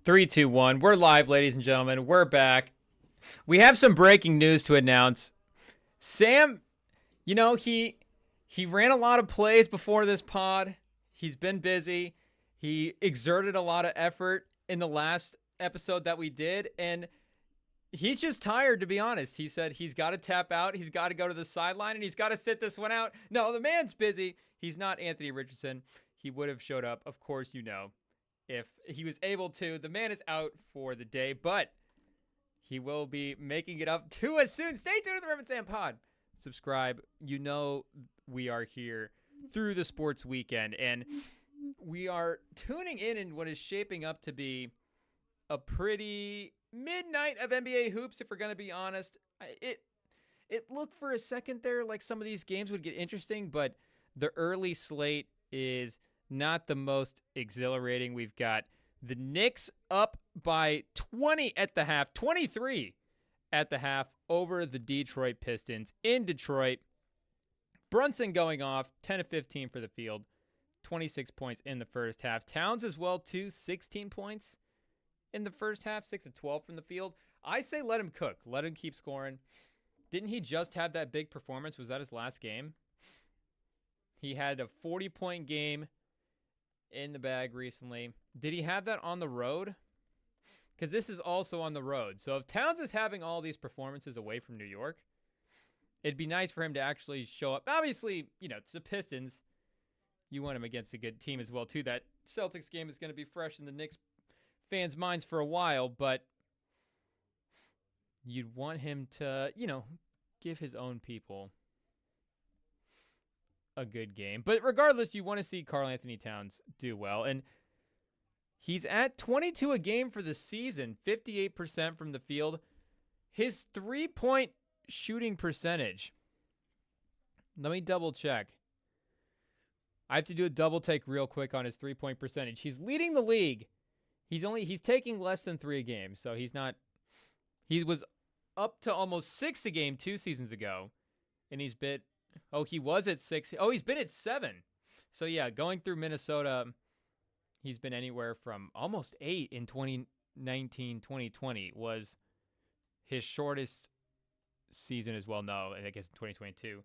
Three, two, one. We're live, ladies and gentlemen. We're back. We have some breaking news to announce. Sam, he ran a lot of plays before this pod. He's been busy. He exerted a lot of effort in the last episode that we did, and he's just tired, to be honest. He said he's got to tap out. He's got to go to the sideline, and he's got to sit this one out. No, the man's busy. He's not Anthony Richardson. He would have showed up, of course, if he was able to. The man is out for the day, but he will be making it up to us soon. Stay tuned to the Rem and Sam pod. Subscribe. We are here through the sports weekend, and we are tuning in what is shaping up to be a pretty midnight of NBA hoops, if we're going to be honest. It looked for a second there like some of these games would get interesting, but the early slate is not the most exhilarating. We've got the Knicks up by 20 at the half, 23 at the half over the Detroit Pistons in Detroit. Brunson going off, 10 of 15 for the field, 26 points in the first half. Towns as well, too, 16 points in the first half, 6 of 12 from the field. I say let him cook. Let him keep scoring. Didn't he just have that big performance? Was that his last game? He had a 40-point game in the bag recently. Did he have that on the road? Because this is also on the road. So if Towns is having all these performances away from New York, it'd be nice for him to actually show up. Obviously, it's the Pistons. You want him against a good team as well, too. That Celtics game is going to be fresh in the Knicks fans' minds for a while, but you'd want him to, give his own people a good game. But regardless, you want to see Karl Anthony Towns do well. And he's at 22 a game for the season, 58% from the field. His three-point shooting percentage, let me double check. I have to do a double take real quick on his three-point percentage. He's leading the league. He's taking less than 3 a game, so he was up to almost 6 a game 2 seasons ago, and he was at 6. Oh, he's been at 7. So yeah, going through Minnesota, he's been anywhere from almost 8 in 2019, 2020 was his shortest season as well. No, I guess in 2022.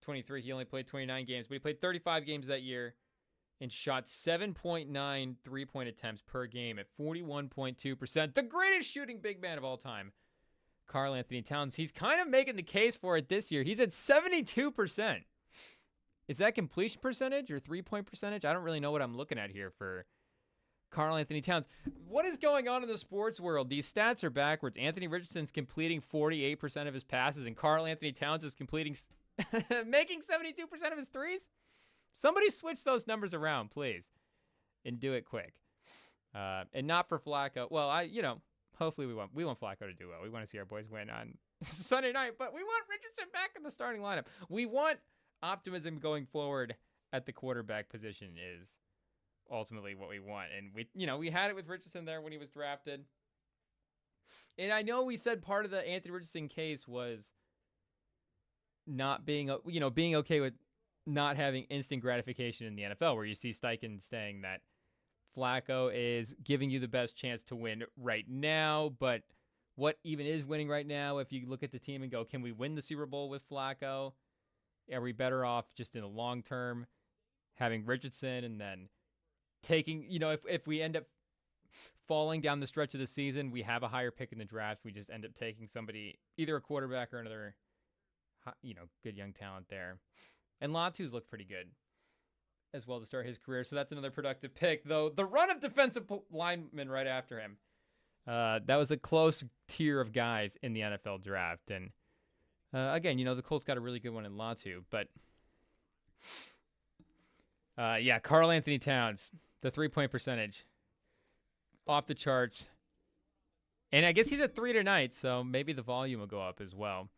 23, he only played 29 games, but he played 35 games that year and shot 7.9 three-point attempts per game at 41.2%. The greatest shooting big man of all time, Karl Anthony Towns. He's kind of making the case for it this year. He's at 72%. Is that completion percentage or three-point percentage? I don't really know what I'm looking at here for Karl Anthony Towns. What is going on in the sports world? These stats are backwards. Anthony Richardson's completing 48% of his passes, and Karl Anthony Towns is completing making 72% of his threes? Somebody switch those numbers around, please, and do it quick. And not for Flacco. Well, hopefully we want Flacco to do well. We want to see our boys win on Sunday night, but we want Richardson back in the starting lineup. We want optimism going forward at the quarterback position is ultimately what we want. And we had it with Richardson there when he was drafted. And I know we said part of the Anthony Richardson case was not being okay with not having instant gratification in the NFL, where you see Steichen saying that Flacco is giving you the best chance to win right now, but what even is winning right now? If you look at the team and go, can we win the Super Bowl with Flacco? Are we better off just in the long term having Richardson and then taking, if we end up falling down the stretch of the season, we have a higher pick in the draft. We just end up taking somebody, either a quarterback or another, good young talent there. And Latu's looked pretty good as well to start his career, so that's another productive pick, though the run of defensive linemen right after him, that was a close tier of guys in the NFL draft. And again, the Colts got a really good one in Latu, but Karl Anthony Towns, the three-point percentage off the charts, and I guess he's at 3 tonight, so maybe the volume will go up as well.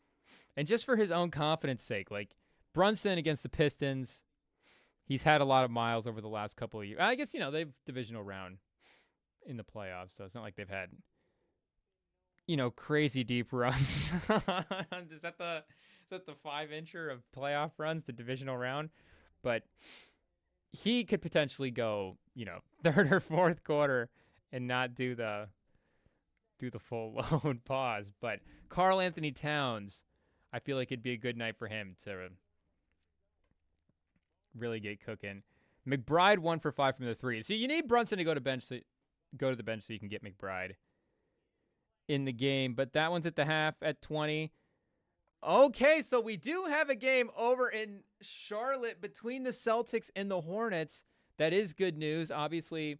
And just for his own confidence sake, like Brunson against the Pistons, he's had a lot of miles over the last couple of years. I guess, they've divisional round in the playoffs, so it's not like they've had, crazy deep runs. Is that the 5-incher of playoff runs, the divisional round? But he could potentially go, third or fourth quarter and not do the full load pause. But Karl Anthony Towns, I feel like it'd be a good night for him to really get cooking. McBride 1 for 5 from the three. See, you need Brunson to go to the bench so you can get McBride in the game. But that one's at the half at 20. Okay, so we do have a game over in Charlotte between the Celtics and the Hornets. That is good news. Obviously,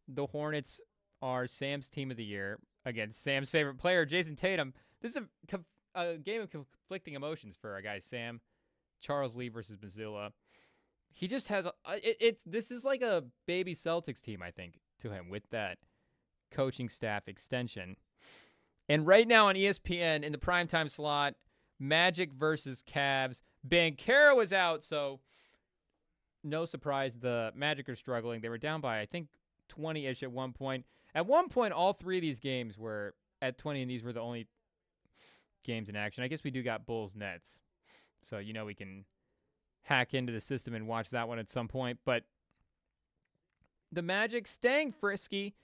the Hornets are Sam's team of the year against Sam's favorite player, Jason Tatum. This is a game of conflicting emotions for our guy Sam. Charles Lee versus Missoula. He just has this is like a baby Celtics team, I think, to him with that coaching staff extension. And right now on ESPN in the primetime slot, Magic versus Cavs. Banchero is out, so no surprise the Magic are struggling. They were down by, I think, 20-ish at one point. At one point, all three of these games were at 20, and these were the only games in action. I guess we do got Bulls Nets, so we can hack into the system and watch that one at some point. But the Magic staying frisky,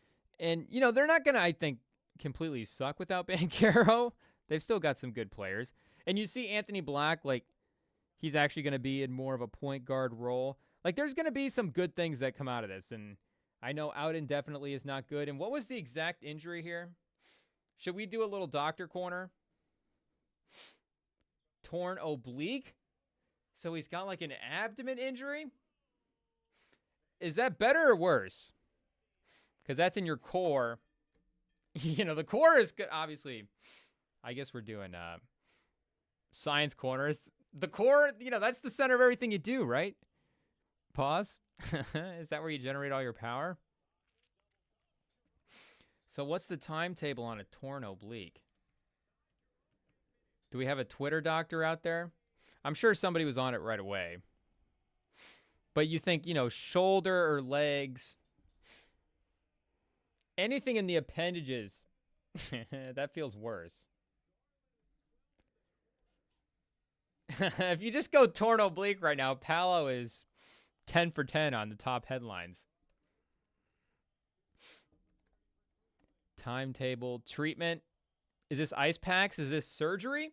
and they're not gonna, I think, completely suck without Banchero. They've still got some good players, and you see Anthony Black, like, he's actually going to be in more of a point guard role. Like, there's going to be some good things that come out of this, and I know out indefinitely is not good. And what was the exact injury here? Should we do a little doctor corner? Torn oblique? So he's got like an abdomen injury? Is that better or worse? Because that's in your core. The core is good. Obviously, I guess we're doing science corners. The core, that's the center of everything you do, right? Pause. Is that where you generate all your power? So what's the timetable on a torn oblique? Do we have a Twitter doctor out there? I'm sure somebody was on it right away. But you think, shoulder or legs, anything in the appendages, that feels worse. If you just go torn oblique right now, Paolo is 10 for 10 on the top headlines. Timetable, treatment. Is this ice packs? Is this surgery?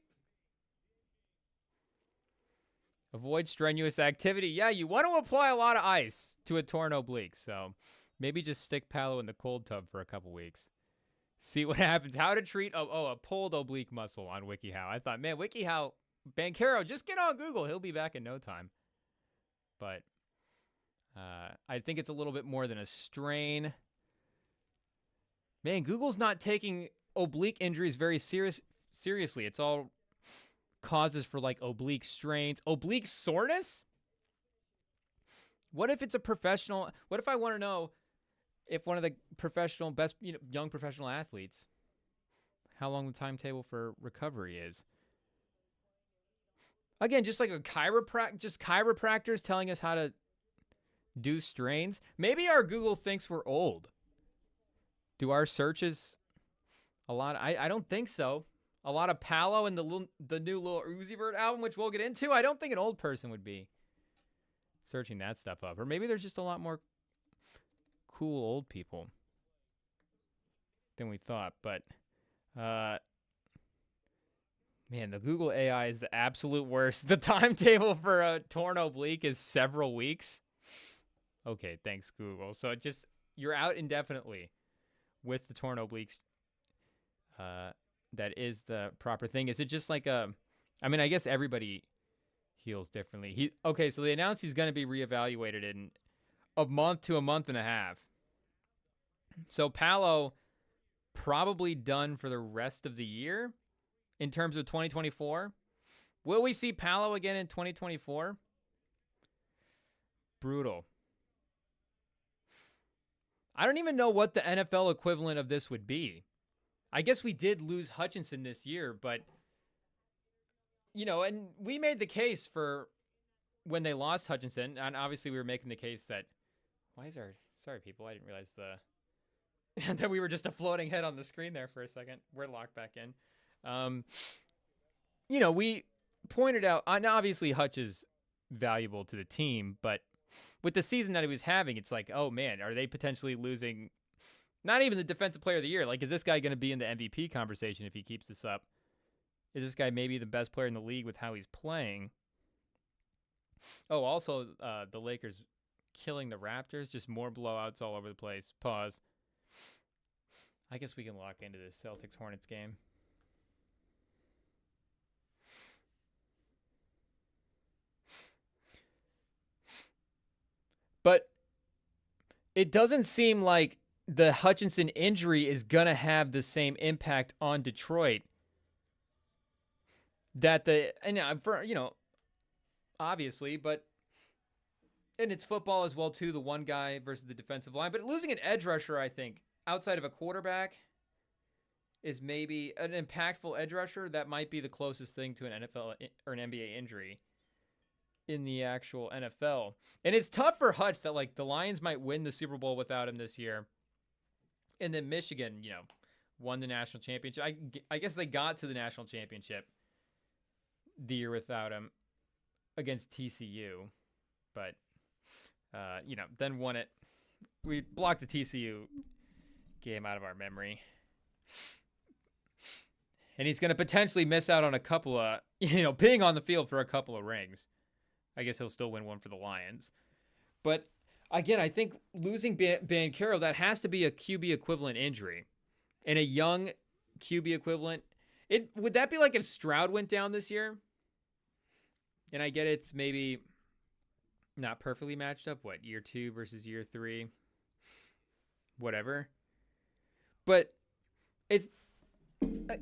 Avoid strenuous activity. Yeah, you want to apply a lot of ice to a torn oblique. So maybe just stick Paolo in the cold tub for a couple weeks. See what happens. How to treat a pulled oblique muscle on WikiHow. I thought, man, WikiHow, Banchero, just get on Google. He'll be back in no time. But I think it's a little bit more than a strain. Man, Google's not taking oblique injuries very seriously. It's all causes for like oblique strains. Oblique soreness? What if it's a professional? What if I want to know if one of the professional best, young professional athletes, how long the timetable for recovery is? Again, just like chiropractors telling us how to do strains. Maybe our Google thinks we're old. Do our searches a lot? I don't think so. A lot of Paolo and the new Lil Uzi Vert album, which we'll get into. I don't think an old person would be searching that stuff up. Or maybe there's just a lot more cool old people than we thought. But, man, the Google AI is the absolute worst. The timetable for a torn oblique is several weeks. Okay, thanks, Google. So you're out indefinitely with the torn obliques. That is the proper thing. Is it just like I guess everybody heals differently. So they announced he's going to be reevaluated in a month to a month and a half. So Paolo probably done for the rest of the year in terms of 2024. Will we see Paolo again in 2024? Brutal. I don't even know what the NFL equivalent of this would be. I guess we did lose Hutchinson this year, but, and we made the case for when they lost Hutchinson, and obviously we were making the case that, sorry people, I didn't realize that we were just a floating head on the screen there for a second. We're locked back in. We pointed out, and obviously Hutch is valuable to the team, but with the season that he was having, it's like, oh man, are they potentially losing Not even the defensive player of the year. Like, is this guy going to be in the MVP conversation if he keeps this up? Is this guy maybe the best player in the league with how he's playing? Oh, also, the Lakers killing the Raptors. Just more blowouts all over the place. Pause. I guess we can lock into this Celtics-Hornets game. But it doesn't seem like the Hutchinson injury is going to have the same impact on Detroit that obviously, but and it's football as well too, the one guy versus the defensive line. But losing an edge rusher, I think, outside of a quarterback is maybe an impactful edge rusher. That might be the closest thing to an NFL or an NBA injury in the actual NFL. And it's tough for Hutch that like the Lions might win the Super Bowl without him this year. And then Michigan, won the national championship. I guess they got to the national championship the year without him against TCU. But, then won it. We blocked the TCU game out of our memory. And he's going to potentially miss out on a couple of, being on the field for a couple of rings. I guess he'll still win one for the Lions. But again, I think losing Banchero, that has to be a QB equivalent injury. And a young QB equivalent. Would that be like if Stroud went down this year? And I get it's maybe not perfectly matched up. What, year 2 versus year 3? Whatever. But it's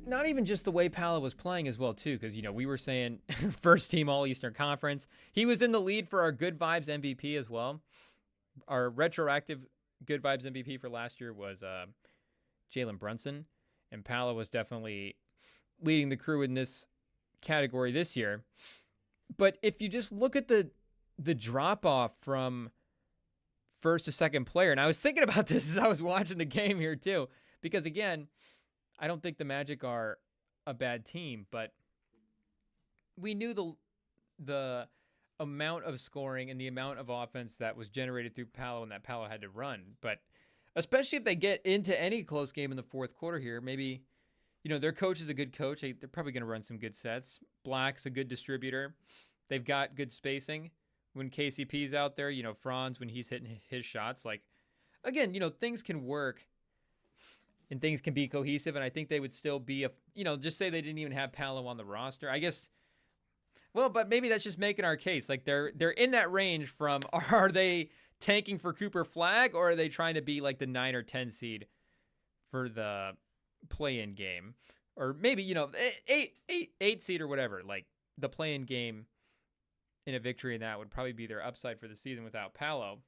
not even just the way Pala was playing as well, too, because, we were saying first team All-Eastern Conference. He was in the lead for our Good Vibes MVP as well. Our retroactive Good Vibes MVP for last year was Jalen Brunson, and Pala was definitely leading the crew in this category this year. But if you just look at the drop-off from first to second player, and I was thinking about this as I was watching the game here, too, because, again, I don't think the Magic are a bad team, but we knew the amount of scoring and the amount of offense that was generated through Palo and that Palo had to run. But especially if they get into any close game in the fourth quarter here, maybe, their coach is a good coach. They're probably going to run some good sets. Black's a good distributor. They've got good spacing. When KCP's out there, Franz, when he's hitting his shots, like, again, things can work. And things can be cohesive, and I think they would still be, just say they didn't even have Palo on the roster. I guess, well, but maybe that's just making our case. Like, they're in that range from, are they tanking for Cooper Flag, or are they trying to be like the 9 or 10 seed for the play-in game? Or maybe, 8 seed or whatever. Like, the play-in game in a victory in that would probably be their upside for the season without Palo.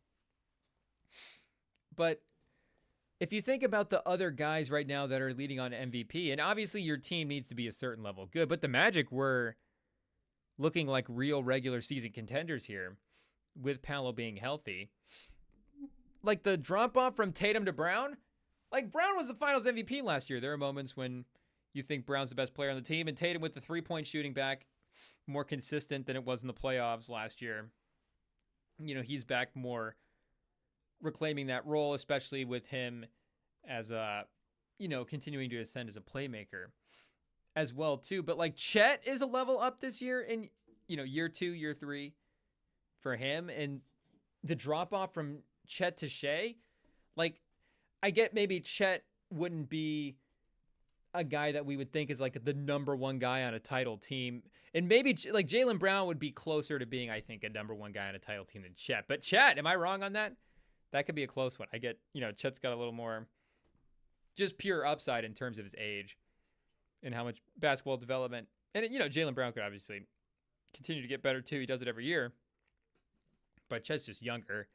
But if you think about the other guys right now that are leading on MVP, and obviously your team needs to be a certain level good, but the Magic were looking like real regular season contenders here with Palo being healthy. Like the drop off from Tatum to Brown, like Brown was the finals MVP last year. There are moments when you think Brown's the best player on the team, and Tatum with the 3-point shooting back, more consistent than it was in the playoffs last year. He's back more reclaiming that role, especially with him as continuing to ascend as a playmaker as well too. But like Chet is a level up this year in, year 2, year 3 for him. And the drop off from Chet to Shea, like I get maybe Chet wouldn't be a guy that we would think is like the number one guy on a title team. And maybe like Jaylen Brown would be closer to being, I think, a number one guy on a title team than Chet. But Chet, am I wrong on that? That could be a close one. I get, Chet's got a little more just pure upside in terms of his age and how much basketball development. And, Jaylen Brown could obviously continue to get better too. He does it every year. But Chet's just younger.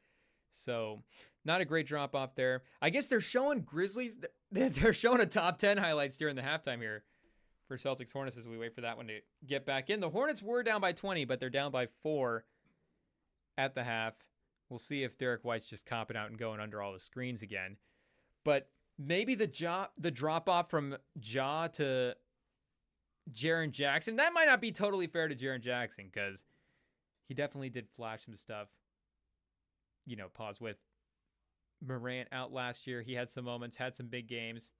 So not a great drop off there. I guess they're showing Grizzlies. They're showing a top 10 highlights during the halftime here for Celtics Hornets as we wait for that one to get back in. The Hornets were down by 20, but they're down by 4 at the half. We'll see if Derek White's just copping out and going under all the screens again. But maybe the drop-off from Ja to Jaren Jackson, that might not be totally fair to Jaren Jackson because he definitely did flash some stuff, pause with Morant out last year. He had some moments, had some big games.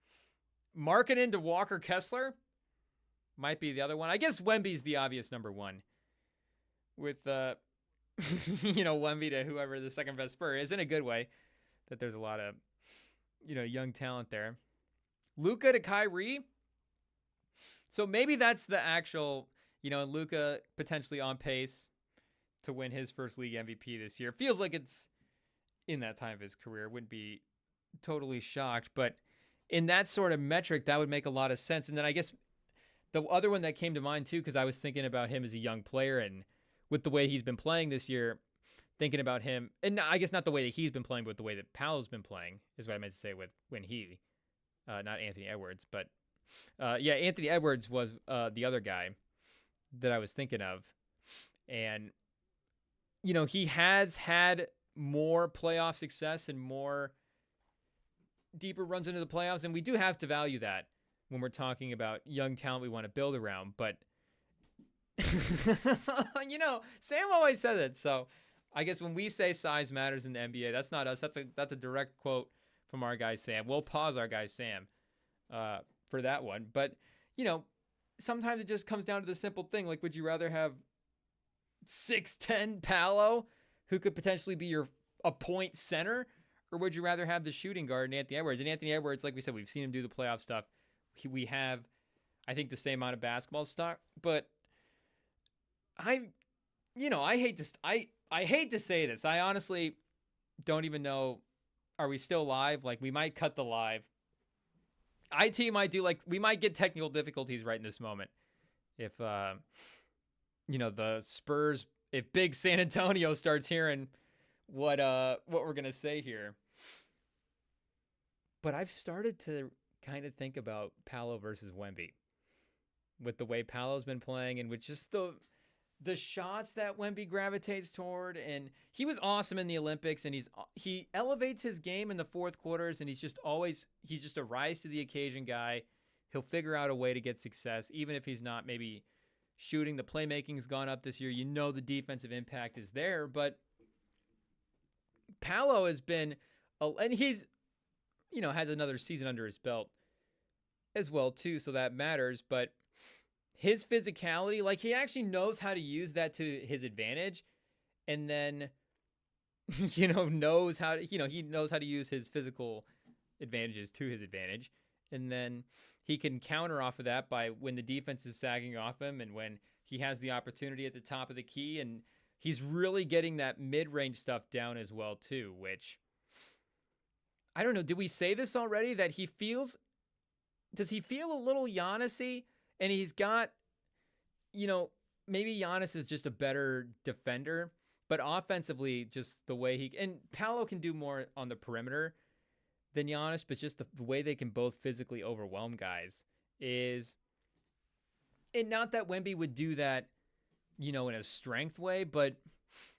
Marking into Walker Kessler might be the other one. I guess Wemby's the obvious number one. With, Wemby to whoever the second best Spur is, in a good way. That there's a lot of, young talent there. Luka to Kyrie. So maybe that's the actual, Luka potentially on pace to win his first league MVP this year. Feels like it's in that time of his career. Wouldn't be totally shocked, but in that sort of metric, that would make a lot of sense. And then I guess the other one that came to mind too, because I was thinking about him as a young player and with the way he's been playing this year, thinking about him, and I guess not the way that he's been playing, but the way that Paolo's been playing is what I meant to say with when he, not Anthony Edwards, but Anthony Edwards was the other guy that I was thinking of. And, he has had more playoff success and more deeper runs into the playoffs, and we do have to value that when we're talking about young talent we want to build around. But, Sam always says it, so I guess when we say size matters in the NBA, that's not us. That's a direct quote from our guy Sam. We'll pause our guy Sam for that one. But, sometimes it just comes down to the simple thing. Like, would you rather have 6'10" Paolo, who could potentially be a point center, or would you rather have the shooting guard and Anthony Edwards? And Anthony Edwards, like we said, we've seen him do the playoff stuff. We have, I think, the same amount of basketball stock. But I hate to say this. I honestly don't even know. Are we still live? Like, we might cut the live. IT might do, we might get technical difficulties right in this moment. If, the Spurs, if big San Antonio starts hearing what we're going to say here. But I've started to kind of think about Paolo versus Wemby with the way Paolo's been playing and with just the shots that Wemby gravitates toward. And he was awesome in the Olympics, and he elevates his game in the fourth quarters, and he's just a rise to the occasion guy. He'll figure out a way to get success, even if he's not maybe shooting. The playmaking's gone up this year. The defensive impact is there, but Paolo has been, and he's, has another season under his belt as well too, so that matters. But his physicality, he actually knows how to use that to his advantage, and then, knows how to, he knows how to use his physical advantages to his advantage, and then he can counter off of that by when the defense is sagging off him and when he has the opportunity at the top of the key, and he's really getting that mid-range stuff down as well too, which, I don't know, did we say this already, that does he feel a little Giannis-y? And he's got, maybe Giannis is just a better defender, but offensively, just the way and Paolo can do more on the perimeter than Giannis, but just the way they can both physically overwhelm guys is, and not that Wemby would do that, in a strength way, but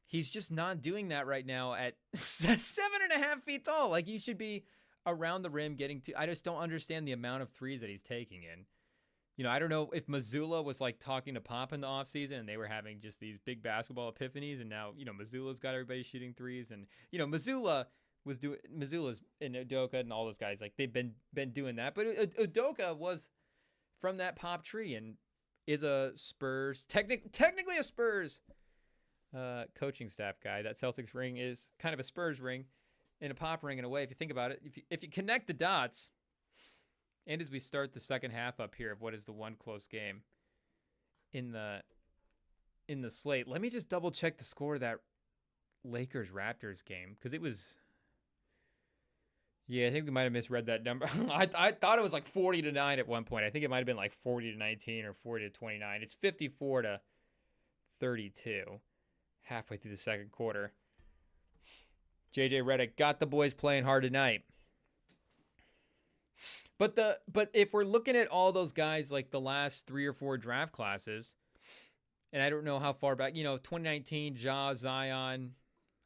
he's just not doing that right now at 7.5 feet tall. You should be around the rim I just don't understand the amount of threes that he's taking in. I don't know if Missoula was talking to Pop in the offseason and they were having just these big basketball epiphanies, and now, Missoula's got everybody shooting threes, and, Missoula's and Udoka and all those guys, they've been doing that. But Udoka was from that Pop tree and is a Spurs, technically a Spurs coaching staff guy. That Celtics ring is kind of a Spurs ring and a Pop ring in a way, if you think about it. If you connect the dots, and as we start the second half up here of what is the one close game in the slate, let me just double check the score of that Lakers-Raptors game, because it was, I think we might have misread that number. I thought it was 40-9 at one point. I think it might have been 40-19 or 40-29. It's 54-32 halfway through the second quarter. JJ Redick got the boys playing hard tonight. But if we're looking at all those guys, the last 3 or 4 draft classes, and I don't know how far back, 2019, Ja, Zion,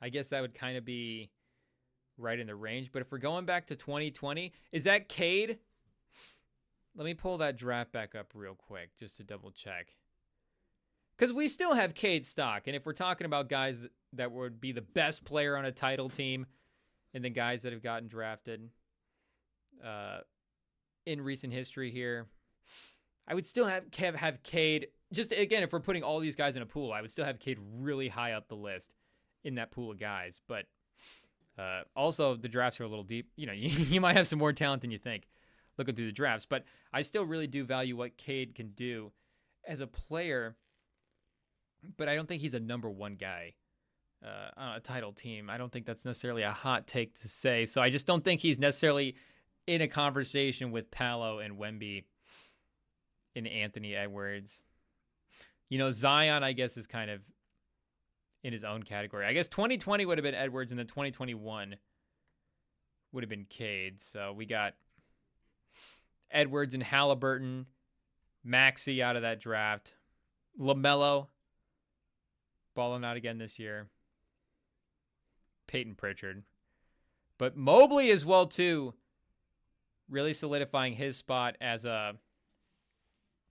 I guess that would kind of be right in the range. But if we're going back to 2020, is that Cade? Let me pull that draft back up real quick just to double check. Because we still have Cade stock. And if we're talking about guys that would be the best player on a title team in the guys that have gotten drafted in recent history here. I would still have Cade. Just again, if we're putting all these guys in a pool, I would still have Cade really high up the list in that pool of guys. But also, the drafts are a little deep. You know, you might have some more talent than you think looking through the drafts. But I still really do value what Cade can do as a player. But I don't think he's a number one guy on a title team. I don't think that's necessarily a hot take to say. So I just don't think he's necessarily in a conversation with Paolo and Wemby and Anthony Edwards. You know, Zion, I guess, is kind of in his own category. I guess 2020 would have been Edwards, and then 2021 would have been Cade. So we got Edwards and Halliburton, Maxey out of that draft, LaMelo balling out again this year, Peyton Pritchard. But Mobley as well, too, really solidifying his spot as a,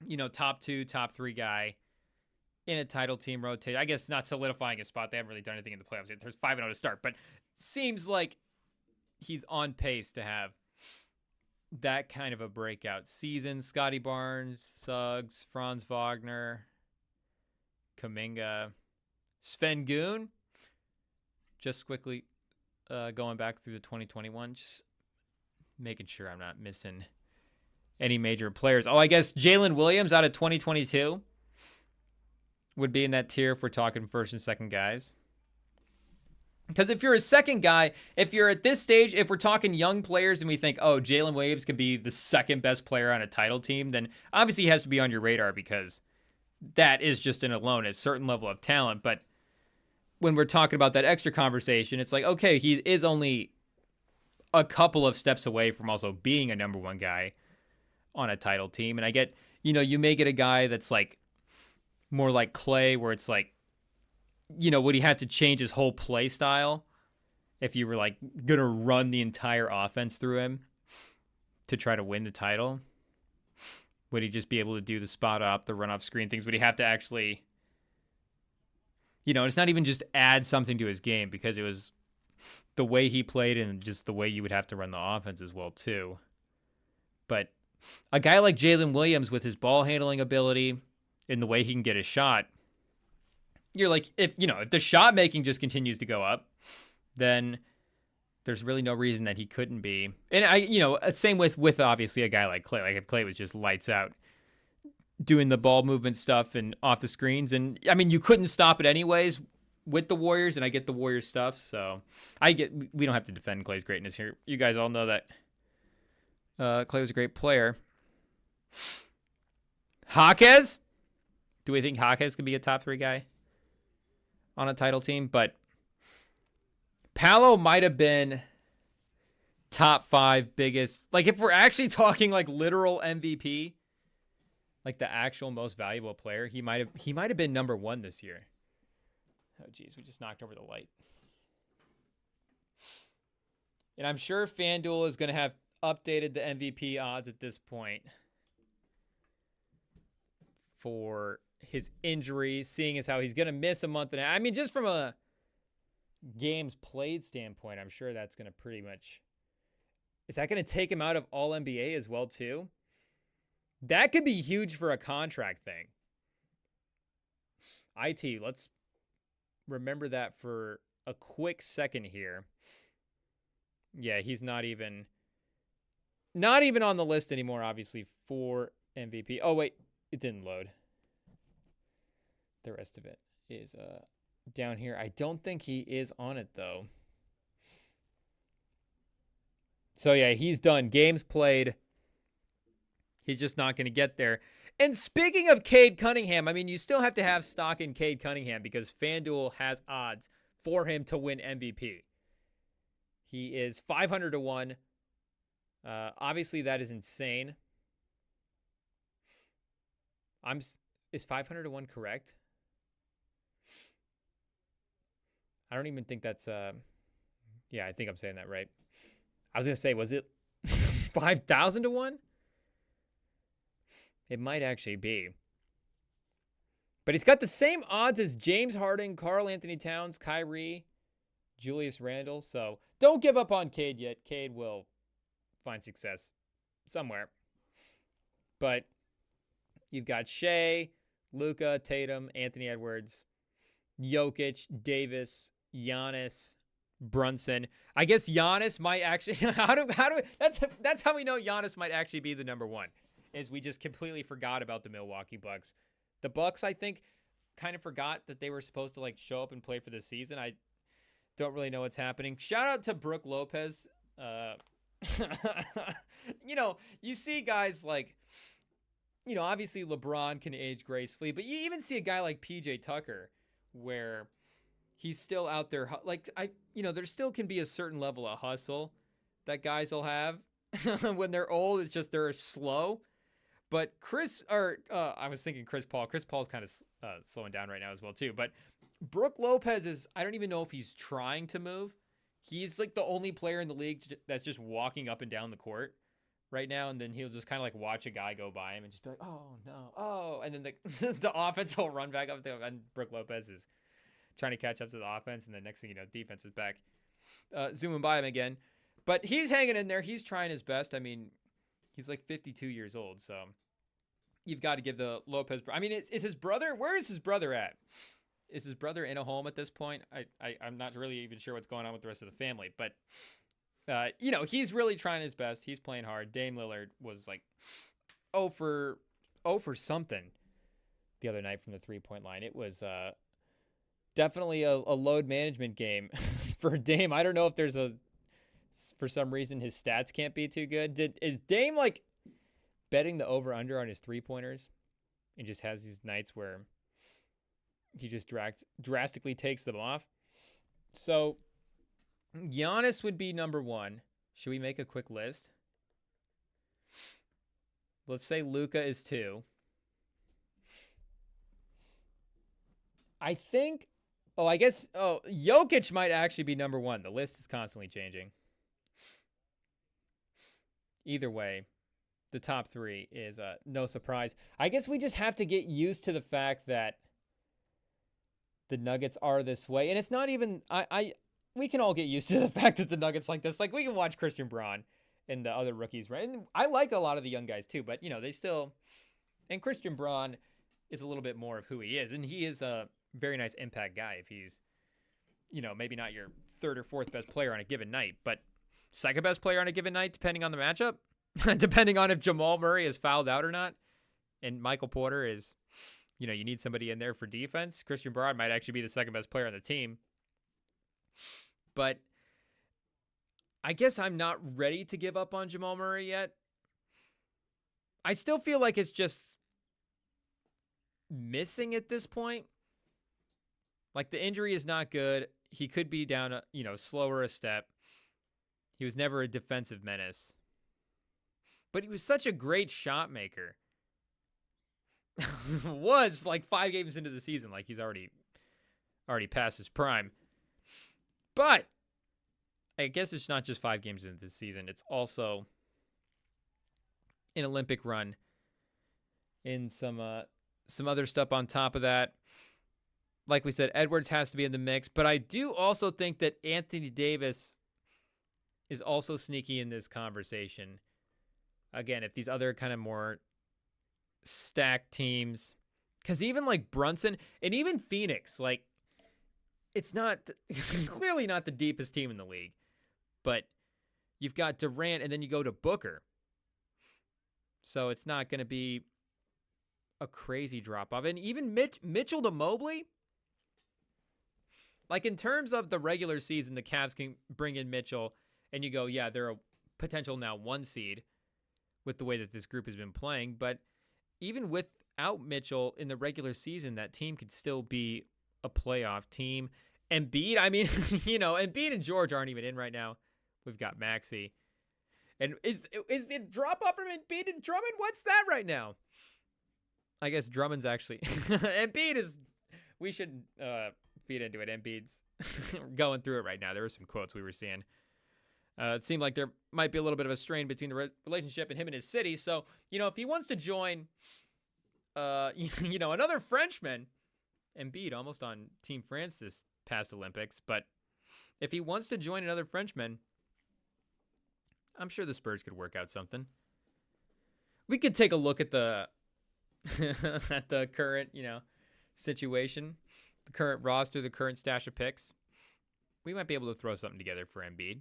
you know, top 2, top 3 guy in a title team rotation. I guess not solidifying his spot. They haven't really done anything in the playoffs yet. There's 5-0 to start, but seems like he's on pace to have that kind of a breakout season. Scotty Barnes, Suggs, Franz Wagner, Kuminga, Sven Goon. Just quickly going back through the 2021, just making sure I'm not missing any major players. Oh, I guess Jalen Williams out of 2022 would be in that tier if we're talking first and second guys. Because if you're a second guy, if you're at this stage, if we're talking young players and we think, oh, Jalen Williams could be the second best player on a title team, then obviously he has to be on your radar because that is just in alone a certain level of talent. But when we're talking about that extra conversation, it's like, okay, he is only a couple of steps away from also being a number one guy on a title team. And I get, you know, you may get a guy that's like more like Clay, where it's like, you know, would he have to change his whole play style if you were like going to run the entire offense through him to try to win the title? Would he just be able to do the spot up, the run off screen things? Would he have to actually, you know, it's not even just add something to his game, because it was the way he played and just the way you would have to run the offense as well too. But a guy like Jalen Williams with his ball handling ability and the way he can get a shot, you're like, if the shot making just continues to go up, then there's really no reason that he couldn't be. And same with obviously a guy like Clay. Like if Clay was just lights out doing the ball movement stuff and off the screens, and I mean, you couldn't stop it anyways with the Warriors, and I get the Warriors stuff, so we don't have to defend Clay's greatness here. You guys all know that Clay was a great player. Jaquez? Do we think Jaquez could be a top 3 guy on a title team? But Paolo might have been top 5 biggest. Like if we're actually talking like literal MVP, like the actual most valuable player, he might have been number 1 this year. Oh geez, we just knocked over the light. And I'm sure FanDuel is going to have updated the MVP odds at this point for his injury, seeing as how he's going to miss a month and a half. I mean, just from a games played standpoint, I'm sure that's going to pretty much... Is that going to take him out of All-NBA as well, too? That could be huge for a contract thing. IT, let's remember that for a quick second here. Yeah, he's not even on the list anymore, obviously, for MVP. Oh, wait, it didn't load. The rest of it is down here. I don't think he is on it, though. So, yeah, he's done. Games played. He's just not going to get there. And speaking of Cade Cunningham, I mean, you still have to have stock in Cade Cunningham because FanDuel has odds for him to win MVP. He is 500 to 1. Obviously, that is insane. Is 500 to 1 correct? I don't even think that's... yeah, I think I'm saying that right. I was going to say, was it 5,000 to 1? It might actually be. But he's got the same odds as James Harden, Karl Anthony Towns, Kyrie, Julius Randle. So don't give up on Cade yet. Cade will find success somewhere. But you've got Shea, Luka, Tatum, Anthony Edwards, Jokic, Davis, Giannis, Brunson. I guess Giannis might actually that's how we know Giannis might actually be the number one, is we just completely forgot about the Milwaukee Bucks. The Bucks, I think, kind of forgot that they were supposed to like show up and play for this season. I don't really know what's happening. Shout out to Brook Lopez. You see guys like, obviously LeBron can age gracefully, but you even see a guy like PJ Tucker where he's still out there. Like, there still can be a certain level of hustle that guys will have when they're old. It's just they're slow. But I was thinking Chris Paul. Chris Paul's kind of slowing down right now as well too. But Brook Lopez is, I don't even know if he's trying to move. He's like the only player in the league that's just walking up and down the court right now, and then he'll just kind of like watch a guy go by him and just be like, oh no, oh, and then the offense will run back up, and Brook Lopez is trying to catch up to the offense, and the next thing you know, defense is back zooming by him again. But he's hanging in there. He's trying his best. I mean, he's like 52 years old, so you've got to give the Lopez. I mean, is his brother? Where is his brother at? Is his brother in a home at this point? I'm not really even sure what's going on with the rest of the family, but he's really trying his best. He's playing hard. Dame Lillard was like 0 for something the other night from the 3-point line. It was definitely a load management game for Dame. I don't know if there's for some reason his stats can't be too good. Is Dame like betting the over-under on his 3-pointers and just has these nights where he just drastically takes them off? So Giannis would be number one. Should we make a quick list? Let's say Luka is 2. I think, Jokic might actually be number 1. The list is constantly changing. Either way, the top 3 is no surprise. I guess we just have to get used to the fact that the Nuggets are this way. And it's not even, we can all get used to the fact that the Nuggets like this. Like, we can watch Christian Braun and the other rookies, right? And I like a lot of the young guys too, but they still, and Christian Braun is a little bit more of who he is. And he is a very nice impact guy if he's, maybe not your 3rd or 4th best player on a given night, but second best player on a given night, depending on the matchup, depending on if Jamal Murray is fouled out or not. And Michael Porter is, you need somebody in there for defense. Christian Braun might actually be the second best player on the team. But I guess I'm not ready to give up on Jamal Murray yet. I still feel like it's just missing at this point. Like, the injury is not good. He could be down, slower a step. He was never a defensive menace. But he was such a great shot maker. Was like 5 games into the season, like he's already past his prime. But I guess it's not just 5 games into the season. It's also an Olympic run in some other stuff on top of that. Like we said, Edwards has to be in the mix, but I do also think that Anthony Davis is also sneaky in this conversation. Again, if these other kind of more stacked teams, because even like Brunson and even Phoenix, like, it's not clearly not the deepest team in the league, but you've got Durant and then you go to Booker, so it's not going to be a crazy drop off. And even Mitchell to Mobley, like, in terms of the regular season, the Cavs can bring in Mitchell and you go, yeah, they're a potential now 1 seed with the way that this group has been playing. But even without Mitchell in the regular season, that team could still be a playoff team. Embiid, I mean, Embiid and George aren't even in right now. We've got Maxey. And is the drop off from Embiid and Drummond? What's that right now? I guess Drummond's actually Embiid is. We should feed into it. Embiid's going through it right now. There were some quotes we were seeing. It seemed like there might be a little bit of a strain between the relationship and him and his city. So, if he wants to join, another Frenchman, Embiid, almost on Team France this past Olympics, but If he wants to join another Frenchman, I'm sure the Spurs could work out something. We could take a look at the at the current, situation, the current roster, the current stash of picks. We might be able to throw something together for Embiid.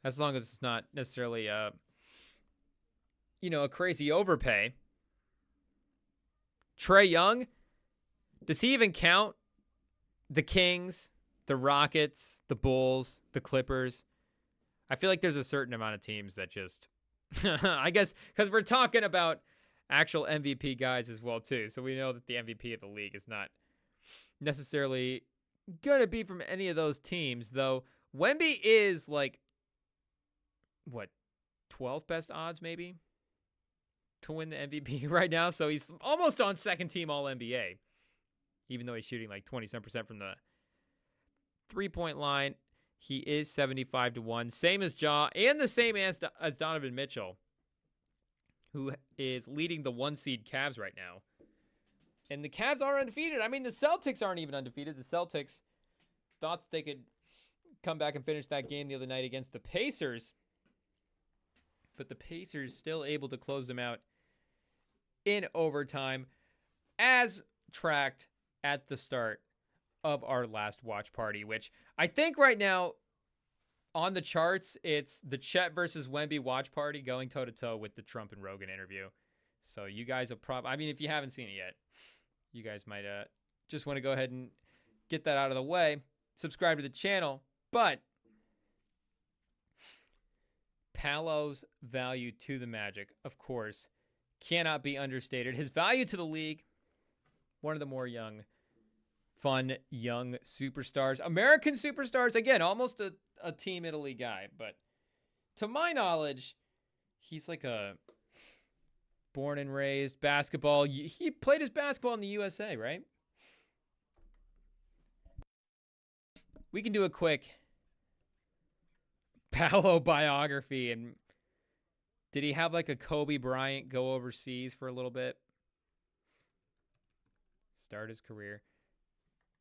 As long as it's not necessarily a crazy overpay. Trae Young, does he even count? The Kings, the Rockets, the Bulls, the Clippers. I feel like there's a certain amount of teams that just, I guess, because we're talking about actual MVP guys as well, too. So we know that the MVP of the league is not necessarily going to be from any of those teams, though. Wemby is like, 12th best odds maybe to win the MVP right now. So he's almost on second team All-NBA, even though he's shooting like 27% from the 3-point line. He is 75-1, same as Ja, and the same as Donovan Mitchell, who is leading the 1-seed Cavs right now. And the Cavs are undefeated. I mean, the Celtics aren't even undefeated. The Celtics thought that they could come back and finish that game the other night against the Pacers, but the Pacers still able to close them out in overtime, as tracked at the start of our last watch party, which I think right now on the charts, it's the Chet versus Wemby watch party going toe-to-toe with the Trump and Rogan interview. So you guys are if you haven't seen it yet, you guys might just want to go ahead and get that out of the way. Subscribe to the channel. But Paolo's value to the Magic, of course, cannot be understated. His value to the league, one of the more fun young superstars. American superstars, again, almost a Team Italy guy. But to my knowledge, he's like a born and raised basketball. He played his basketball in the USA, right? We can do a quick Paolo biography. And did he have like a Kobe Bryant go overseas for a little bit? Start his career.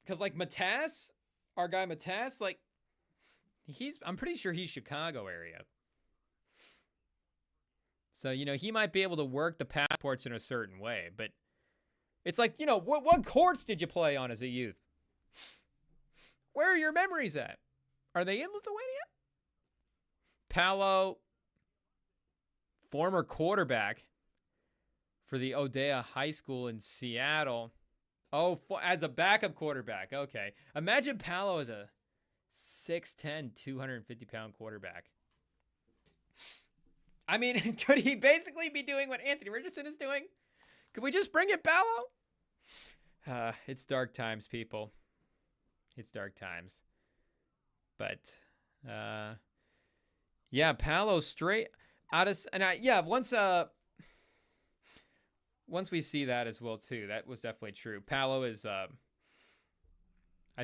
Because like Matas, our guy Matas, like I'm pretty sure he's Chicago area. So, he might be able to work the passports in a certain way. But it's like, what courts did you play on as a youth? Where are your memories at? Are they in Lithuania? Paolo, former quarterback for the Odeya High School in Seattle. Oh, as a backup quarterback. Okay. Imagine Paolo as a 6'10", 250-pound quarterback. I mean, could he basically be doing what Anthony Richardson is doing? Could we just bring it Paolo? It's dark times, people. It's dark times. But, yeah, Paolo straight out of... Once we see that as well, too, that was definitely true. Paolo is, I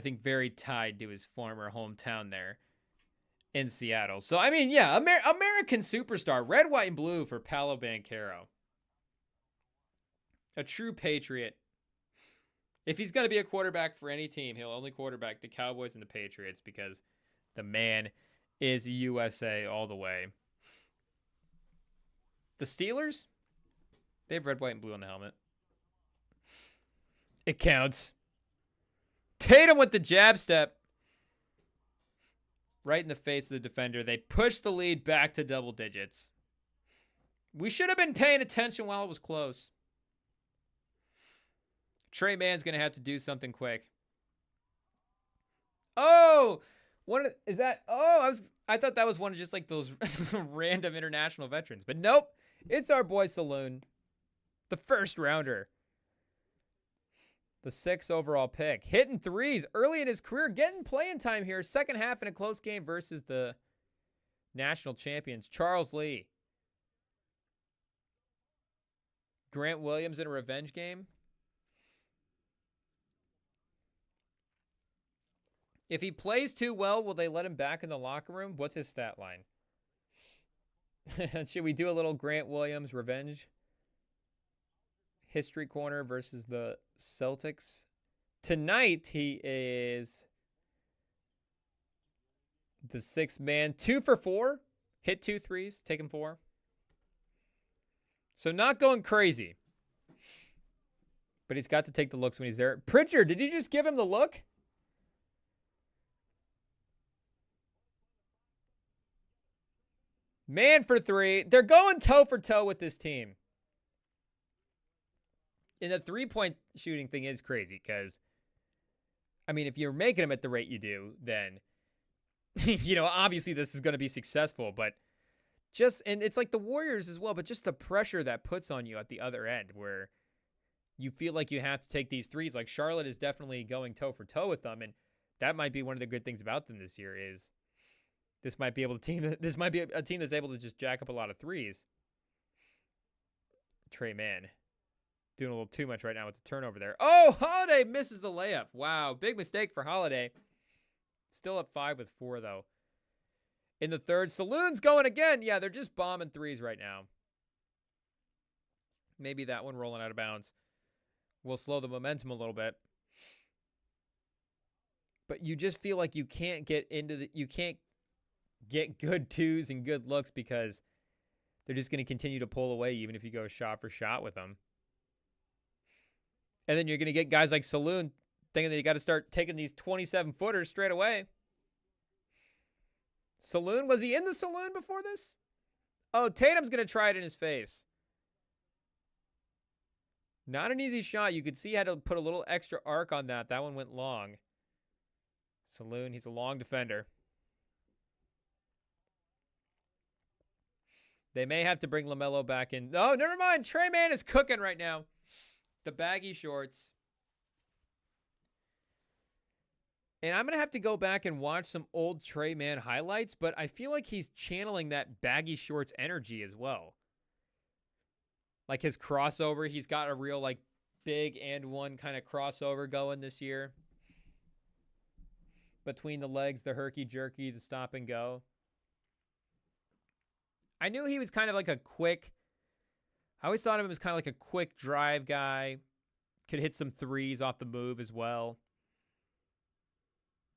think, very tied to his former hometown there in Seattle. So, I mean, yeah, American superstar, red, white, and blue for Paolo Banchero. A true patriot. If he's going to be a quarterback for any team, he'll only quarterback the Cowboys and the Patriots because the man is USA all the way. The Steelers? They have red, white, and blue on the helmet. It counts. Tatum with the jab step. Right in the face of the defender. They push the lead back to double digits. We should have been paying attention while it was close. Trey Mann's going to have to do something quick. Oh! I thought that was one of just like those random international veterans. But nope. It's our boy Saloon. The first rounder. The 6th overall pick. Hitting threes early in his career. Getting playing time here. Second half in a close game versus the national champions. Charles Lee. Grant Williams in a revenge game. If he plays too well, will they let him back in the locker room? What's his stat line? Should we do a little Grant Williams revenge? History corner versus the Celtics. Tonight, he is The sixth man, 2 for 4. Hit 2 threes, taking 4. So not going crazy. But he's got to take the looks when he's there. Pritchard, did you just give him the look? Man for 3. They're going toe for toe with this team. And the 3-point shooting thing is crazy because, I mean, if you're making them at the rate you do, then, obviously this is going to be successful. But and it's like the Warriors as well, but just the pressure that puts on you at the other end where you feel like you have to take these threes. Like Charlotte is definitely going toe for toe with them. And that might be one of the good things about them this year is this might be a team that's able to just jack up a lot of threes. Trey Mann doing a little too much right now with the turnover there. Oh, Holiday misses the layup. Wow, big mistake for Holiday. Still up 5 with 4, though. In the third, Saloon's going again. Yeah, they're just bombing threes right now. Maybe that one rolling out of bounds will slow the momentum a little bit. But you just feel like you can't get good twos and good looks because they're just going to continue to pull away even if you go shot for shot with them. And then you're going to get guys like Saloon thinking that you got to start taking these 27-footers straight away. Saloon, was he in the saloon before this? Oh, Tatum's going to try it in his face. Not an easy shot. You could see he had to put a little extra arc on that. That one went long. Saloon, he's a long defender. They may have to bring LaMelo back in. Oh, never mind. Trey Mann is cooking right now. The baggy shorts. And I'm going to have to go back and watch some old Trey Mann highlights, but I feel like he's channeling that baggy shorts energy as well. Like his crossover, he's got a real like big and one kind of crossover going this year. Between the legs, the herky-jerky, the stop and go. I knew he was kind of like a quick, I always thought of him as kind of like a quick drive guy. Could hit some threes off the move as well.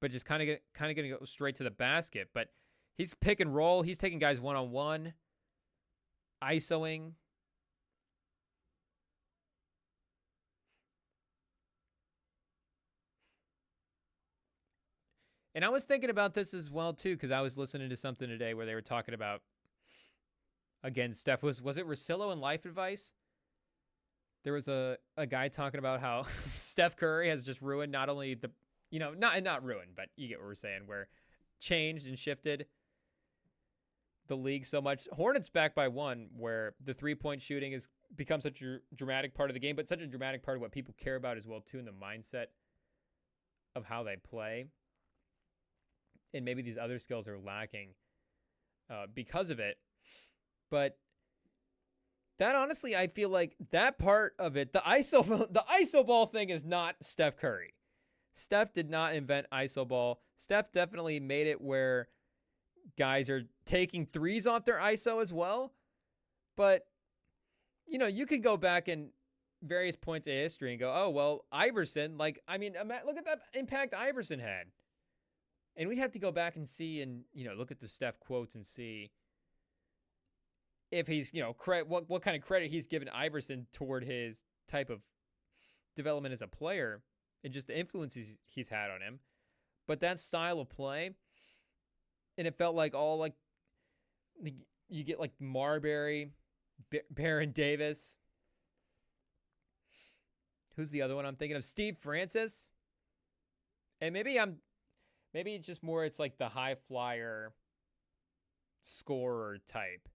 But just kind of going to go straight to the basket. But he's pick and roll. He's taking guys one-on-one. ISOing. And I was thinking about this as well, too, because I was listening to something today where they were talking about, again, Steph, was it Russillo in Life Advice? There was a guy talking about how Steph Curry has just ruined not only the, not ruined, but you get what we're saying, where changed and shifted the league so much. Hornets back by 1, where the three-point shooting has become such a dramatic part of the game, but such a dramatic part of what people care about as well, too, in the mindset of how they play. And maybe these other skills are lacking because of it. But that honestly, I feel like that part of it, the ISO ball thing is not Steph Curry. Steph did not invent ISO ball. Steph definitely made it where guys are taking threes off their ISO as well. But, you could go back in various points of history and go, oh, well, Iverson, look at that impact Iverson had. And we'd have to go back and see and, look at the Steph quotes and see if he's, what kind of credit he's given Iverson toward his type of development as a player and just the influences he's had on him. But that style of play, and it felt like you get like Marbury, Baron Davis. Who's the other one I'm thinking of? Steve Francis. And maybe it's just more, it's like the high flyer scorer type.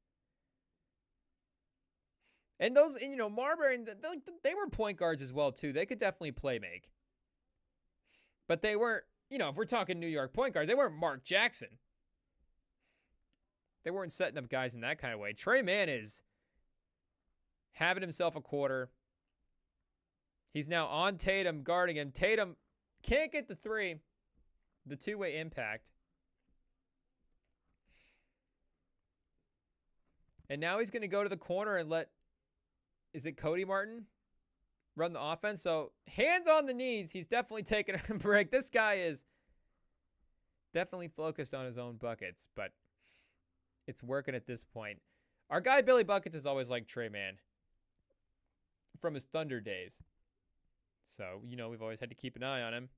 And those, Marbury, they were point guards as well, too. They could definitely play make. But they weren't, if we're talking New York point guards, they weren't Mark Jackson. They weren't setting up guys in that kind of way. Trey Mann is having himself a quarter. He's now on Tatum, guarding him. Tatum can't get the three. The two-way impact. And now he's going to go to the corner and is it Cody Martin run the offense? So hands on the knees. He's definitely taking a break. This guy is definitely focused on his own buckets, but it's working at this point. Our guy Billy Buckets is always like Trey Man from his Thunder days. So, we've always had to keep an eye on him.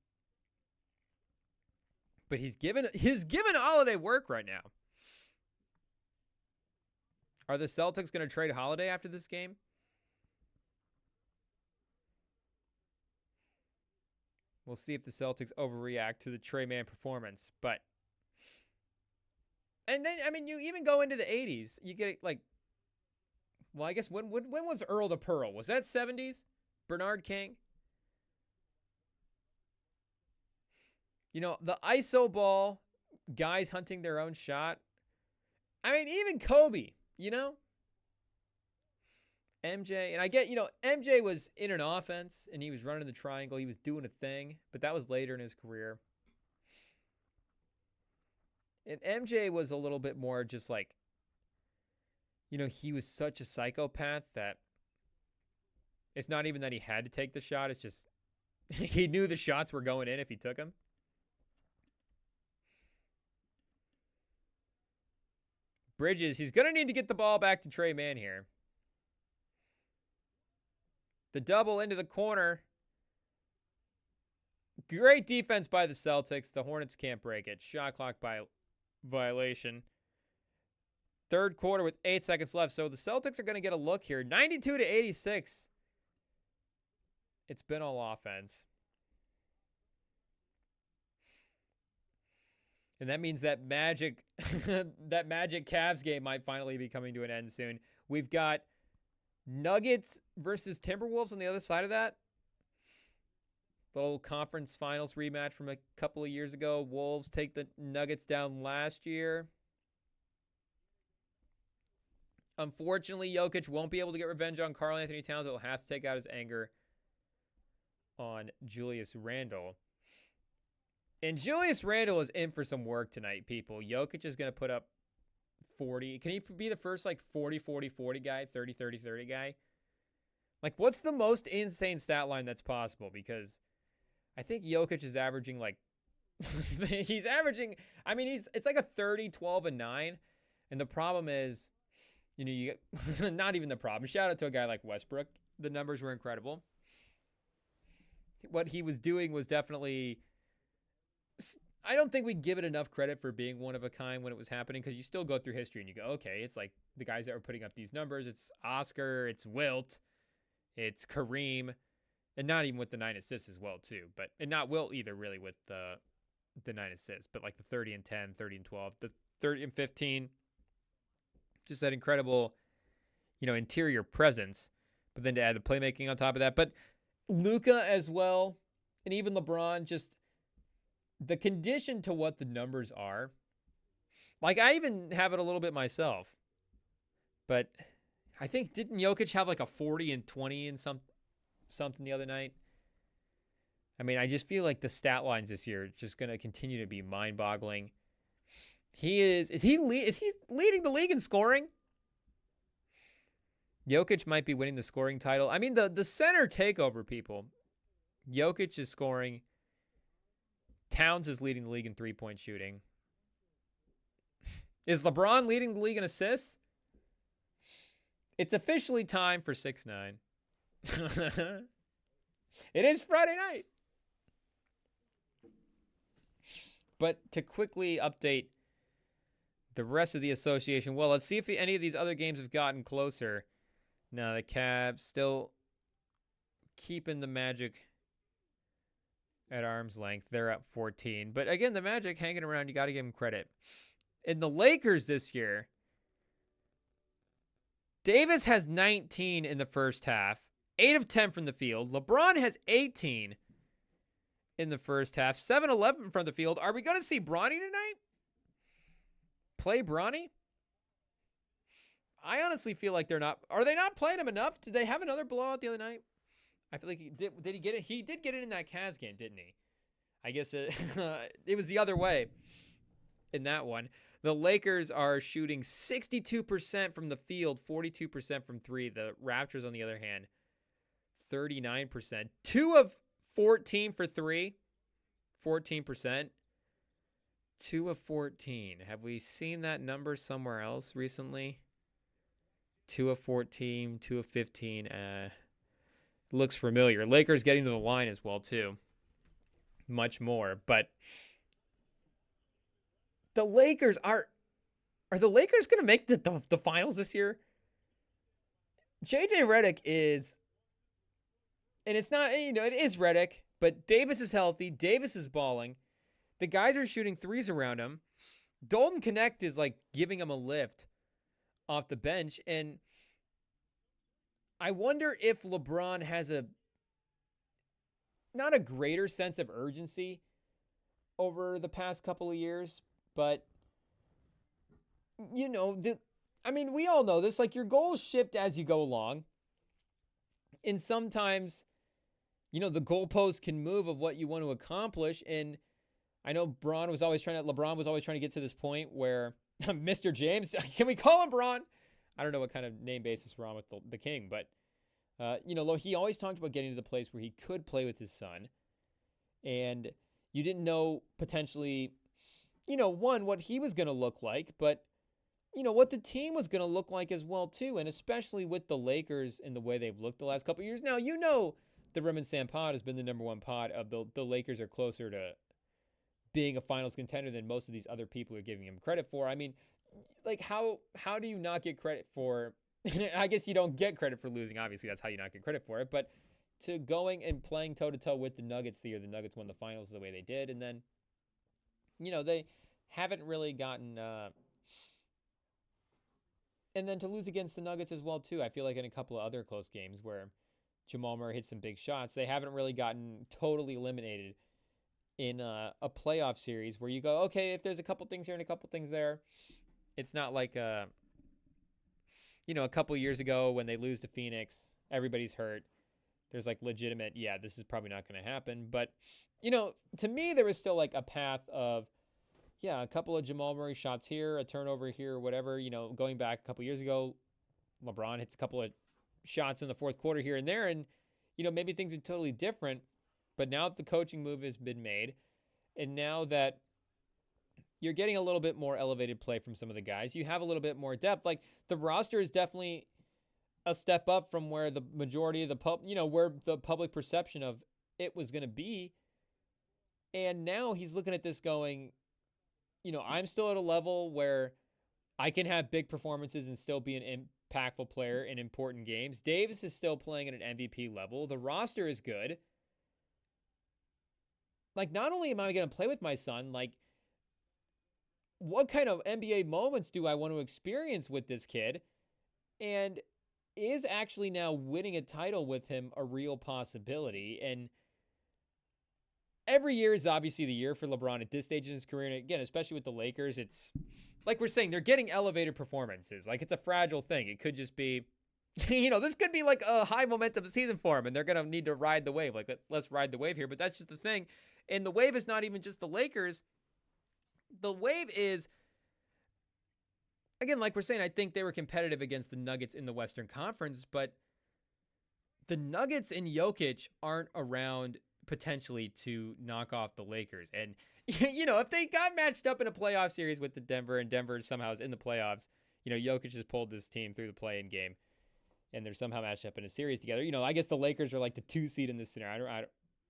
But he's given Holiday work right now. Are the Celtics going to trade Holiday after this game? We'll see if the Celtics overreact to the Trey Man performance. And then, you even go into the 80s. You get, I guess, when was Earl to Pearl? Was that 70s? Bernard King? The ISO ball, guys hunting their own shot. Even Kobe, MJ, and I get, MJ was in an offense and he was running the triangle. He was doing a thing, but that was later in his career. And MJ was a little bit more just he was such a psychopath that it's not even that he had to take the shot. It's just he knew the shots were going in if he took them. Bridges, he's going to need to get the ball back to Trey Man here. The double into the corner. Great defense by the Celtics. The Hornets can't break it. Shot clock by violation. Third quarter with 8 seconds left. So the Celtics are going to get a look here. 92-86. It's been all offense. And that means that Magic Cavs game might finally be coming to an end soon. We've got Nuggets versus Timberwolves on the other side of that. Little conference finals rematch from a couple of years ago. Wolves take the Nuggets down last year. Unfortunately, Jokic won't be able to get revenge on Karl Anthony Towns. He'll have to take out his anger on Julius Randle. And Julius Randle is in for some work tonight, people. Jokic is going to put up 40. Can he be the first 40-40-40 guy, 30-30-30 guy? What's the most insane stat line that's possible? Because I think Jokic is averaging he's averaging, it's like a 30, 12, and 9. And the problem is, you get, not even the problem. Shout out to a guy like Westbrook. The numbers were incredible. What he was doing was definitely, I don't think we give it enough credit for being one of a kind when it was happening, because you still go through history and you go, okay, it's the guys that were putting up these numbers. It's Oscar, it's Wilt, it's Kareem, and not even with the 9 assists as well, too. And not Wilt either, really, with the 9 assists, but the 30 and 10, 30 and 12, the 30 and 15. Just that incredible, interior presence. But then to add the playmaking on top of that. But Luka as well, and even LeBron, just the condition to what the numbers are. I even have it a little bit myself. But I think, didn't Jokic have a 40 and 20 and something the other night? I just feel like the stat lines this year are just going to continue to be mind-boggling. Is he leading the league in scoring? Jokic might be winning the scoring title. The center takeover, people. Jokic is scoring. Towns is leading the league in three-point shooting. Is LeBron leading the league in assists? It's officially time for 6ix9ine. It is Friday night. But to quickly update the rest of the association, well, let's see if any of these other games have gotten closer. No, the Cavs still keeping the Magic at arm's length. They're up 14. But again, the Magic hanging around, you got to give them credit. In the Lakers this year, Davis has 19 in the first half, 8 of 10 from the field. LeBron has 18 in the first half, 7-11 from the field. Are we going to see Bronny tonight? Play Bronny? I honestly feel like they're not. Are they not playing him enough? Did they have another blowout the other night? I feel like he did. Did he get it? He did get it in that Cavs game, didn't he? I guess it was the other way in that one. The Lakers are shooting 62% from the field, 42% from three. The Raptors, on the other hand, 39%. 2 of 14 for three, 14%. 2 of 14. Have we seen that number somewhere else recently? 2 of 14, 2 of 15. Looks familiar. Lakers getting to the line as well, too. Much more. But the Lakers are the Lakers going to make the finals this year? JJ Redick is, and it's not, it is Redick, but Davis is healthy. Davis is balling. The guys are shooting threes around him. Dalton Connect is like giving him a lift off the bench. And I wonder if LeBron has not a greater sense of urgency over the past couple of years, but we all know this, like your goals shift as you go along. And sometimes, the goalposts can move of what you want to accomplish. And I know LeBron was always trying to get to this point where Mr. James, can we call him Bron? I don't know what kind of name basis we're on with the King, but he always talked about getting to the place where he could play with his son. And you didn't know potentially, what he was going to look like, but what the team was going to look like as well, too. And especially with the Lakers and the way they've looked the last couple of years. Now, the Rem and Sam pod has been the number one pod of the Lakers are closer to being a finals contender than most of these other people are giving him credit for. I mean, like, how do you not get credit for, I guess you don't get credit for losing. Obviously, that's how you not get credit for it. But to going and playing toe-to-toe with the Nuggets the year the Nuggets won the finals the way they did. And then, they haven't really gotten... and then to lose against the Nuggets as well, too. I feel like in a couple of other close games where Jamal Murray hit some big shots, they haven't really gotten totally eliminated in a playoff series where you go, okay, if there's a couple things here and a couple things there, it's not like, a couple years ago when they lose to Phoenix, everybody's hurt. There's like legitimate, this is probably not going to happen. But, to me, there was still like a path of, a couple of Jamal Murray shots here, a turnover here, whatever. Going back a couple years ago, LeBron hits a couple of shots in the fourth quarter here and there, and, maybe things are totally different. But now that the coaching move has been made, and now that you're getting a little bit more elevated play from some of the guys, you have a little bit more depth. Like, the roster is definitely a step up from where the majority of where the public perception of it was going to be. And now he's looking at this going, I'm still at a level where I can have big performances and still be an impactful player in important games. Davis is still playing at an MVP level. The roster is good. Like, not only am I going to play with my son, like, what kind of NBA moments do I want to experience with this kid? And is actually now winning a title with him a real possibility? And every year is obviously the year for LeBron at this stage in his career. And again, especially with the Lakers, it's like we're saying, they're getting elevated performances. Like, it's a fragile thing. It could just be, this could be like a high momentum season for him, and they're going to need to ride the wave. Like, let's ride the wave here. But that's just the thing. And the wave is not even just the Lakers. The wave is, again, like we're saying, I think they were competitive against the Nuggets in the Western Conference, but the Nuggets and Jokic aren't around potentially to knock off the Lakers. And, if they got matched up in a playoff series with the Denver, and Denver somehow is in the playoffs, Jokic just pulled this team through the play-in game, and they're somehow matched up in a series together. I guess the Lakers are like the 2 seed in this scenario.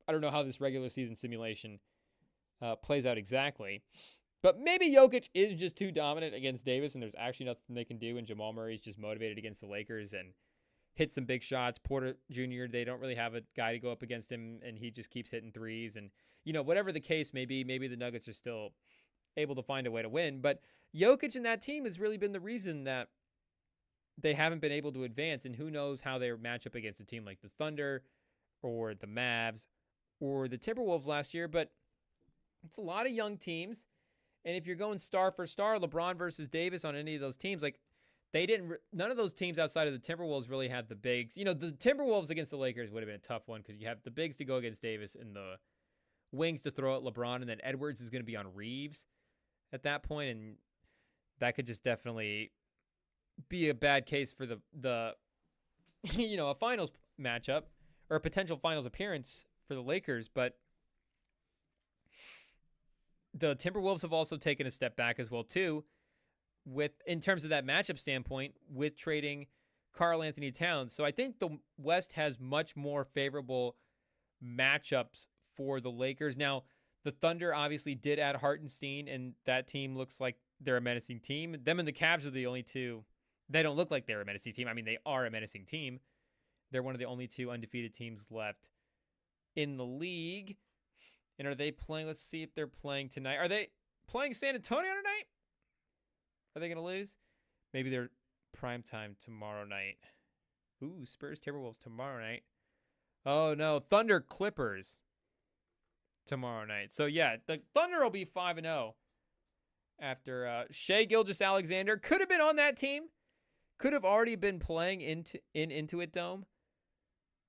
I don't know how this regular season simulation plays out exactly. But maybe Jokic is just too dominant against Davis, and there's actually nothing they can do, and Jamal Murray's just motivated against the Lakers and hit some big shots. Porter Jr., they don't really have a guy to go up against him, and he just keeps hitting threes. And, whatever the case may be, maybe the Nuggets are still able to find a way to win. But Jokic and that team has really been the reason that they haven't been able to advance, and who knows how they match up against a team like the Thunder or the Mavs or the Timberwolves last year. But it's a lot of young teams. And if you're going star for star, LeBron versus Davis on any of those teams, like none of those teams outside of the Timberwolves really had the bigs. The Timberwolves against the Lakers would have been a tough one because you have the bigs to go against Davis and the wings to throw at LeBron, and then Edwards is going to be on Reeves at that point, and that could just definitely be a bad case for the a finals matchup or a potential finals appearance for the Lakers. But the Timberwolves have also taken a step back as well too, in terms of that matchup standpoint with trading Karl Anthony Towns. So I think the West has much more favorable matchups for the Lakers. Now, the Thunder obviously did add Hartenstein, and that team looks like they're a menacing team. Them and the Cavs are the only two. They don't look like they're a menacing team. I mean, they are a menacing team. They're one of the only two undefeated teams left in the league. And are they playing? Let's see if they're playing tonight. Are they playing San Antonio tonight? Are they going to lose? Maybe they're primetime tomorrow night. Ooh, Spurs Timberwolves tomorrow night. Oh, no. Thunder Clippers tomorrow night. So, yeah, the Thunder will be 5-0 after Shai Gilgeous-Alexander could have been on that team. Could have already been playing in Intuit Dome.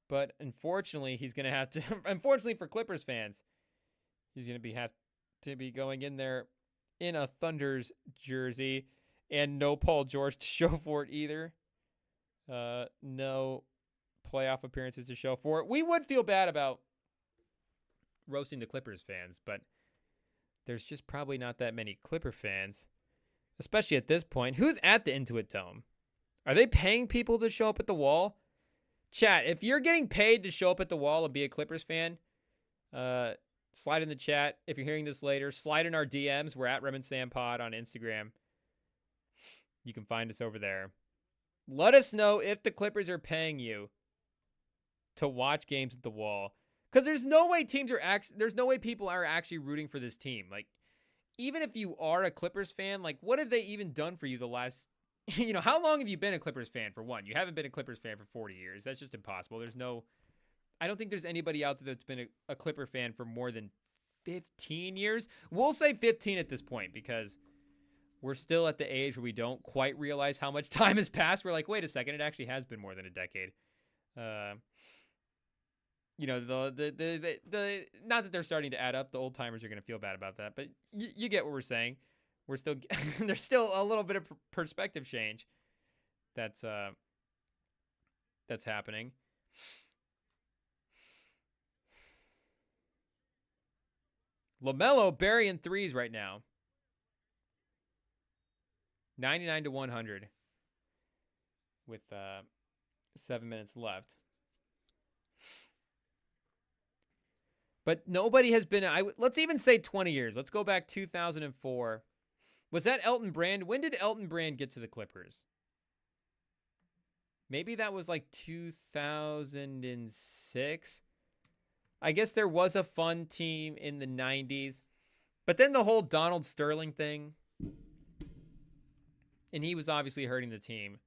But unfortunately, he's going to have to, unfortunately for Clippers fans, he's going to have to be going in there in a Thunder's jersey. And no Paul George to show for it either. No playoff appearances to show for it. We would feel bad about roasting the Clippers fans, but there's just probably not that many Clipper fans, especially at this point. Who's at the Intuit Dome? Are they paying people to show up at the wall? Chat, if you're getting paid to show up at the wall and be a Clippers fan, slide in the chat. If you're hearing this later, slide in our DMs. We're at Rem and Sam Pod on Instagram. You can find us over there. Let us know if the Clippers are paying you to watch games at the wall. Because there's no way people are actually rooting for this team. Like, even if you are a Clippers fan, like, what have they even done for you the last, how long have you been a Clippers fan, for one? You haven't been a Clippers fan for 40 years. That's just impossible. I don't think there's anybody out there that's been a Clipper fan for more than 15 years. We'll say 15 at this point because we're still at the age where we don't quite realize how much time has passed. We're like, wait a second, it actually has been more than a decade. Not that they're starting to add up. The old timers are going to feel bad about that, but you get what we're saying. We're still there's still a little bit of perspective change that's happening. LaMelo burying threes right now. 99-100 with 7 minutes left. But nobody has been, let's even say 20 years. Let's go back 2004. Was that Elton Brand? When did Elton Brand get to the Clippers? Maybe that was like 2006. I guess there was a fun team in the 90s. But then the whole Donald Sterling thing. And he was obviously hurting the team,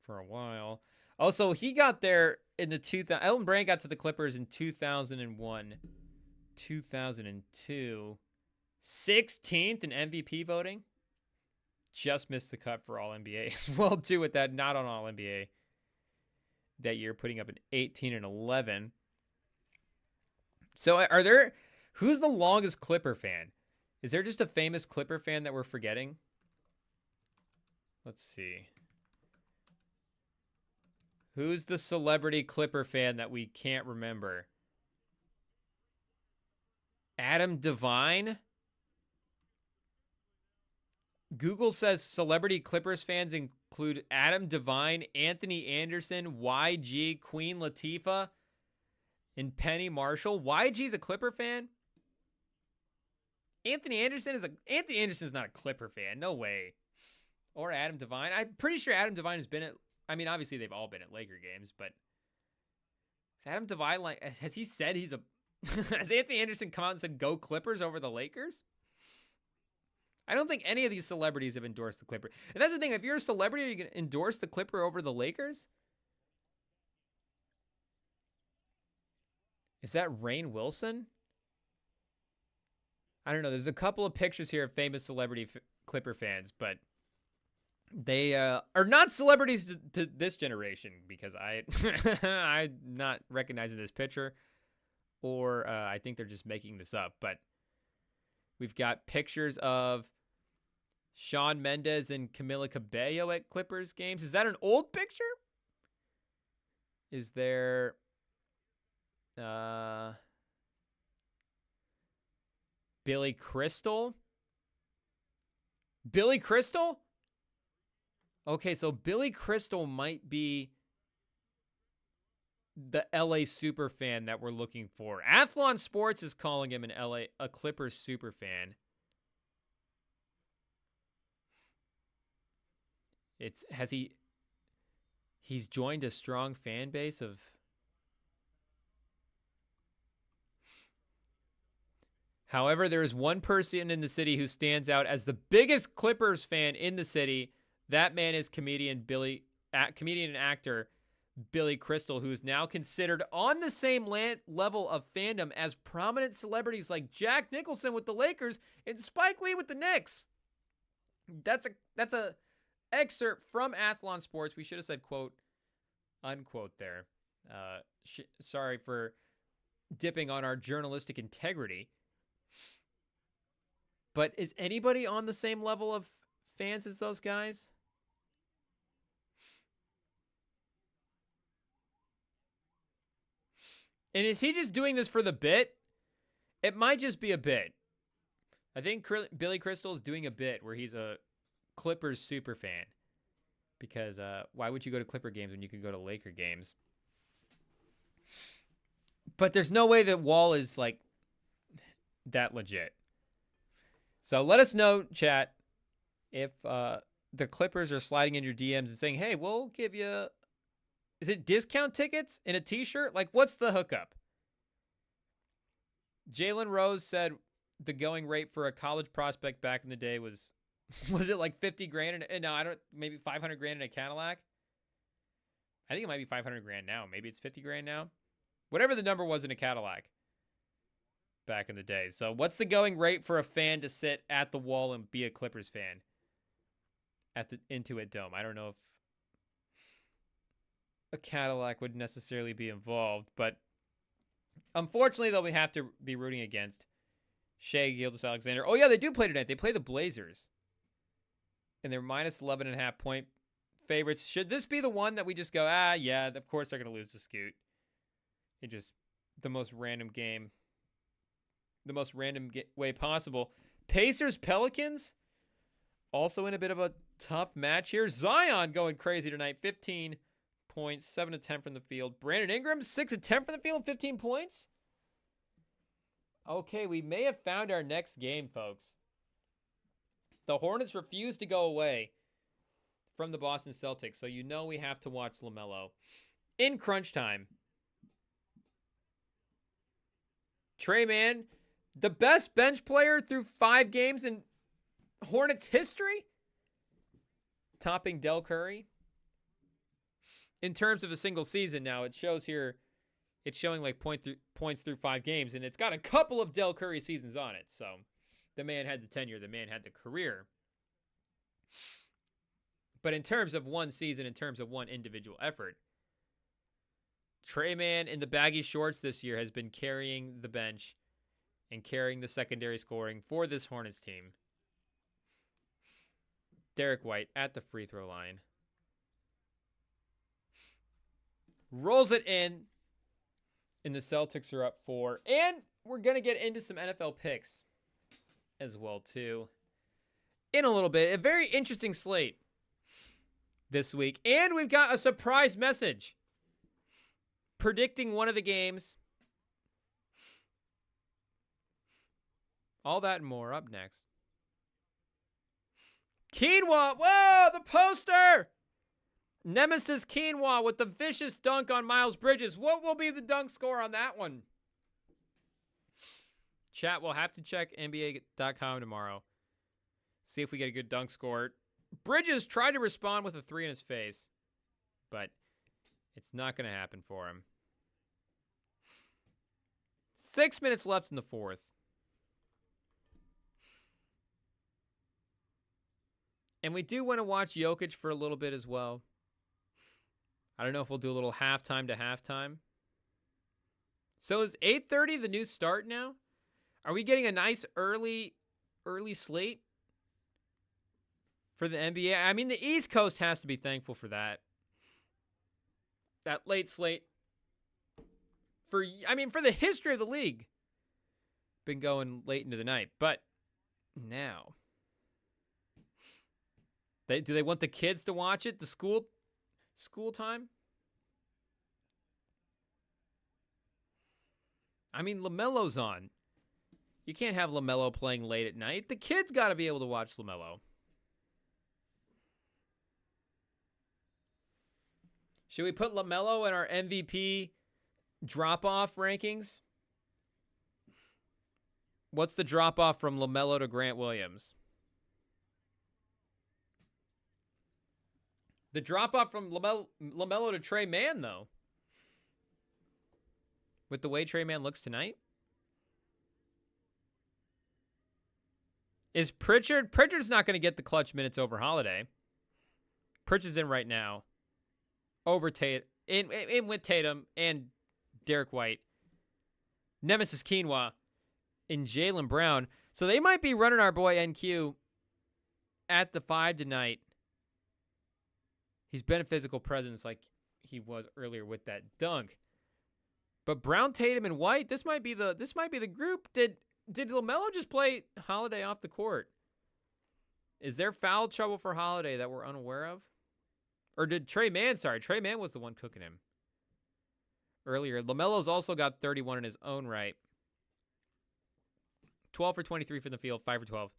for a while. Also, he got there in the 2000. Elton Brand got to the Clippers in 2001, 2002. 16th in MVP voting. Just missed the cut for All-NBA as well, too, with that. Not on All-NBA that year, putting up an 18 and 11. So who's the longest Clipper fan? Is there just a famous Clipper fan that we're forgetting? Let's see. Who's the celebrity Clipper fan that we can't remember? Adam Devine? Google says celebrity Clippers fans include Adam Devine, Anthony Anderson, YG, Queen Latifah, and Penny Marshall. YG's a Clipper fan? Anthony Anderson's not a Clipper fan. No way. Or Adam Devine. I'm pretty sure Adam Devine has been at, obviously they've all been at Laker games, but is Adam Devine has he said has Anthony Anderson come out and said go Clippers over the Lakers? I don't think any of these celebrities have endorsed the Clipper. And that's the thing. If you're a celebrity, are you going to endorse the Clipper over the Lakers? Is that Rainn Wilson? I don't know. There's a couple of pictures here of famous celebrity Clipper fans, but they are not celebrities to this generation because I'm not recognizing this picture, or I think they're just making this up. But we've got pictures of Shawn Mendes and Camila Cabello at Clippers games. Is that an old picture? Is there Billy Crystal? Billy Crystal? Okay, so Billy Crystal might be the LA superfan that we're looking for. Athlon Sports is calling him a Clippers superfan. He's joined a strong fan base of. However, there is one person in the city who stands out as the biggest Clippers fan in the city. That man is comedian and actor Billy Crystal, who is now considered on the same level of fandom as prominent celebrities like Jack Nicholson with the Lakers and Spike Lee with the Knicks. That's a excerpt from Athlon Sports. We should have said quote, unquote there. Sorry for dipping on our journalistic integrity. But is anybody on the same level of fans as those guys? And is he just doing this for the bit? It might just be a bit. I think Billy Crystal is doing a bit where he's a Clippers super fan. Because why would you go to Clipper games when you can go to Laker games? But there's no way that Wall is like that legit. So let us know, chat, if the Clippers are sliding in your DMs and saying, hey, we'll give you, is it discount tickets and a t-shirt? Like, what's the hookup? Jalen Rose said the going rate for a college prospect back in the day was it like 50 grand? Maybe 500 grand in a Cadillac? I think it might be 500 grand now. Maybe it's 50 grand now. Whatever the number was in a Cadillac back in the day. So what's the going rate for a fan to sit at the Wall and be a Clippers fan at the Intuit Dome? I don't know if a Cadillac would necessarily be involved, but unfortunately, though, we have to be rooting against Shai Gilgeous-Alexander. Oh, yeah, they do play tonight. They play the Blazers. And they're minus 11.5 point favorites. Should this be the one that we just go, yeah, of course they're going to lose to Scoot? It just, the most random game. The most random way possible. Pacers-Pelicans, also in a bit of a tough match here. Zion going crazy tonight. 15 points, 7 of 10 from the field. Brandon Ingram, 6 of 10 from the field, 15 points. Okay, we may have found our next game, folks. The Hornets refuse to go away from the Boston Celtics, so you know we have to watch LaMelo in crunch time. Trey Mann, the best bench player through 5 games in Hornets history, topping Del Curry. In terms of a single season now, it shows here, it's showing like points through 5 games, and it's got a couple of Del Curry seasons on it. So the man had the tenure, the man had the career. But in terms of one season, in terms of one individual effort, Trey Mann in the baggy shorts this year has been carrying the bench and carrying the secondary scoring for this Hornets team. Derek White at the free throw line. Rolls it in, and the Celtics are up 4. And we're going to get into some NFL picks as well, too, in a little bit. A very interesting slate this week. And we've got a surprise message predicting one of the games. All that and more up next. Quinoa. Whoa, the poster. Nemesis Quinoa with the vicious dunk on Miles Bridges. What will be the dunk score on that one? Chat, we'll have to check NBA.com tomorrow. See if we get a good dunk score. Bridges tried to respond with a 3 in his face, but it's not going to happen for him. 6 minutes left in the fourth. And we do want to watch Jokic for a little bit as well. I don't know if we'll do a little halftime to halftime. So is 8:30 the new start now? Are we getting a nice early slate for the NBA? I mean, the East Coast has to be thankful for that. That late slate. For the history of the league. been going late into the night. But now, do they want the kids to watch it? The school time? I mean, LaMelo's on. You can't have LaMelo playing late at night. The kids got to be able to watch LaMelo. Should we put LaMelo in our MVP drop-off rankings? What's the drop-off from LaMelo to Grant Williams? The drop-off from LaMelo to Trey Mann, though. With the way Trey Mann looks tonight? Is Pritchard? Pritchard's not going to get the clutch minutes over Holiday. Pritchard's in right now. Over Tatum. In with Tatum and Derek White. Nemesis Quinoa and Jaylen Brown. So they might be running our boy NQ at the 5 tonight. He's been a physical presence like he was earlier with that dunk. But Brown, Tatum, and White, this might be the group. Did LaMelo just play Holiday off the court? Is there foul trouble for Holiday that we're unaware of? Or did Trey Mann, Trey Mann was the one cooking him earlier. LaMelo's also got 31 in his own right. 12 for 23 from the field, 5 for 12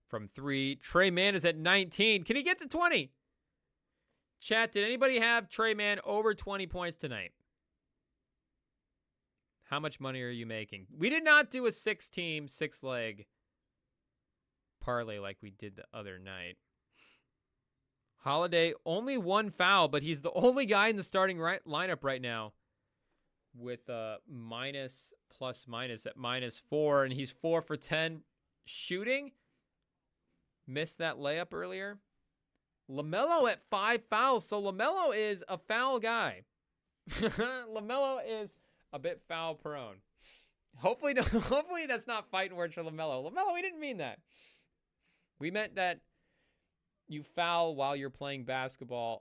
from 3. Trey Mann is at 19. Can he get to 20? Chat, did anybody have Trey Mann over 20 points tonight? How much money are you making? We did not do a 6-team, 6-leg parlay like we did the other night. Holiday, only one foul, but he's the only guy in the starting lineup right now with minus plus minus at -4, and he's 4 for 10 shooting. Missed that layup earlier. LaMelo at 5 fouls, so LaMelo is a foul guy. LaMelo is a bit foul prone. Hopefully that's not fighting words for LaMelo. LaMelo, we didn't mean that. We meant that you foul while you're playing basketball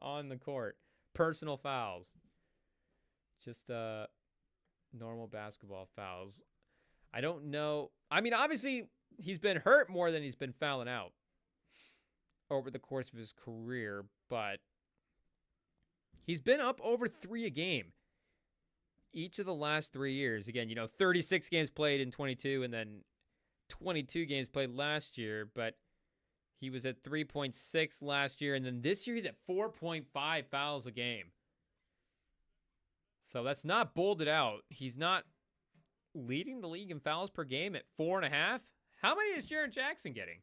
on the court. Personal fouls. Just normal basketball fouls. I don't know. I mean, obviously, he's been hurt more than he's been fouling out over the course of his career, but he's been up over 3 a game each of the last 3 years. Again, 36 games played in 22 and then 22 games played last year, but he was at 3.6 last year, and then this year he's at 4.5 fouls a game. So that's not bolded out. He's not leading the league in fouls per game at 4.5. How many is Jaren Jackson getting?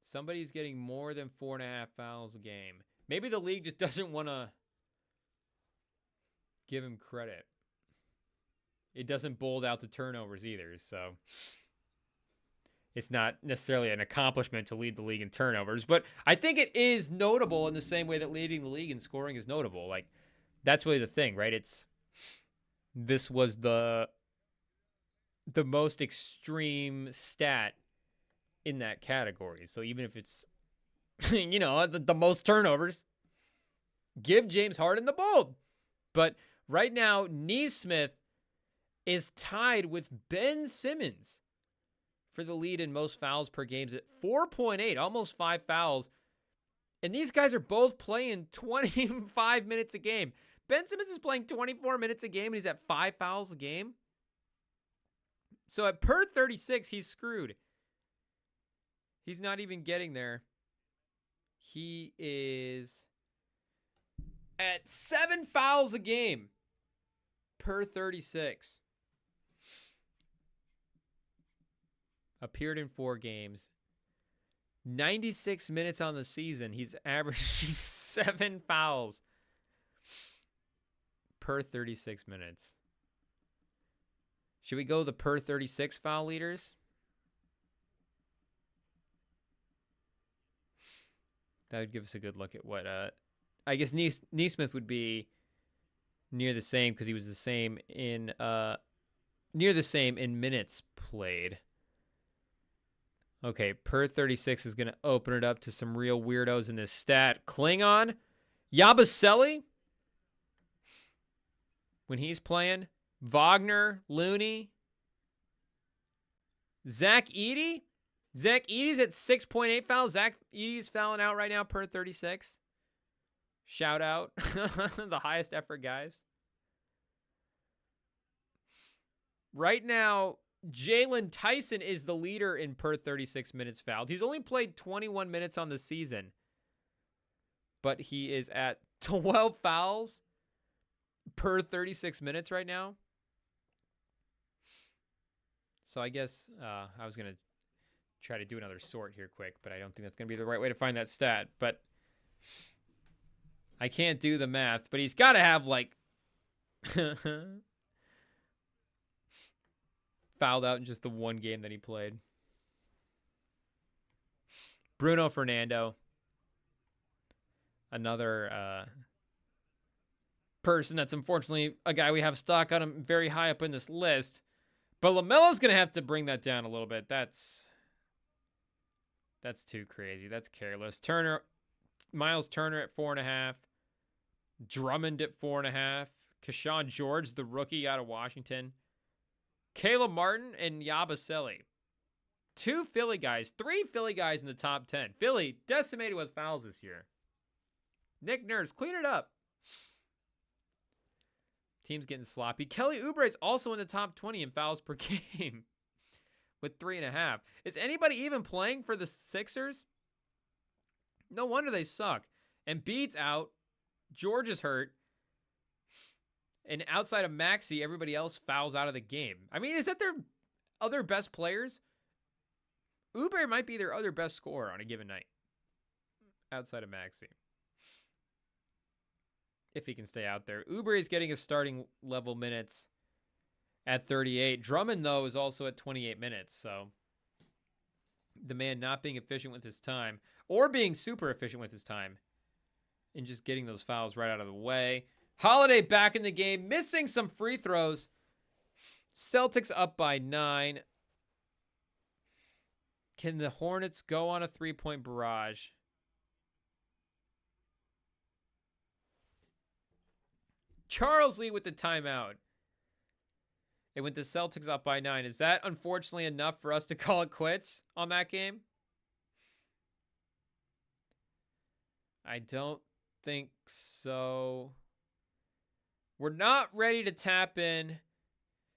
Somebody's getting more than 4.5 fouls a game. Maybe the league just doesn't want to give him credit. It doesn't bold out the turnovers either, so it's not necessarily an accomplishment to lead the league in turnovers, but I think it is notable in the same way that leading the league in scoring is notable. Like, that's really the thing, right? This was the most extreme stat in that category. So even if it's, the most turnovers, give James Harden the bold. But right now, Neesmith is tied with Ben Simmons for the lead in most fouls per game at 4.8, almost 5 fouls. And these guys are both playing 25 minutes a game. Ben Simmons is playing 24 minutes a game, and he's at 5 fouls a game. So at per 36, he's screwed. He's not even getting there. He is at 7 fouls a game per 36. Appeared in 4 games. 96 minutes on the season. He's averaging 7 fouls per 36 minutes. Should we go the per 36 foul leaders? That would give us a good look at what I guess Neesmith would be near the same because he was the same in near the same in minutes played. Okay, per 36 is going to open it up to some real weirdos in this stat. Klingon, Yabusele, when he's playing, Wagner, Looney. Zach Edey. Zach Edey's at 6.8 fouls. Zach Edey's fouling out right now per 36. Shout out. The highest effort guys. Right now, Jalen Tyson is the leader in per 36 minutes fouled. He's only played 21 minutes on the season, but he is at 12 fouls per 36 minutes right now. So I guess I was going to try to do another sort here quick, but I don't think that's going to be the right way to find that stat. But I can't do the math, but he's got to have like fouled out in just the one game that he played. Bruno Fernando. Another person that's unfortunately a guy we have stock on him very high up in this list. But LaMelo's going to have to bring that down a little bit. That's too crazy. That's careless. Miles Turner at 4.5. Drummond at 4.5. Keshawn George, the rookie out of Washington. Caleb Martin and Yabusele. 2 Philly guys. 3 Philly guys in the top 10. Philly decimated with fouls this year. Nick Nurse, clean it up. Team's getting sloppy. Kelly Oubre is also in the top 20 in fouls per game with 3.5. Is anybody even playing for the Sixers? No wonder they suck. Embiid's out. George is hurt. And outside of Maxey, everybody else fouls out of the game. I mean, is that their other best players? Oubre might be their other best scorer on a given night. Outside of Maxey. If he can stay out there. Oubre is getting his starting level minutes at 38. Drummond, though, is also at 28 minutes. So the man not being efficient with his time or being super efficient with his time and just getting those fouls right out of the way. Holiday back in the game, missing some free throws. Celtics up by 9. Can the Hornets go on a 3-point barrage? Charles Lee with the timeout. It went the Celtics up by 9. Is that unfortunately enough for us to call it quits on that game? I don't think so. We're not ready to tap in.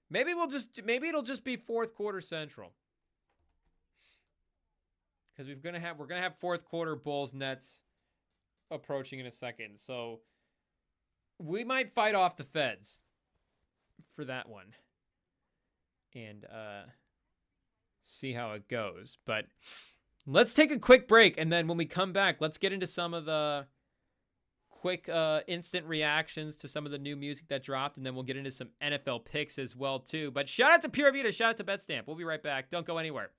Maybe it'll just be fourth quarter Central. Because we're gonna have fourth quarter Bulls Nets approaching in a second. So we might fight off the Feds for that one. And see how it goes. But let's take a quick break, and then when we come back, let's get into some of the quick instant reactions to some of the new music that dropped, and then we'll get into some NFL picks as well too. But shout out to Pure Vita, shout out to BETSTAMP. We'll be right back. Don't go anywhere.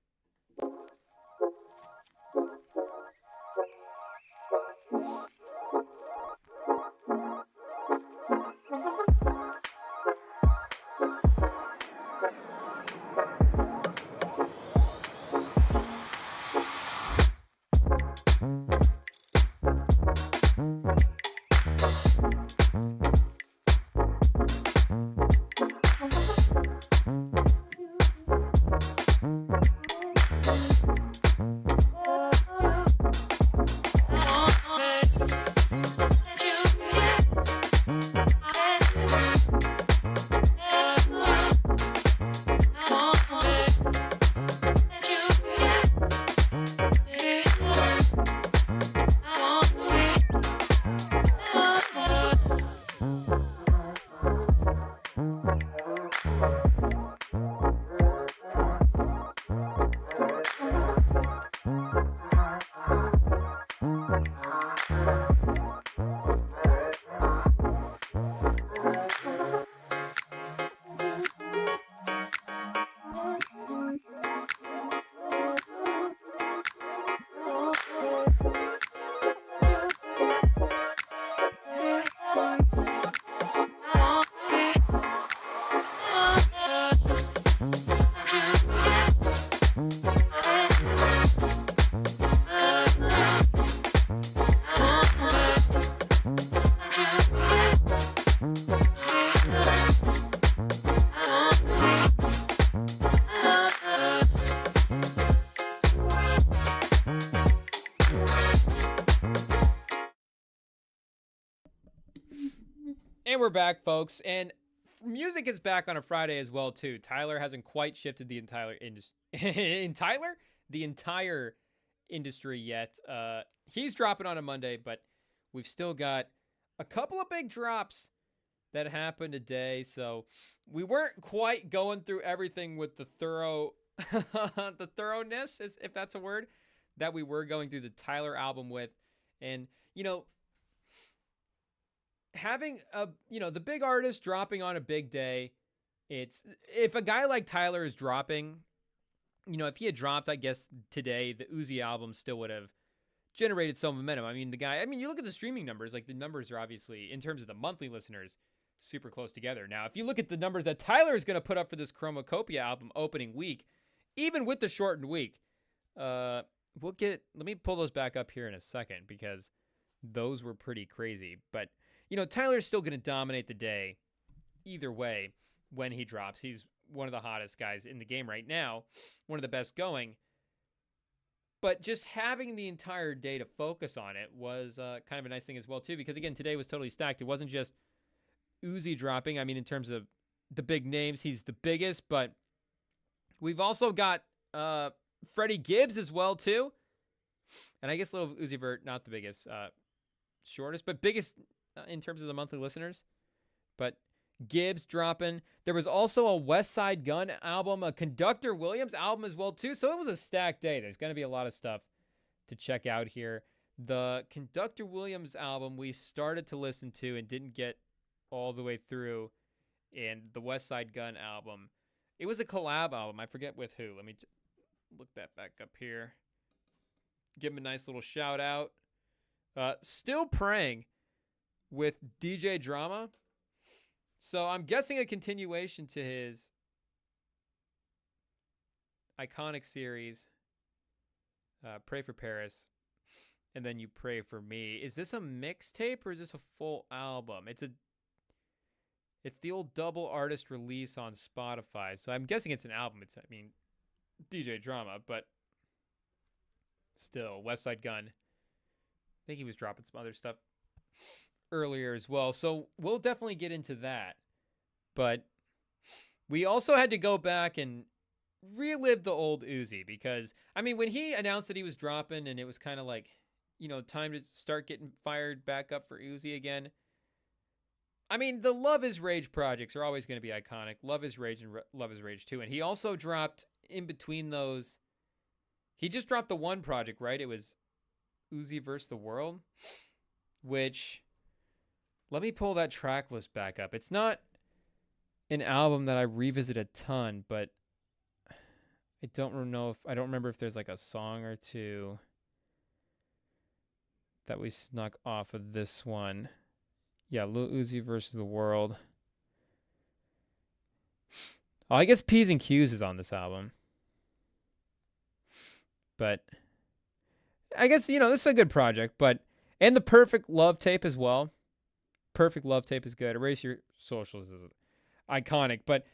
And we're back, folks. And music is back on a Friday as well, too. Tyler hasn't quite shifted the entire entire industry yet. He's dropping on a Monday, but we've still got a couple of big drops that happened today. So we weren't quite going through everything with the the thoroughness, if that's a word, that we were going through the Tyler album with. And, having the big artist dropping on a big day, if a guy like Tyler is dropping, if he had dropped, I guess today, the Uzi album still would have generated some momentum. I mean, you look at the streaming numbers, like the numbers are obviously, in terms of the monthly listeners, super close together. Now, if you look at the numbers that Tyler is going to put up for this Chromacopia album opening week, even with the shortened week, let me pull those back up here in a second because those were pretty crazy. But Tyler's still going to dominate the day either way when he drops. He's one of the hottest guys in the game right now, one of the best going. But just having the entire day to focus on it was kind of a nice thing as well, too, because, again, today was totally stacked. It wasn't just Uzi dropping. I mean, in terms of the big names, he's the biggest, but we've also got Freddie Gibbs as well, too. And I guess Lil Uzi Vert, not the biggest, shortest, but biggest in terms of the monthly listeners. But Gibbs dropping. There was also a West Side Gun album, a Conductor Williams album as well, too. So it was a stacked day. There's going to be a lot of stuff to check out here. The Conductor Williams album we started to listen to and didn't get all the way through. And the West Side Gun album, it was a collab album. I forget with who. Let me look that back up here. Give him a nice little shout out. Still Praying with DJ Drama. So I'm guessing a continuation to his iconic series, Pray for Paris, and then You Pray for Me. Is this a mixtape or is this a full album? It's the old double artist release on Spotify. So I'm guessing it's an album. DJ Drama, but still, West Side Gun. I think he was dropping some other stuff earlier as well. So we'll definitely get into that. But we also had to go back and relive the old Uzi because, when he announced that he was dropping and it was kind of like, time to start getting fired back up for Uzi again. The Love is Rage projects are always going to be iconic. Love is Rage and Love is Rage 2. And he also dropped in between those. He just dropped the one project, right? It was Uzi vs. the World, which, let me pull that track list back up. It's not an album that I revisit a ton, but I don't remember if there's like a song or two that we snuck off of this one. Yeah, Lil Uzi vs. the World. Oh, I guess P's and Q's is on this album. But I guess, this is a good project. And the Perfect Love tape as well. Perfect Love tape is good. Erase Your Socials is iconic. But,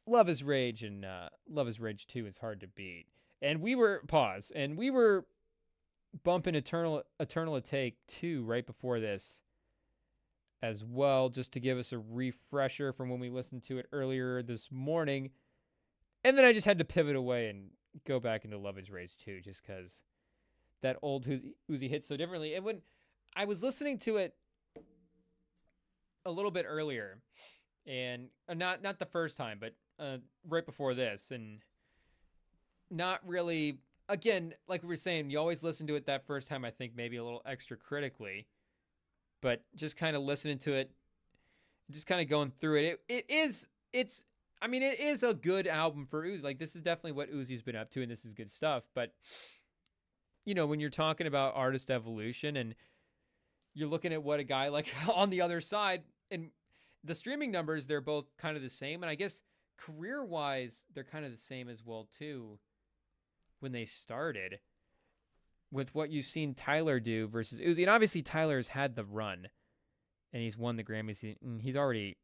Love is Rage and Love is Rage 2 is hard to beat. And we were bumping Eternal Take 2 right before this as well, just to give us a refresher from when we listened to it earlier this morning. And then I just had to pivot away and go back into Love is Rage 2 just because that old Uzi hits so differently. And when I was listening to it a little bit earlier, and not the first time, but right before this, and not really, again, like we were saying, you always listen to it that first time, I think maybe a little extra critically, but just kind of listening to it, just kind of going through it. It is a good album for Uzi. Like, this is definitely what Uzi's been up to, and this is good stuff. But, when you're talking about artist evolution and you're looking at what a guy like on the other side, and the streaming numbers, they're both kind of the same. And I guess career-wise, they're kind of the same as well, too, when they started, with what you've seen Tyler do versus Uzi. And obviously, Tyler's had the run, and he's won the Grammys, and he's already,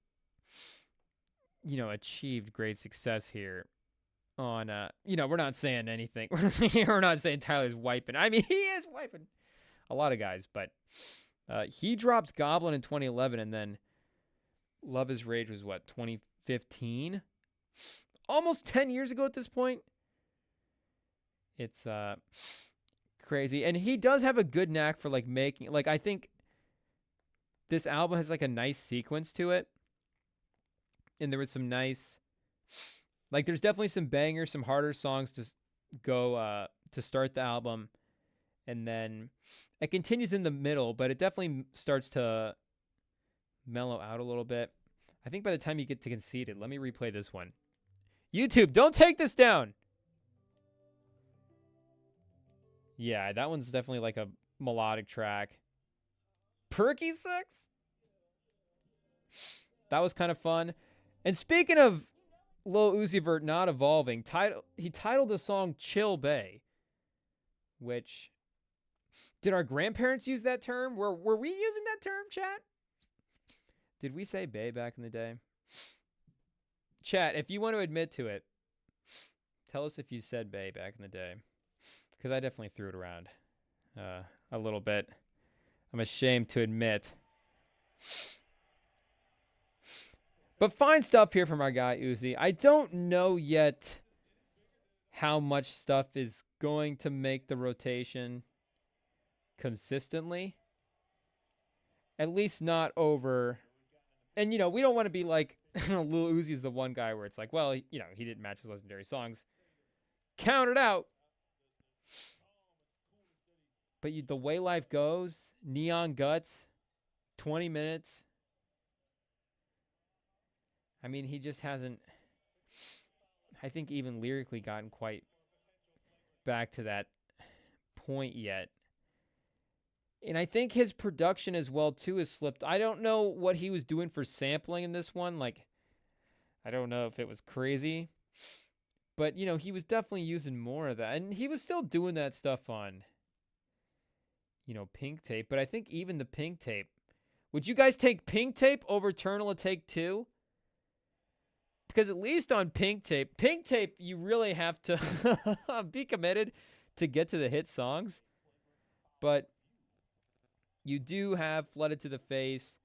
achieved great success here on, we're not saying anything. We're not saying Tyler's wiping. He is wiping a lot of guys, but he dropped Goblin in 2011, and then Love is Rage was what, 2015? Almost 10 years ago at this point. It's crazy. And he does have a good knack for like making, like, I think this album has like a nice sequence to it. And there was some nice, like, there's definitely some bangers, some harder songs to go to start the album. And then it continues in the middle, but it definitely starts to mellow out a little bit. I think by the time you get to Conceited, let me replay this one. YouTube, don't take this down. Yeah, that one's definitely like a melodic track. Perky Sex? That was kind of fun. And speaking of Lil Uzi Vert not evolving, he titled the song Chill Bay, which, did our grandparents use that term? Were we using that term, chat? Did we say Bay back in the day? Chat, if you want to admit to it, tell us if you said Bay back in the day. Because I definitely threw it around a little bit. I'm ashamed to admit. But fine stuff here from our guy Uzi. I don't know yet how much stuff is going to make the rotation consistently. At least not over. And, you know, we don't want to be like Lil Uzi is the one guy where it's like, well, you know, he didn't match his legendary songs. Count it out. But the way life goes, Neon Guts, 20 minutes. I mean, he just hasn't, I think, even lyrically gotten quite back to that point yet. And I think his production as well, too, has slipped. I don't know what he was doing for sampling in this one. Like, I don't know if it was crazy. But, you know, he was definitely using more of that. And he was still doing that stuff on, you know, Pink Tape. But I think even the Pink Tape. Would you guys take Pink Tape over Eternal Take 2? Because at least on Pink Tape, you really have to be committed to get to the hit songs. But you do have Flooded to the Face.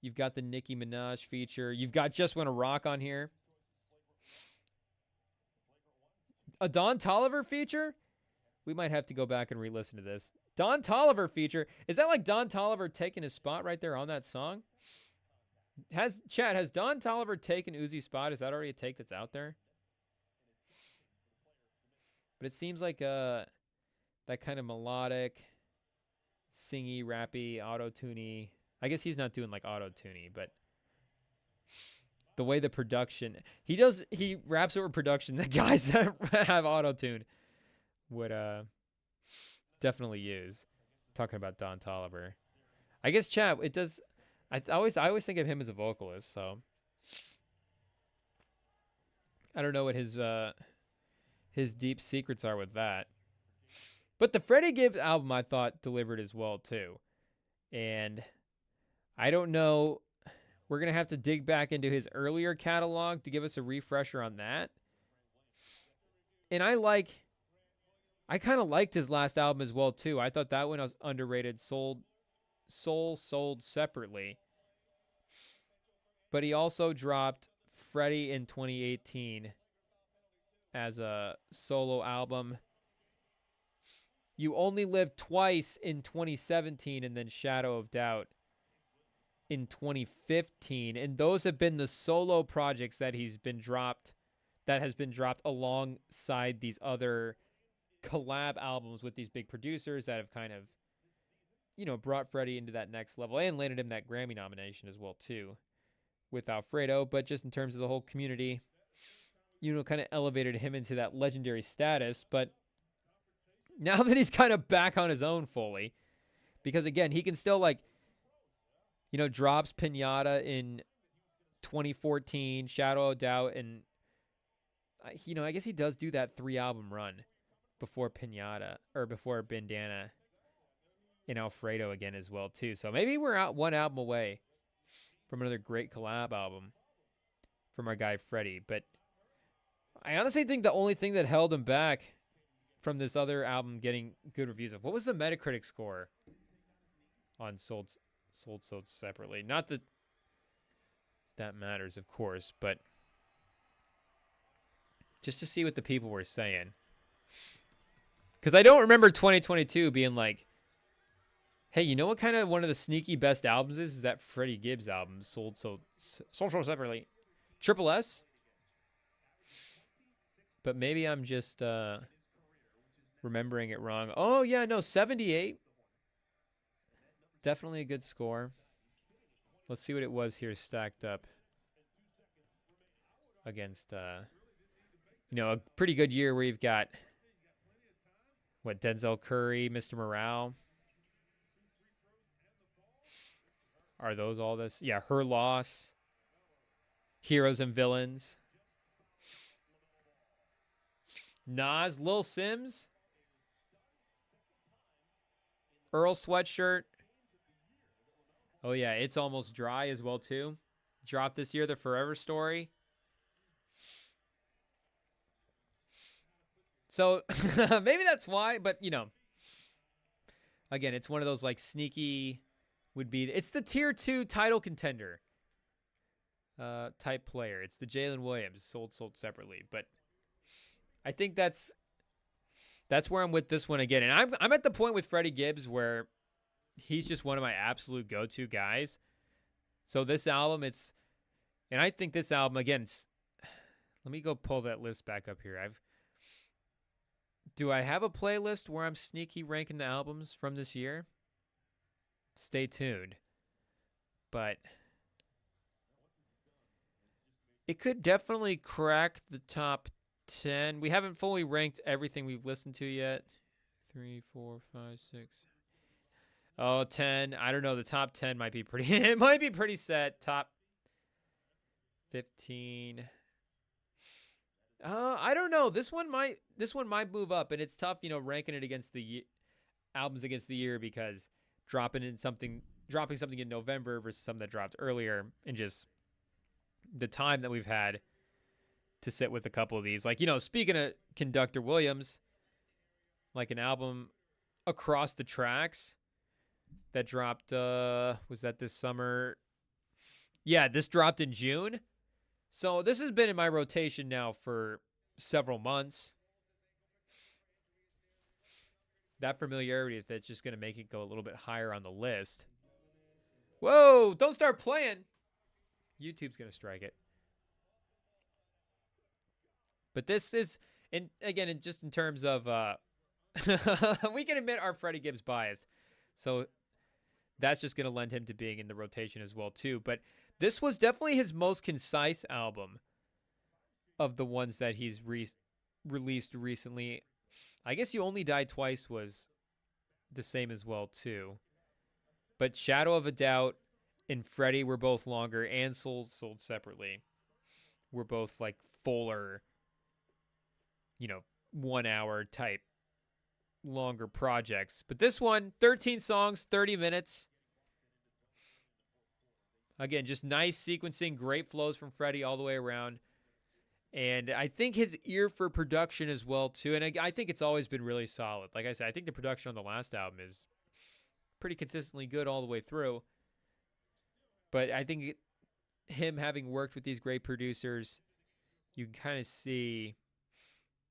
You've got the Nicki Minaj feature. You've got Just Wanna Rock on here. A Don Toliver feature? We might have to go back and re-listen to this. Don Toliver feature. Is that like Don Toliver taking his spot right there on that song? Has Don Toliver taken Uzi's spot? Is that already a take that's out there? But it seems like that kind of melodic, singy, rappy, auto-tuney. I guess he's not doing like auto-tuney, but the way the production he raps over production that guys that have auto-tune would definitely use. Talking about Don Toliver. I guess chat, it does. I always think of him as a vocalist, so I don't know what his deep secrets are with that. But the Freddie Gibbs album, I thought, delivered as well too, and I don't know. We're gonna have to dig back into his earlier catalog to give us a refresher on that. And I kind of liked his last album as well too. I thought that one was underrated. Sold separately. But he also dropped Freddie in 2018 as a solo album. You Only Live Twice in 2017, and then Shadow of Doubt in 2015. And those have been the solo projects that has been dropped alongside these other collab albums with these big producers that have kind of, you know, brought Freddie into that next level and landed him that Grammy nomination as well too with Alfredo. But just in terms of the whole community, you know, kind of elevated him into that legendary status. But now that he's kind of back on his own fully, because again, he can still, like, you know, drops Pinata in 2014, Shadow of Doubt, and you know, I guess he does do that 3-album run before Pinata or before Bandana and Alfredo again as well too. So maybe we're out one album away from another great collab album from our guy Freddie. But I honestly think the only thing that held him back from this other album getting good reviews of, what was the Metacritic score on Sold separately? Not the that matters, of course, but just to see what the people were saying. Because I don't remember 2022 being like, hey, you know what kind of one of the sneaky best albums is? Is that Freddie Gibbs album sold so separately. Triple S? But maybe I'm just remembering it wrong. Oh, yeah, no, 78. Definitely a good score. Let's see what it was here stacked up against, a pretty good year where you've got, Denzel Curry, Mr. Morale. Are those all this? Yeah, Her Loss, Heroes and Villains, Nas, Lil Sims, Earl Sweatshirt. Oh, yeah, It's Almost Dry as well, too. Dropped this year, The Forever Story. So, maybe that's why, but, again, it's one of those, like, sneaky would be... It's the Tier 2 title contender type player. It's the Jalen Williams, sold separately. But I think that's where I'm with this one again. And I'm at the point with Freddie Gibbs where he's just one of my absolute go-to guys. So this album, and I think this album, again, let me go pull that list back up here. Do I have a playlist where I'm sneaky ranking the albums from this year? Stay tuned. But it could definitely crack the top 10. We haven't fully ranked everything we've listened to yet. 3, 4, 5, 6. Oh, 10. I don't know. The top 10 might be pretty it might be pretty set. Top 15. I don't know. This one might move up, and it's tough, ranking it against the albums against the year because dropping something in November versus something that dropped earlier, and just the time that we've had to sit with a couple of these. Like, speaking of Conductor Williams, like an album Across the Tracks that dropped, was that this summer? Yeah, this dropped in June. So this has been in my rotation now for several months. That familiarity with it's just going to make it go a little bit higher on the list. Whoa, don't start playing. YouTube's going to strike it. But this is, and again, just in terms of, we can admit our Freddie Gibbs biased. So that's just going to lend him to being in the rotation as well, too. But this was definitely his most concise album of the ones that he's released recently. I guess You Only Die Twice was the same as well, too. But Shadow of a Doubt and Freddie were both longer, and sold separately. Were both like fuller, 1 hour type longer projects. But this one, 13 songs, 30 minutes. Again, just nice sequencing, great flows from Freddie all the way around. And I think his ear for production as well, too. And I think it's always been really solid. Like I said, I think the production on the last album is pretty consistently good all the way through. But I think him having worked with these great producers, you can kind of see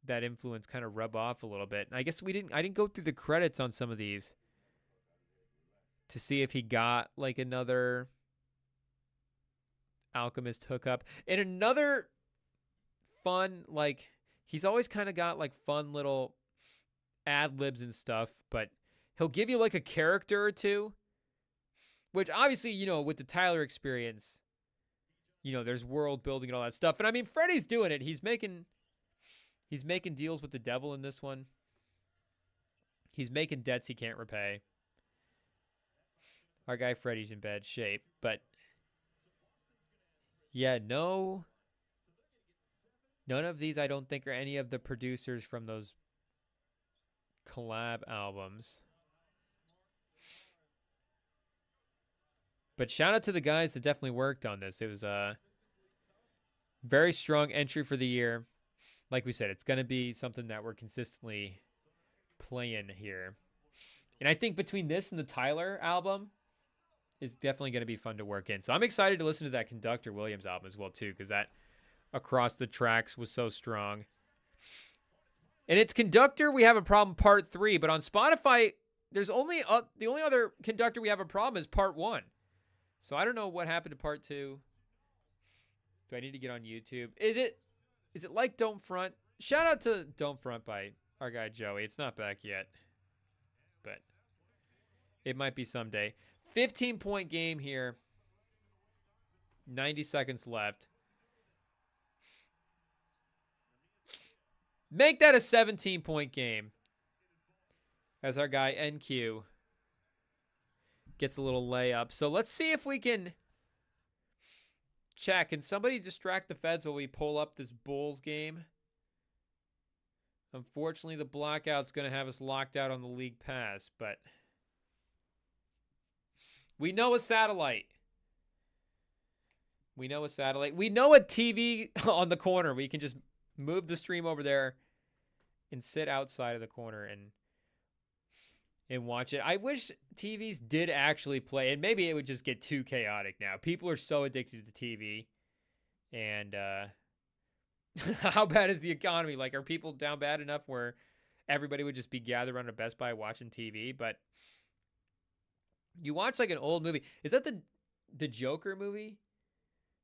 that influence kind of rub off a little bit. And I guess I didn't go through the credits on some of these to see if he got like another Alchemist hookup. And another fun, like, he's always kind of got like fun little ad libs and stuff, but he'll give you like a character or two, which obviously, with the Tyler experience, there's world building and all that stuff. And I mean, Freddie's doing it. He's making deals with the devil in this one. He's making debts he can't repay. Our guy Freddie's in bad shape, but yeah, none of these I don't think are any of the producers from those collab albums. But shout out to the guys that definitely worked on this. It was a very strong entry for the year. Like we said, it's going to be something that we're consistently playing here. And I think between this and the Tyler album, is definitely going to be fun to work in. So I'm excited to listen to that Conductor Williams album as well too, because that Across the Tracks was so strong. And it's Conductor We Have a Problem Part 3, but on Spotify, there's only the only other Conductor We Have a Problem is Part 1. So I don't know what happened to Part 2. Do I need to get on YouTube? Is it like Don't Front? Shout out to Don't Front by our guy Joey. It's not back yet, but it might be someday. 15-point game here. 90 seconds left. Make that a 17-point game. As our guy NQ gets a little layup. So let's see if we can check. Can somebody distract the feds while we pull up this Bulls game? Unfortunately, the blackout's going to have us locked out on the league pass, but we know a satellite. We know a satellite. We know a TV on the corner. We can just move the stream over there and sit outside of the corner and watch it. I wish TVs did actually play, and maybe it would just get too chaotic now. People are so addicted to TV, and how bad is the economy? Like, are people down bad enough where everybody would just be gathered around a Best Buy watching TV? But you watch like an old movie. Is that the Joker movie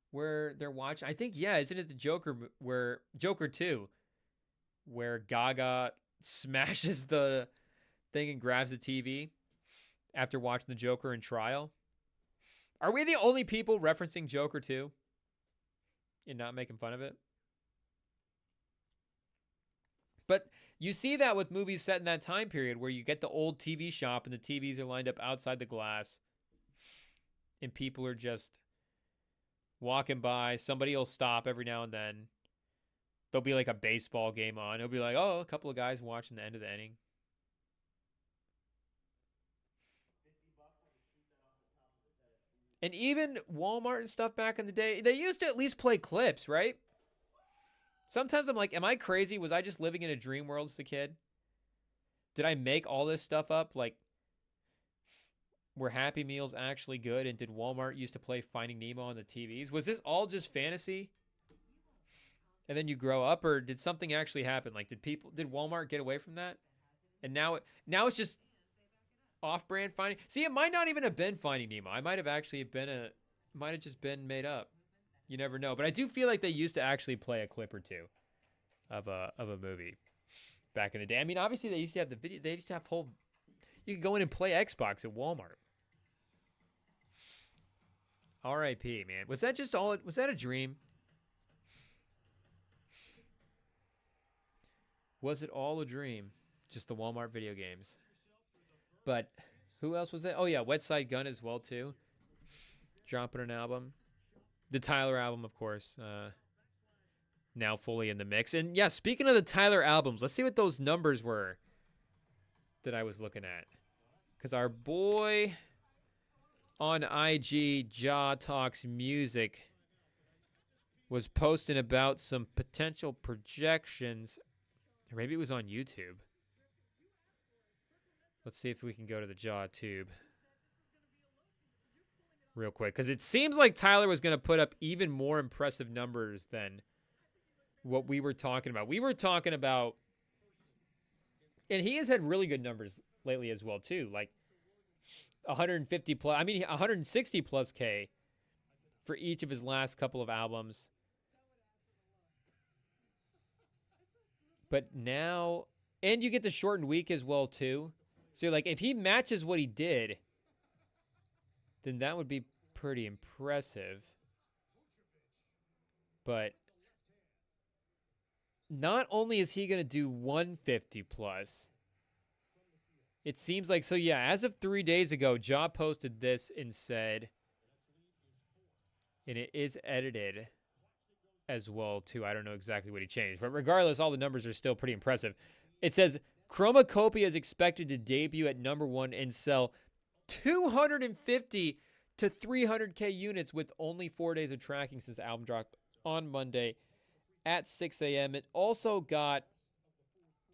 where they're watching? I think, yeah. Isn't it the Joker where Joker 2, where Gaga smashes the thing and grabs the TV after watching the Joker in trial? Are we the only people referencing Joker 2 and not making fun of it? But you see that with movies set in that time period where you get the old TV shop and the TVs are lined up outside the glass and people are just walking by. Somebody will stop every now and then. There'll be like a baseball game on. It'll be like, oh, a couple of guys watching the end of the inning. And even Walmart and stuff back in the day, they used to at least play clips, right? Sometimes I'm like, am I crazy? Was I just living in a dream world as a kid? Did I make all this stuff up? Like, were Happy Meals actually good? And did Walmart used to play Finding Nemo on the TVs? Was this all just fantasy? And then you grow up, or did something actually happen? Like, did Walmart get away from that? And now it's just off-brand Finding. See, it might not even have been Finding Nemo. I might have just been made up. You never know. But I do feel like they used to actually play a clip or two of a movie back in the day. I mean, obviously they used to have the video. They used to have you could go in and play Xbox at Walmart. R.I.P. Man. Was that a dream? Was it all a dream? Just the Walmart video games. But who else was that? Oh yeah, Wet Side Gun as well too. Dropping an album. The Tyler album, of course, now fully in the mix. And yeah, speaking of the Tyler albums, let's see what those numbers were that I was looking at. Because our boy on IG, Jaw Talks Music, was posting about some potential projections. Or maybe it was on YouTube. Let's see if we can go to the Jaw Tube real quick, because it seems like Tyler was going to put up even more impressive numbers than what we were talking about. We were talking about, and he has had really good numbers lately as well too, like 150 plus, 160 plus K for each of his last couple of albums. But now, and you get the shortened week as well too. So like, if he matches what he did, then that would be pretty impressive. But not only is he going to do 150 plus, it seems like, so yeah, as of 3 days ago, Ja posted this and said, and it is edited as well too. I don't know exactly what he changed, but regardless, all the numbers are still pretty impressive. It says, Chromacopia is expected to debut at #1 and sell 250 to 300K units with only 4 days of tracking since the album dropped on Monday at 6 a.m. It also got,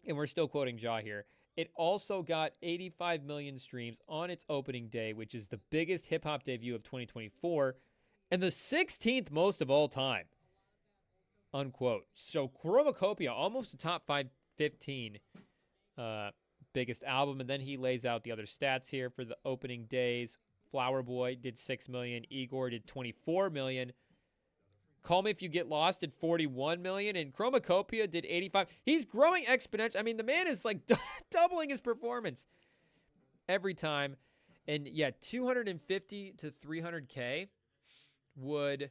and we're still quoting Ja here, It also got 85 million streams on its opening day, which is the biggest hip-hop debut of 2024 and the 16th most of all time. Unquote. So Chromacopia, almost a top 15 biggest album. And then he lays out the other stats here for the opening days. Flower Boy did 6 million. Igor did 24 million. Call Me If You Get Lost did 41 million, and Chromacopia did 85. He's growing exponentially. I mean, the man is like doubling his performance every time. And yeah, 250 to 300K would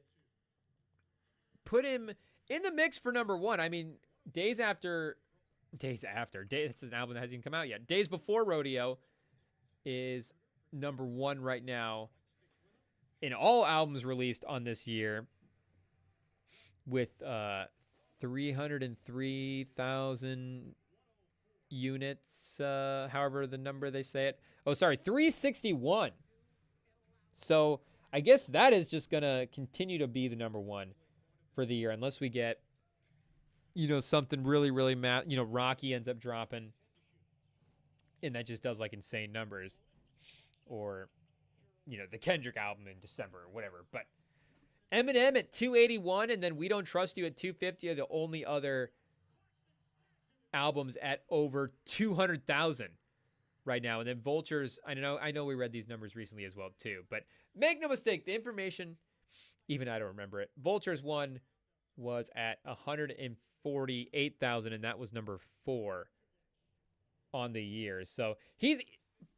put him in the mix for number one. I mean, Days After, this is an album that hasn't even come out yet. Days Before Rodeo is number one right now in all albums released on this year, with 303,000 units, however the number they say it. Oh, sorry, 361. So I guess that is just going to continue to be the number one for the year, unless we get, something really, really Rocky ends up dropping, and that just does like insane numbers. Or, the Kendrick album in December or whatever. But Eminem at 281, and then We Don't Trust You at 250 are the only other albums at over 200,000 right now. And then Vultures, I know we read these numbers recently as well too, but make no mistake, the information, even I don't remember it. Vultures 1 was at 148,000, and that was number 4 on the year. So he's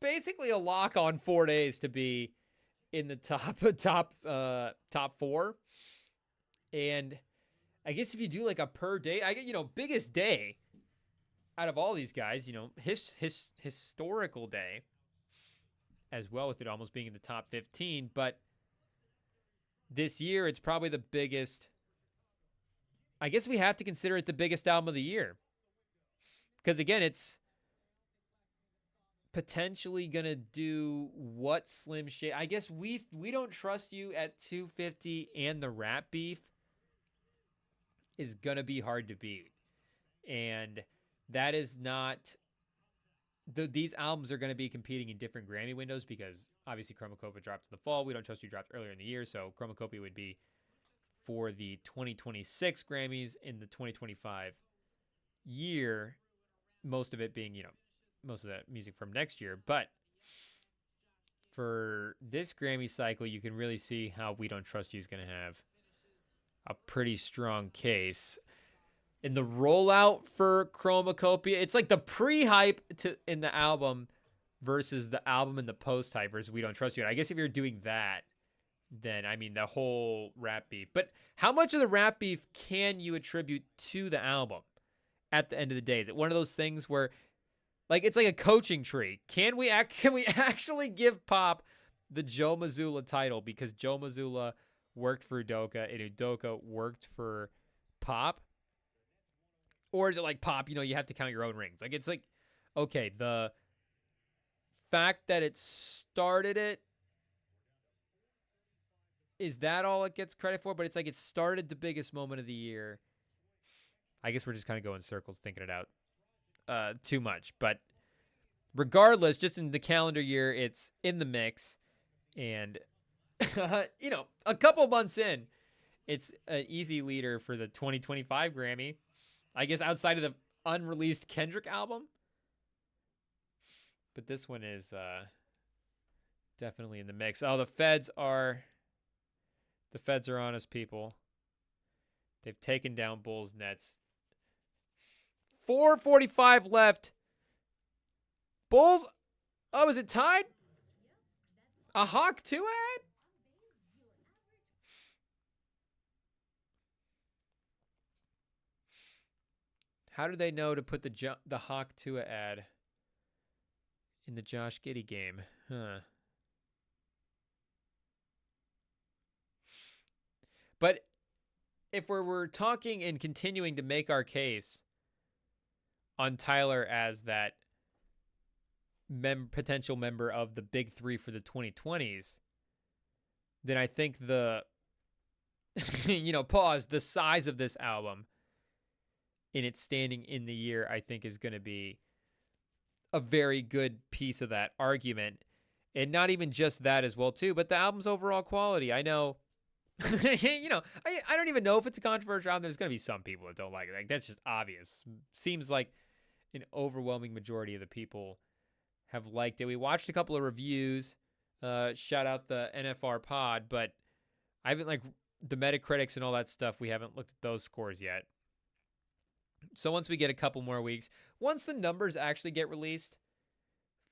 basically a lock on 4 days to be in the top 4. And I guess if you do like a per day, I get, biggest day out of all these guys, his historical day as well, with it almost being in the top 15. But this year, it's probably the biggest. I guess we have to consider it the biggest album of the year, because again, it's potentially gonna do what Slim Shady. I guess we Don't Trust You at 250 and the Rap Beef is gonna be hard to beat, and that is not. These albums are gonna be competing in different Grammy windows, because obviously Chromacopia dropped in the fall. We Don't Trust You dropped earlier in the year, so Chromacopia would be for the 2026 Grammys in the 2025 year. Most of it being, most of that music from next year. But for this Grammy cycle, you can really see how We Don't Trust You is going to have a pretty strong case. In the rollout for Chromacopia, it's like the pre-hype in the album versus the album and the post-hype versus We Don't Trust You. And I guess if you're doing that, then, the whole Rap Beef. But how much of the Rap Beef can you attribute to the album at the end of the day? Is it one of those things where, like, it's like a coaching tree? Can we actually give Pop the Joe Mazzulla title because Joe Mazzulla worked for Udoka and Udoka worked for Pop? Or is it like Pop, you have to count your own rings? Like, it's like, okay, the fact that it started it, is that all it gets credit for? But it's like it started the biggest moment of the year. I guess we're just kind of going in circles thinking it out too much. But regardless, just in the calendar year, it's in the mix. And, a couple months in, it's an easy leader for the 2025 Grammy. I guess outside of the unreleased Kendrick album. But this one is definitely in the mix. Oh, the feds are on us, people. They've taken down Bulls Nets. 4:45 left. Bulls. Oh, is it tied? A Hawk 2 ad? How do they know to put the Hawk 2 ad in the Josh Giddey game? Huh. But if we're talking and continuing to make our case on Tyler as that potential member of the big three for the 2020s, then I think the size of this album in its standing in the year, I think is going to be a very good piece of that argument. And not even just that as well, too, but the album's overall quality. I know, I don't even know if it's a controversial album. There's going to be some people that don't like it. Like, that's just obvious. Seems like an overwhelming majority of the people have liked it. We watched a couple of reviews. Shout out the NFR pod, but I haven't, like, the Metacritics and all that stuff. We haven't looked at those scores yet. So once we get a couple more weeks, once the numbers actually get released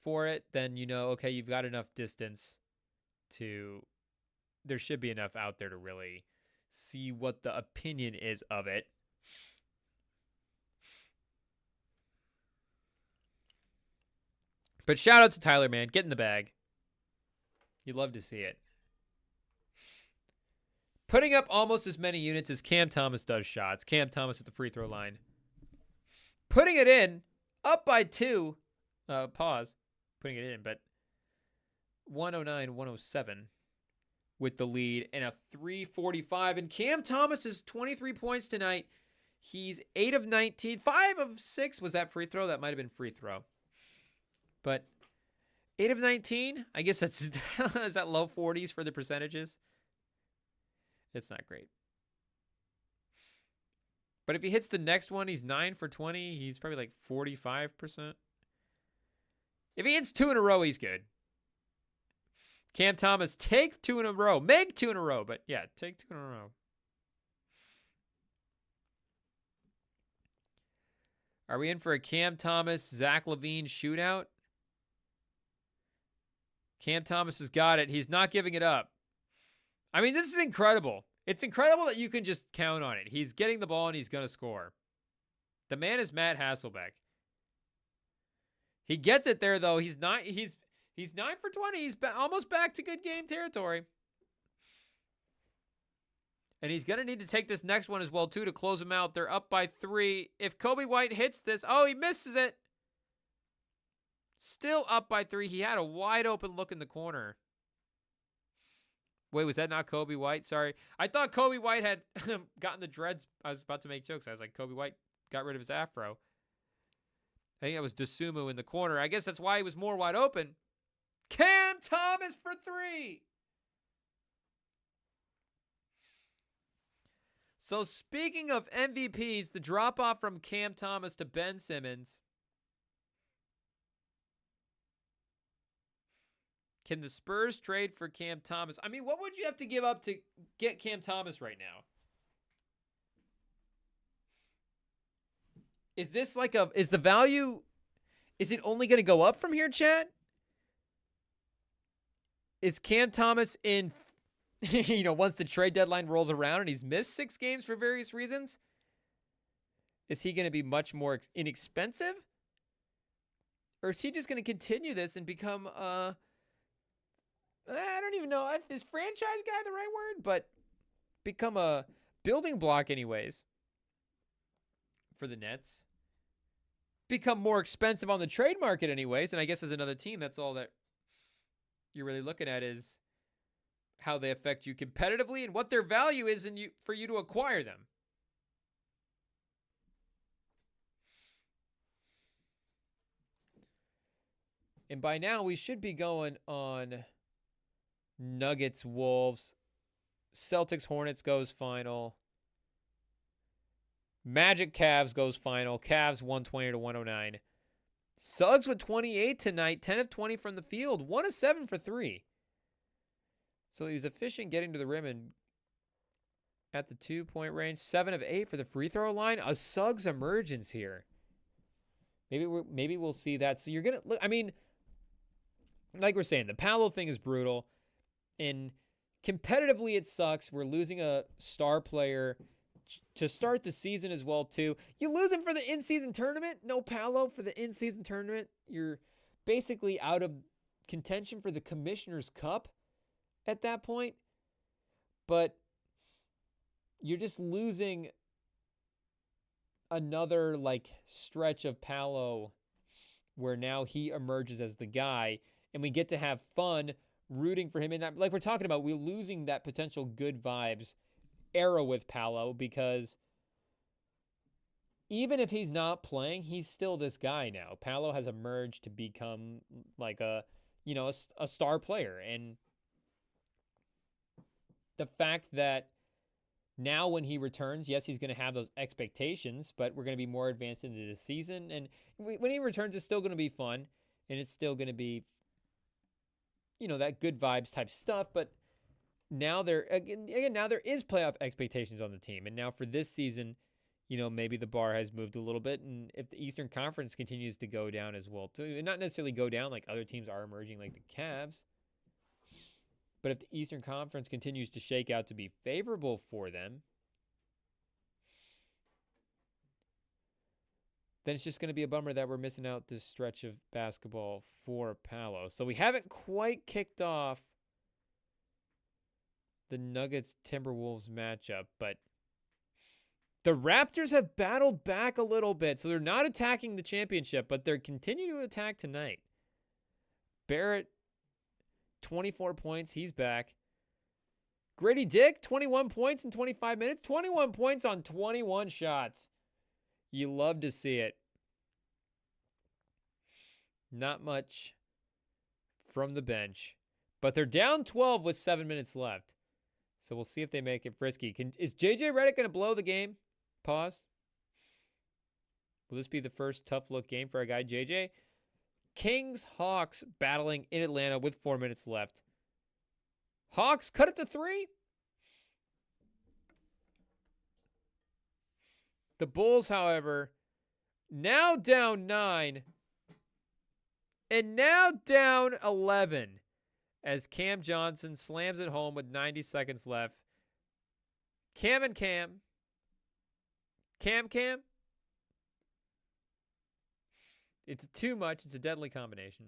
for it, then okay, you've got enough distance there should be enough out there to really see what the opinion is of it. But shout out to Tyler, man. Get in the bag. You'd love to see it. Putting up almost as many units as Cam Thomas does shots. Cam Thomas at the free throw line. Putting it in, up by 2. Pause. Putting it in, but 109-107 with the lead and a 3:45. And Cam Thomas is 23 points tonight. He's 8 of 19. 5 of 6 was that free throw. That might have been free throw. But 8 of 19, I guess that's is that low 40s for the percentages? It's not great. But if he hits the next one, he's 9 for 20. He's probably like 45%. If he hits 2 in a row, he's good. Cam Thomas, take 2 in a row. Make 2 in a row. But yeah, take 2 in a row. Are we in for a Cam Thomas, Zach LaVine shootout? Cam Thomas has got it. He's not giving it up. I mean, this is incredible. It's incredible that you can just count on it. He's getting the ball and he's going to score. The man is Matt Hasselbeck. He gets it there, though. He's 9 for 20. He's almost back to good game territory. And he's going to need to take this next one as well, too, to close him out. They're up by 3. If Kobe White hits this, oh, he misses it. Still up by 3. He had a wide open look in the corner. Wait, was that not Kobe White? Sorry. I thought Kobe White had gotten the dreads. I was about to make jokes. I was like, Kobe White got rid of his afro. I think that was Dosunmu in the corner. I guess that's why he was more wide open. Cam Thomas for 3. So speaking of MVPs, the drop-off from Cam Thomas to Ben Simmons. Can the Spurs trade for Cam Thomas? I mean, what would you have to give up to get Cam Thomas right now? Is this like is the value, is it only going to go up from here, Chad? Is Cam Thomas in, once the trade deadline rolls around and he's missed 6 games for various reasons, is he going to be much more inexpensive? Or is he just going to continue this and become, I don't even know. Is franchise guy the right word? But become a building block anyways for the Nets. Become more expensive on the trade market anyways. And I guess as another team, that's all that you're really looking at is how they affect you competitively and what their value is for you to acquire them. And by now, we should be going on Nuggets, Wolves, Celtics, Hornets goes final. Magic, Cavs goes final. Cavs 120-109. Suggs with 28 tonight, 10 of 20 from the field, 1 of 7 for 3. So he was efficient getting to the rim and at the 2-point range, 7 of 8 for the free throw line. A Suggs emergence here. Maybe we'll see that. So you're gonna look. I mean, like we're saying, the Paolo thing is brutal. And competitively, it sucks. We're losing a star player to start the season as well, too. You lose him for the in-season tournament. No Paolo for the in-season tournament. You're basically out of contention for the Commissioner's Cup at that point. But you're just losing another, stretch of Paolo where now he emerges as the guy, and we get to have fun rooting for him. And like we're talking about, we're losing that potential good vibes era with Paolo because even if he's not playing, he's still this guy now. Paolo has emerged to become like a star player. And the fact that now when he returns, yes, he's going to have those expectations, but we're going to be more advanced into the season. And when he returns, it's still going to be fun. And it's still going to be, that good vibes type stuff. But now there is playoff expectations on the team. And now for this season, maybe the bar has moved a little bit. And if the Eastern Conference continues to go down as well, too, and not necessarily go down like other teams are emerging like the Cavs, but if the Eastern Conference continues to shake out to be favorable for them, then it's just going to be a bummer that we're missing out this stretch of basketball for Paolo. So we haven't quite kicked off the Nuggets-Timberwolves matchup, but the Raptors have battled back a little bit, so they're not attacking the championship, but they're continuing to attack tonight. Barrett, 24 points, he's back. Grady Dick, 21 points in 25 minutes, 21 points on 21 shots. You love to see it. Not much from the bench, but they're down 12 with 7 minutes left. So we'll see if they make it frisky. Is JJ Redick going to blow the game? Pause. Will this be the first tough look game for our guy JJ? Kings, Hawks battling in Atlanta with 4 minutes left. Hawks cut it to 3. The Bulls, however, now down 9 and now down 11 as Cam Johnson slams it home with 90 seconds left. Cam and Cam. Cam. It's too much. It's a deadly combination.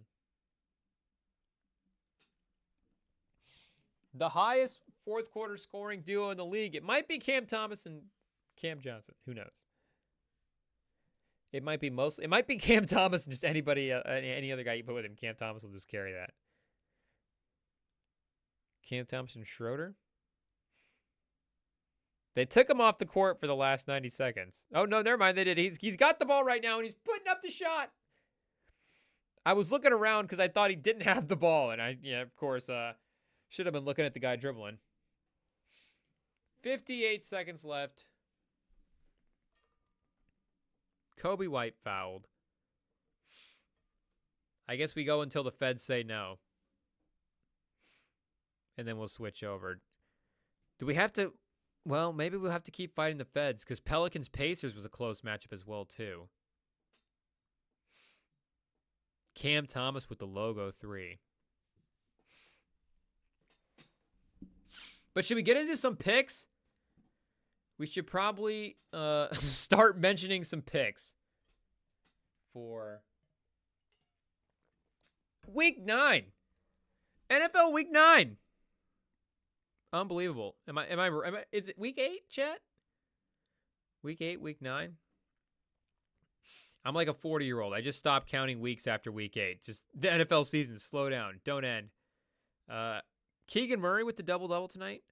The highest fourth quarter scoring duo in the league. It might be Cam Thomas and Cam Johnson. Who knows? It might be Cam Thomas and just anybody, any other guy you put with him. Cam Thomas will just carry that. Cam Thomas and Schroeder. They took him off the court for the last 90 seconds. Oh, no, never mind. They did. He's got the ball right now, and he's putting up the shot. I was looking around because I thought he didn't have the ball, and of course, should have been looking at the guy dribbling. 58 seconds left. Kobe White fouled. I guess we go until the feds say no. And then we'll switch over. Do we have to... Well, maybe we'll have to keep fighting the feds because Pelicans-Pacers was a close matchup as well, too. Cam Thomas with the logo 3. But should we get into some picks? We should probably start mentioning some picks for Week 9. NFL Week 9. Unbelievable. Is it Week 8, chat? Week 8, Week 9? I'm like a 40-year-old. I just stopped counting weeks after Week 8. Just the NFL season, slow down. Don't end. Keegan Murray with the double-double tonight.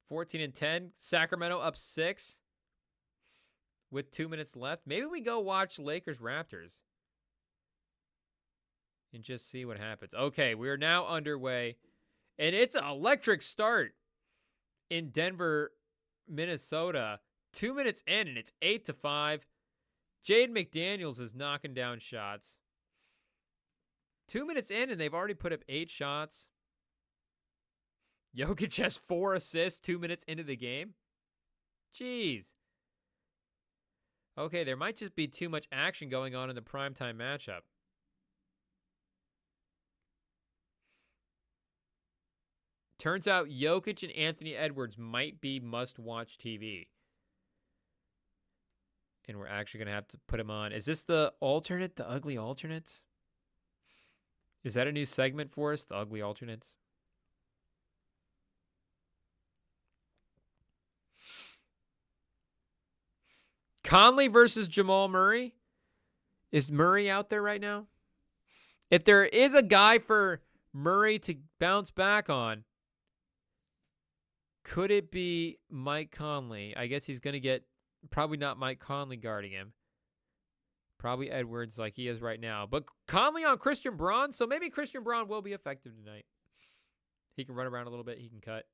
14 and 10. Sacramento up 6 with 2 minutes left. Maybe we go watch Lakers-Raptors and just see what happens. Okay, we are now underway, and it's an electric start in Denver, Minnesota. 2 minutes in, and it's 8-5. Jaden McDaniels is knocking down shots. 2 minutes in, and they've already put up 8 shots. Jokic has 4 assists 2 minutes into the game. Jeez. Okay, there might just be too much action going on in the primetime matchup. Turns out Jokic and Anthony Edwards might be must-watch TV. And we're actually going to have to put him on. Is this the alternate, the ugly alternates? Is that a new segment for us, the ugly alternates? Conley versus Jamal Murray. Is Murray out there right now? If there is a guy for Murray to bounce back on, could it be Mike Conley? I guess he's going to get Probably not Mike Conley guarding him. Probably Edwards like he is right now. But Conley on Christian Braun, so maybe Christian Braun will be effective tonight. He can run around a little bit. He can cut.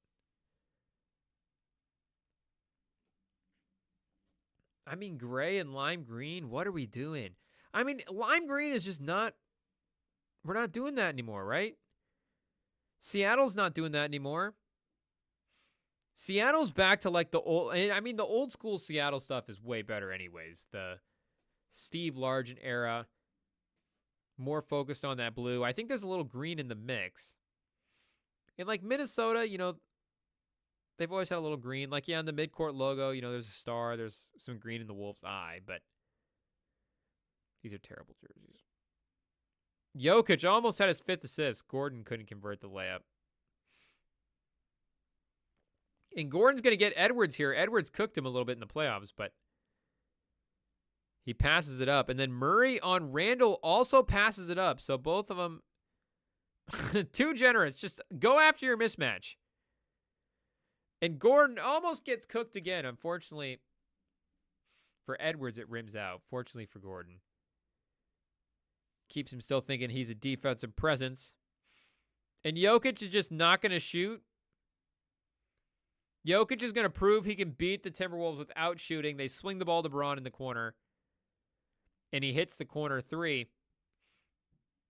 I mean, gray and lime green, what are we doing? I mean, lime green is just not, we're not doing that anymore, right? Seattle's not doing that anymore. Seattle's back to like the old, I mean, the old school Seattle stuff is way better anyways. The Steve Largent era, more focused on that blue. I think there's a little green in the mix. And like Minnesota, you know, they've always had a little green. Like, yeah, in the midcourt logo, you know, there's a star. There's some green in the Wolves' eye, but these are terrible jerseys. Jokic almost had his 5th assist. Gordon couldn't convert the layup. And Gordon's going to get Edwards here. Edwards cooked him a little bit in the playoffs, but he passes it up. And then Murray on Randall also passes it up. So both of them, too generous. Just go after your mismatch. And Gordon almost gets cooked again. Unfortunately for Edwards, it rims out. Fortunately for Gordon. Keeps him still thinking he's a defensive presence. And Jokic is just not going to shoot. Jokic is going to prove he can beat the Timberwolves without shooting. They swing the ball to Braun in the corner. And he hits the corner 3.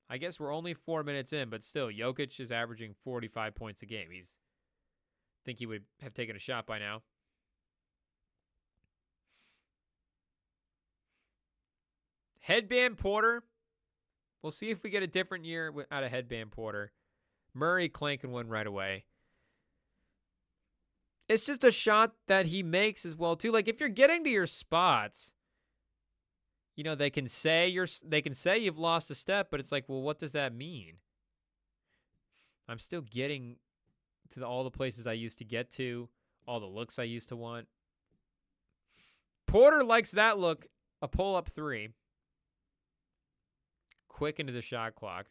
I guess we're only 4 minutes in, but still, Jokic is averaging 45 points a game. I think he would have taken a shot by now. Headband Porter. We'll see if we get a different year out of Headband Porter. Murray clanking one right away. It's just a shot that he makes as well, too. Like, if you're getting to your spots, you know, they can say you've lost a step, but it's like, well, what does that mean? I'm still getting to all the places I used to get to, all the looks I used to want. Porter likes that look, a pull-up 3. Quick into the shot clock.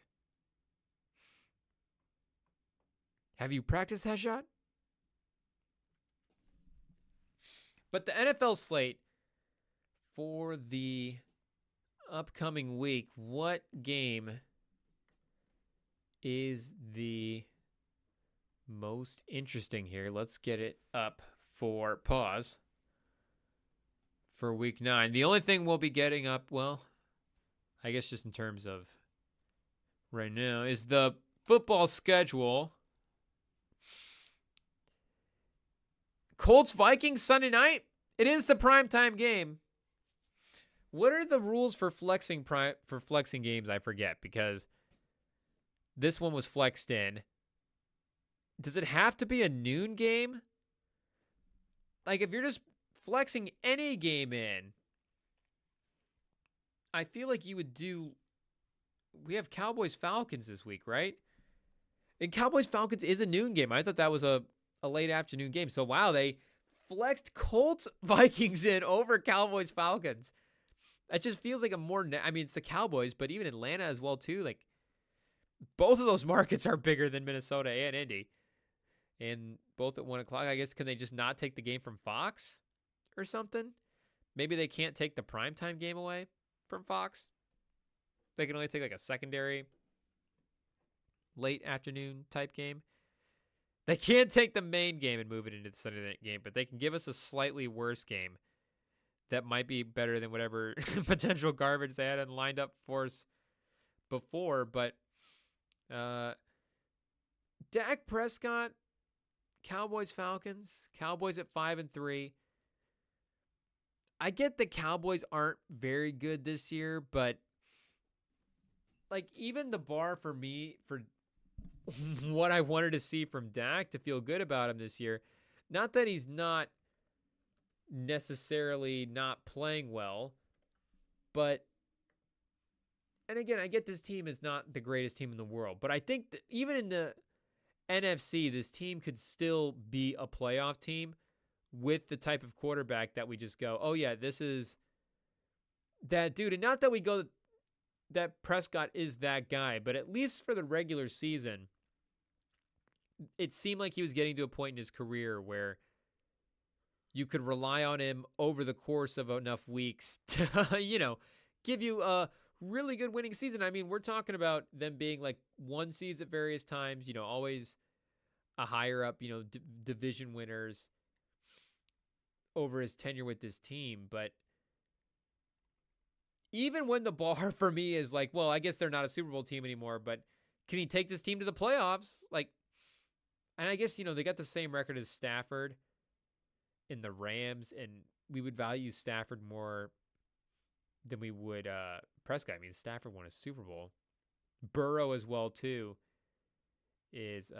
Have you practiced that shot? But the NFL slate for the upcoming week, what game is the most interesting here? Let's get it up for pause for week 9. The only thing we'll be getting up, well, I guess just in terms of right now, is the football schedule. Colts-Vikings Sunday night. It is the primetime game. What are the rules for flexing games? I forget, because this one was flexed in. Does it have to be a noon game? Like, if you're just flexing any game in, I feel like you would do... We have Cowboys-Falcons this week, right? And Cowboys-Falcons is a noon game. I thought that was a late afternoon game. So, wow, they flexed Colts-Vikings in over Cowboys-Falcons. It just feels like a more... I mean, it's the Cowboys, but even Atlanta as well, too. Like, both of those markets are bigger than Minnesota and Indy. And both at 1 o'clock. I guess, can they just not take the game from Fox or something? Maybe they can't take the primetime game away from Fox. They can only take like a secondary late afternoon type game. They can't take the main game and move it into the Sunday night game, but they can give us a slightly worse game that might be better than whatever potential garbage they had lined up for us before. But Dak Prescott, Cowboys-Falcons, Cowboys at 5-3. I get the Cowboys aren't very good this year, but like even the bar for me for what I wanted to see from Dak to feel good about him this year, not that he's not necessarily not playing well, but, and again, I get this team is not the greatest team in the world, but I think that even in the NFC, this team could still be a playoff team with the type of quarterback that we just go, oh yeah, this is that dude. And not that we go that Prescott is that guy, but at least for the regular season, it seemed like he was getting to a point in his career where you could rely on him over the course of enough weeks to, give you a really good winning season. I mean, we're talking about them being like 1 seeds at various times, always a higher up, division winners over his tenure with this team. But even when the bar for me is like, well, I guess they're not a Super Bowl team anymore, but can he take this team to the playoffs? And I guess, they got the same record as Stafford in the Rams, and we would value Stafford more than we would Prescott. I mean, Stafford won a Super Bowl. Burrow as well, too, is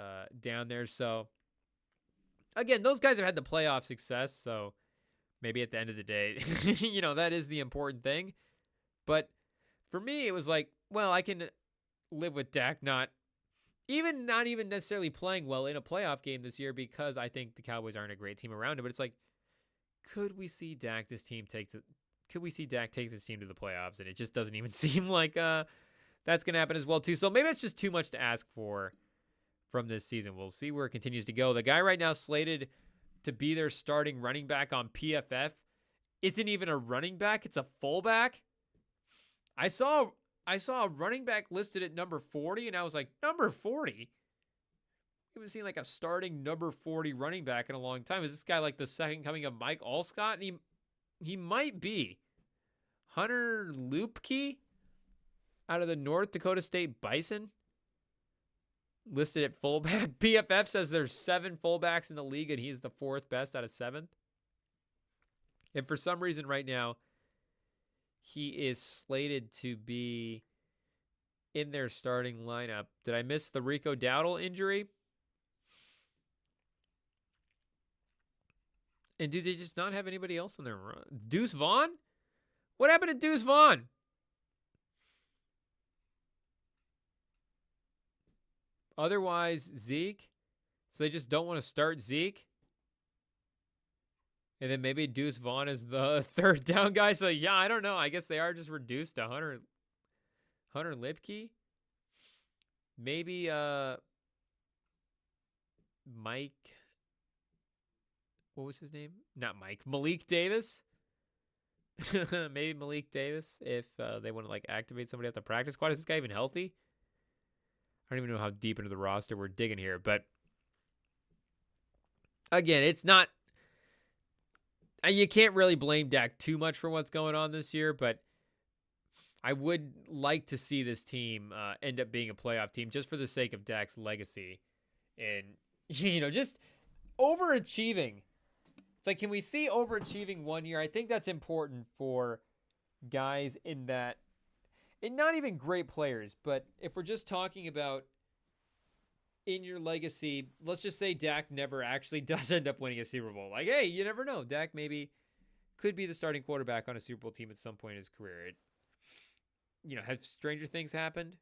down there. So, again, those guys have had the playoff success, so maybe at the end of the day, that is the important thing. But for me, it was like, well, I can live with Dak not even necessarily playing well in a playoff game this year, because I think the Cowboys aren't a great team around him. But it's like, could we see Dak take this team to the playoffs? And it just doesn't even seem like that's going to happen as well, too. So maybe it's just too much to ask for from this season. We'll see where it continues to go. The guy right now slated to be their starting running back on PFF isn't even a running back. It's a fullback. I saw a running back listed at number 40, and I was like, number 40? We haven't seen like a starting number 40 running back in a long time. Is this guy like the second coming of Mike Allscott? And he might be. Hunter Lupke out of the North Dakota State Bison, listed at fullback. PFF says there's 7 fullbacks in the league, and he's the 4th best out of 7th. And for some reason right now, he is slated to be in their starting lineup. Did I miss the Rico Dowdle injury? And do they just not have anybody else on their run? Deuce Vaughn? What happened to Deuce Vaughn? Otherwise, Zeke. So they just don't want to start Zeke. And then maybe Deuce Vaughn is the 3rd down guy. So, yeah, I don't know. I guess they are just reduced to Hunter Lipke. Maybe Mike. What was his name? Not Mike. Malik Davis. Maybe Malik Davis if they want to like activate somebody off the practice squad. Is this guy even healthy? I don't even know how deep into the roster we're digging here. But, again, it's not. You can't really blame Dak too much for what's going on this year, but I would like to see this team end up being a playoff team just for the sake of Dak's legacy. And, just overachieving. It's like, can we see overachieving one year? I think that's important for guys in that, and not even great players, but if we're just talking about in your legacy, let's just say Dak never actually does end up winning a Super Bowl. Like, hey, you never know. Dak maybe could be the starting quarterback on a Super Bowl team at some point in his career. Have stranger things happened?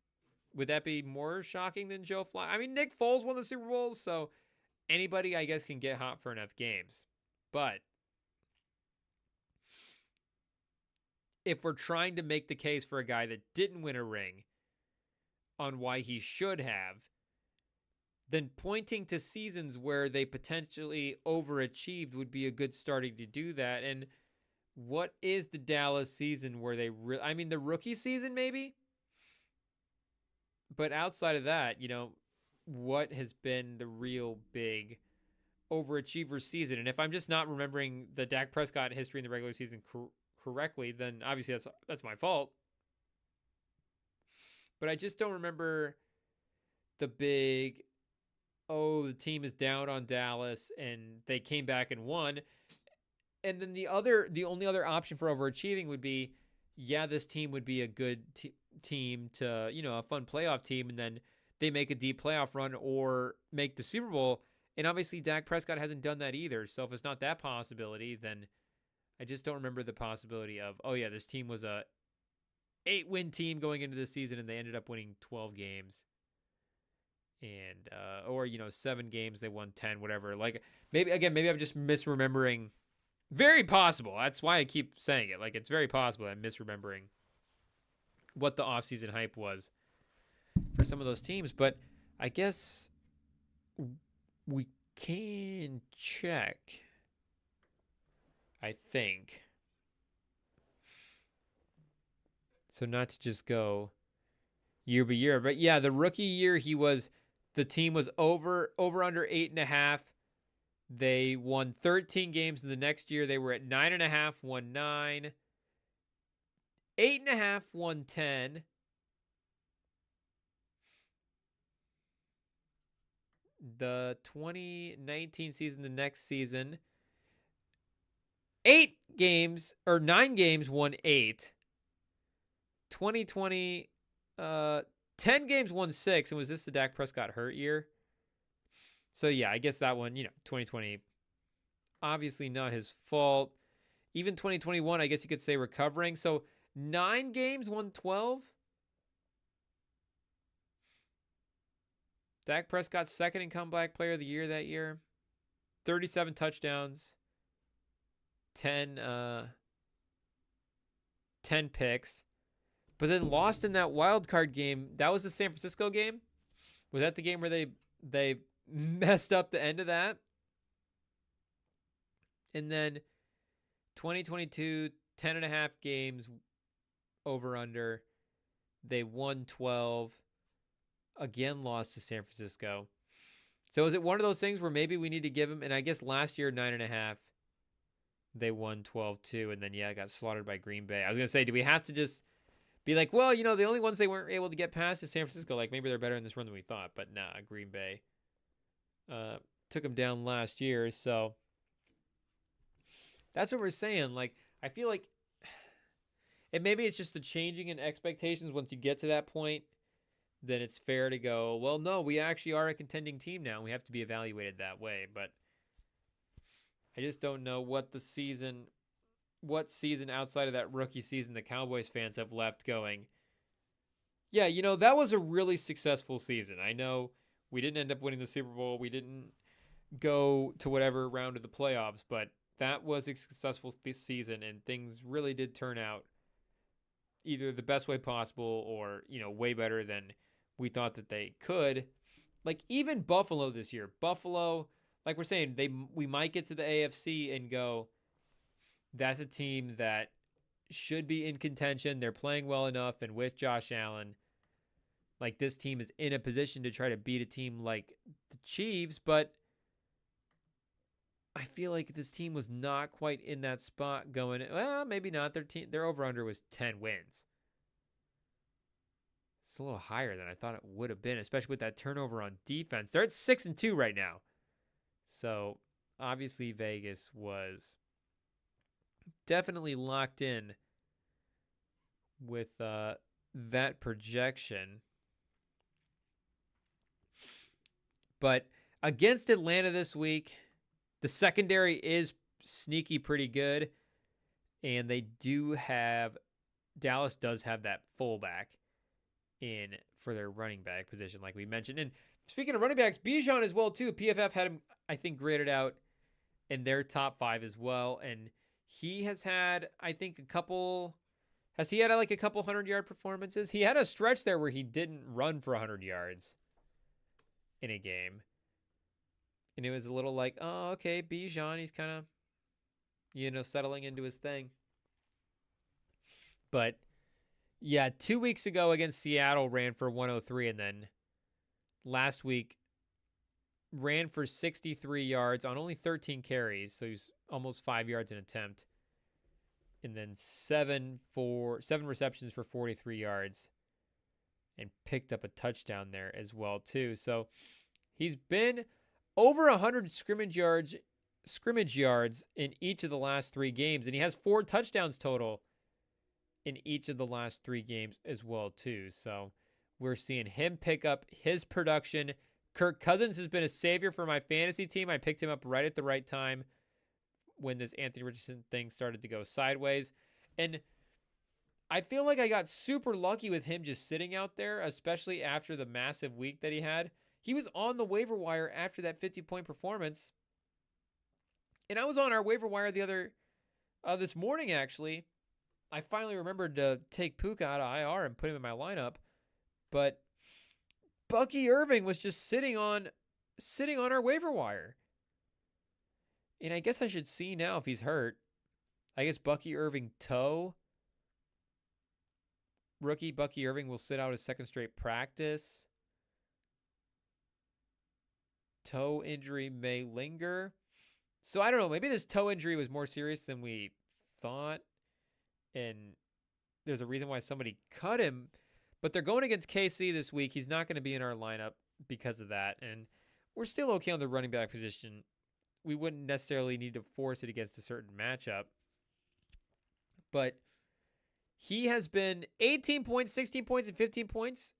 Would that be more shocking than Joe Flacco? I mean, Nick Foles won the Super Bowl, so anybody, I guess, can get hot for enough games. But if we're trying to make the case for a guy that didn't win a ring on why he should have, then pointing to seasons where they potentially overachieved would be a good starting to do that. And what is the Dallas season where they the rookie season maybe? But outside of that, what has been the real big overachiever season? And if I'm just not remembering the Dak Prescott history in the regular season correctly, then obviously that's my fault. But I just don't remember the big, the team is down on Dallas and they came back and won. And then the only other option for overachieving would be, this team would be a good team to, a fun playoff team, and then they make a deep playoff run or make the Super Bowl. And obviously Dak Prescott hasn't done that either. So if it's not that possibility, then I just don't remember the possibility of, this team was a 8-win team going into the season and they ended up winning 12 games. And, 7 games, they won 10, whatever. Like, maybe I'm just misremembering. Very possible. That's why I keep saying it. Like, it's very possible I'm misremembering what the offseason hype was for some of those teams. But I guess we can check I think. So not to just go year by year. But yeah, the rookie year the team was over under 8.5. They won 13 games. And the next year they were at 9.5, won 9. 8.5, won 10. The 2019 season, the next season, 9 games, won 8. 2020, 10 games, won 6. And was this the Dak Prescott hurt year? So yeah, I guess that one, 2020, obviously not his fault. Even 2021, I guess you could say recovering. So 9 games, won 12. Dak Prescott's second in comeback player of the year that year. 37 touchdowns. 10 picks. But then lost in that wild card game. That was the San Francisco game? Was that the game where they messed up the end of that? And then 2022, 10.5 games over under. They won 12. Again, lost to San Francisco. So is it one of those things where maybe we need to give him, and I guess last year, 9.5, they won 12-2, and then, got slaughtered by Green Bay. I was going to say, do we have to just be like, well, the only ones they weren't able to get past is San Francisco. Like, maybe they're better in this run than we thought. But nah, Green Bay took them down last year. So that's what we're saying. Like, I feel like, and maybe it's just the changing in expectations once you get to that point. Then it's fair to go, well, no, we actually are a contending team now. We have to be evaluated that way. But I just don't know what season outside of that rookie season the Cowboys fans have left going, yeah, that was a really successful season. I know we didn't end up winning the Super Bowl. We didn't go to whatever round of the playoffs, but that was a successful this season, and things really did turn out either the best way possible or, way better than we thought that they could. Like, even Buffalo this year. Buffalo, like we're saying, we might get to the AFC and go, that's a team that should be in contention. They're playing well enough, and with Josh Allen, like, this team is in a position to try to beat a team like the Chiefs, but I feel like this team was not quite in that spot going, well, maybe not. Their over-under was 10 wins. It's a little higher than I thought it would have been, especially with that turnover on defense. They're at 6-2 right now. So, obviously, Vegas was definitely locked in with that projection. But against Atlanta this week, the secondary is sneaky pretty good. And Dallas does have that fullback in for their running back position, like we mentioned. And speaking of running backs, Bijan as well, too. PFF had him, I think, graded out in their top 5 as well. And he has had, I think, a couple 100-yard performances? He had a stretch there where he didn't run for 100 yards in a game. And it was a little like, oh, okay, Bijan, he's kind of, settling into his thing. But, yeah, 2 weeks ago against Seattle, ran for 103, and then last week ran for 63 yards on only 13 carries, so he's almost 5 yards an attempt. And then 7 receptions for 43 yards and picked up a touchdown there as well, too. So he's been over 100 scrimmage yards in each of the last 3 games, and he has 4 touchdowns total in each of the last 3 games as well, too. So we're seeing him pick up his production. Kirk Cousins has been a savior for my fantasy team. I picked him up right at the right time when this Anthony Richardson thing started to go sideways. And I feel like I got super lucky with him just sitting out there, especially after the massive week that he had. He was on the waiver wire after that 50-point performance. And I was on our waiver wire this morning, actually. I finally remembered to take Puka out of IR and put him in my lineup. But Bucky Irving was just sitting on our waiver wire. And I guess I should see now if he's hurt. I guess Bucky Irving toe. Rookie Bucky Irving will sit out his second straight practice. Toe injury may linger. So I don't know. Maybe this toe injury was more serious than we thought. And there's a reason why somebody cut him. But they're going against KC this week. He's not going to be in our lineup because of that. And we're still okay on the running back position. We wouldn't necessarily need to force it against a certain matchup. But he has been 18 points, 16 points, and 15 points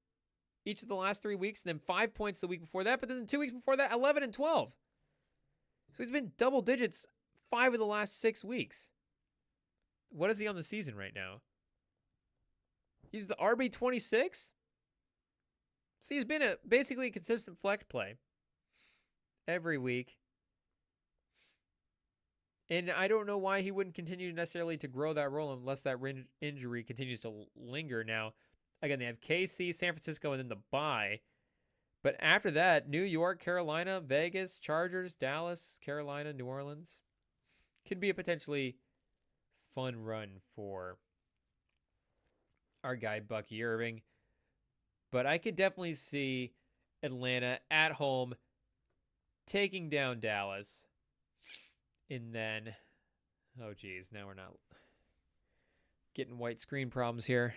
each of the last 3 weeks, and then 5 points the week before that. But then the 2 weeks before that, 11 and 12. So he's been double digits 5 of the last 6 weeks. What is he on the season right now? He's the RB26. So he's been basically a consistent flex play every week. And I don't know why he wouldn't continue necessarily to grow that role unless that injury continues to linger. Now, again, they have KC, San Francisco, and then the bye. But after that, New York, Carolina, Vegas, Chargers, Dallas, Carolina, New Orleans. Could be a potentially fun run for our guy, Bucky Irving. But I could definitely see Atlanta at home taking down Dallas. And then, oh geez, now we're not getting white screen problems here.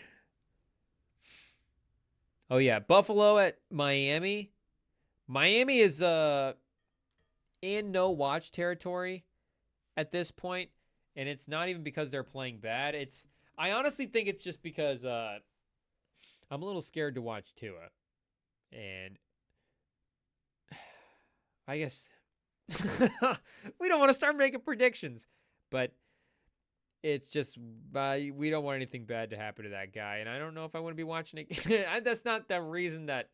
Oh yeah, Buffalo at Miami. Miami is in no watch territory at this point, and it's not even because they're playing bad. I honestly think it's just because I'm a little scared to watch Tua, and I guess we don't want to start making predictions, but it's just we don't want anything bad to happen to that guy, and I don't know if I want to be watching it. That's not the reason that,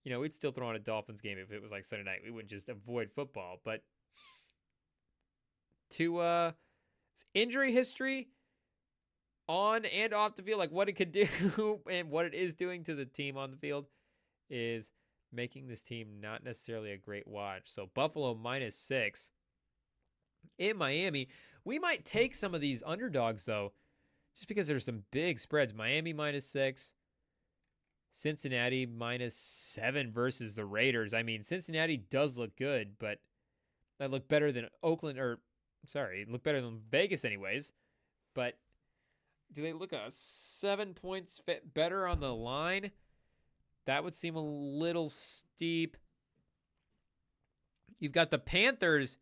we'd still throw on a Dolphins game if it was like Sunday night. We wouldn't just avoid football, but to injury history on and off the field, like what it could do and what it is doing to the team on the field, is making this team not necessarily a great watch. So Buffalo -6 in Miami. We might take some of these underdogs, though, just because there's some big spreads. Miami -6, Cincinnati -7 versus the Raiders. I mean, Cincinnati does look good, but they look better than look better than Vegas anyways. But do they look 7 points better on the line? That would seem a little steep. You've got the Panthers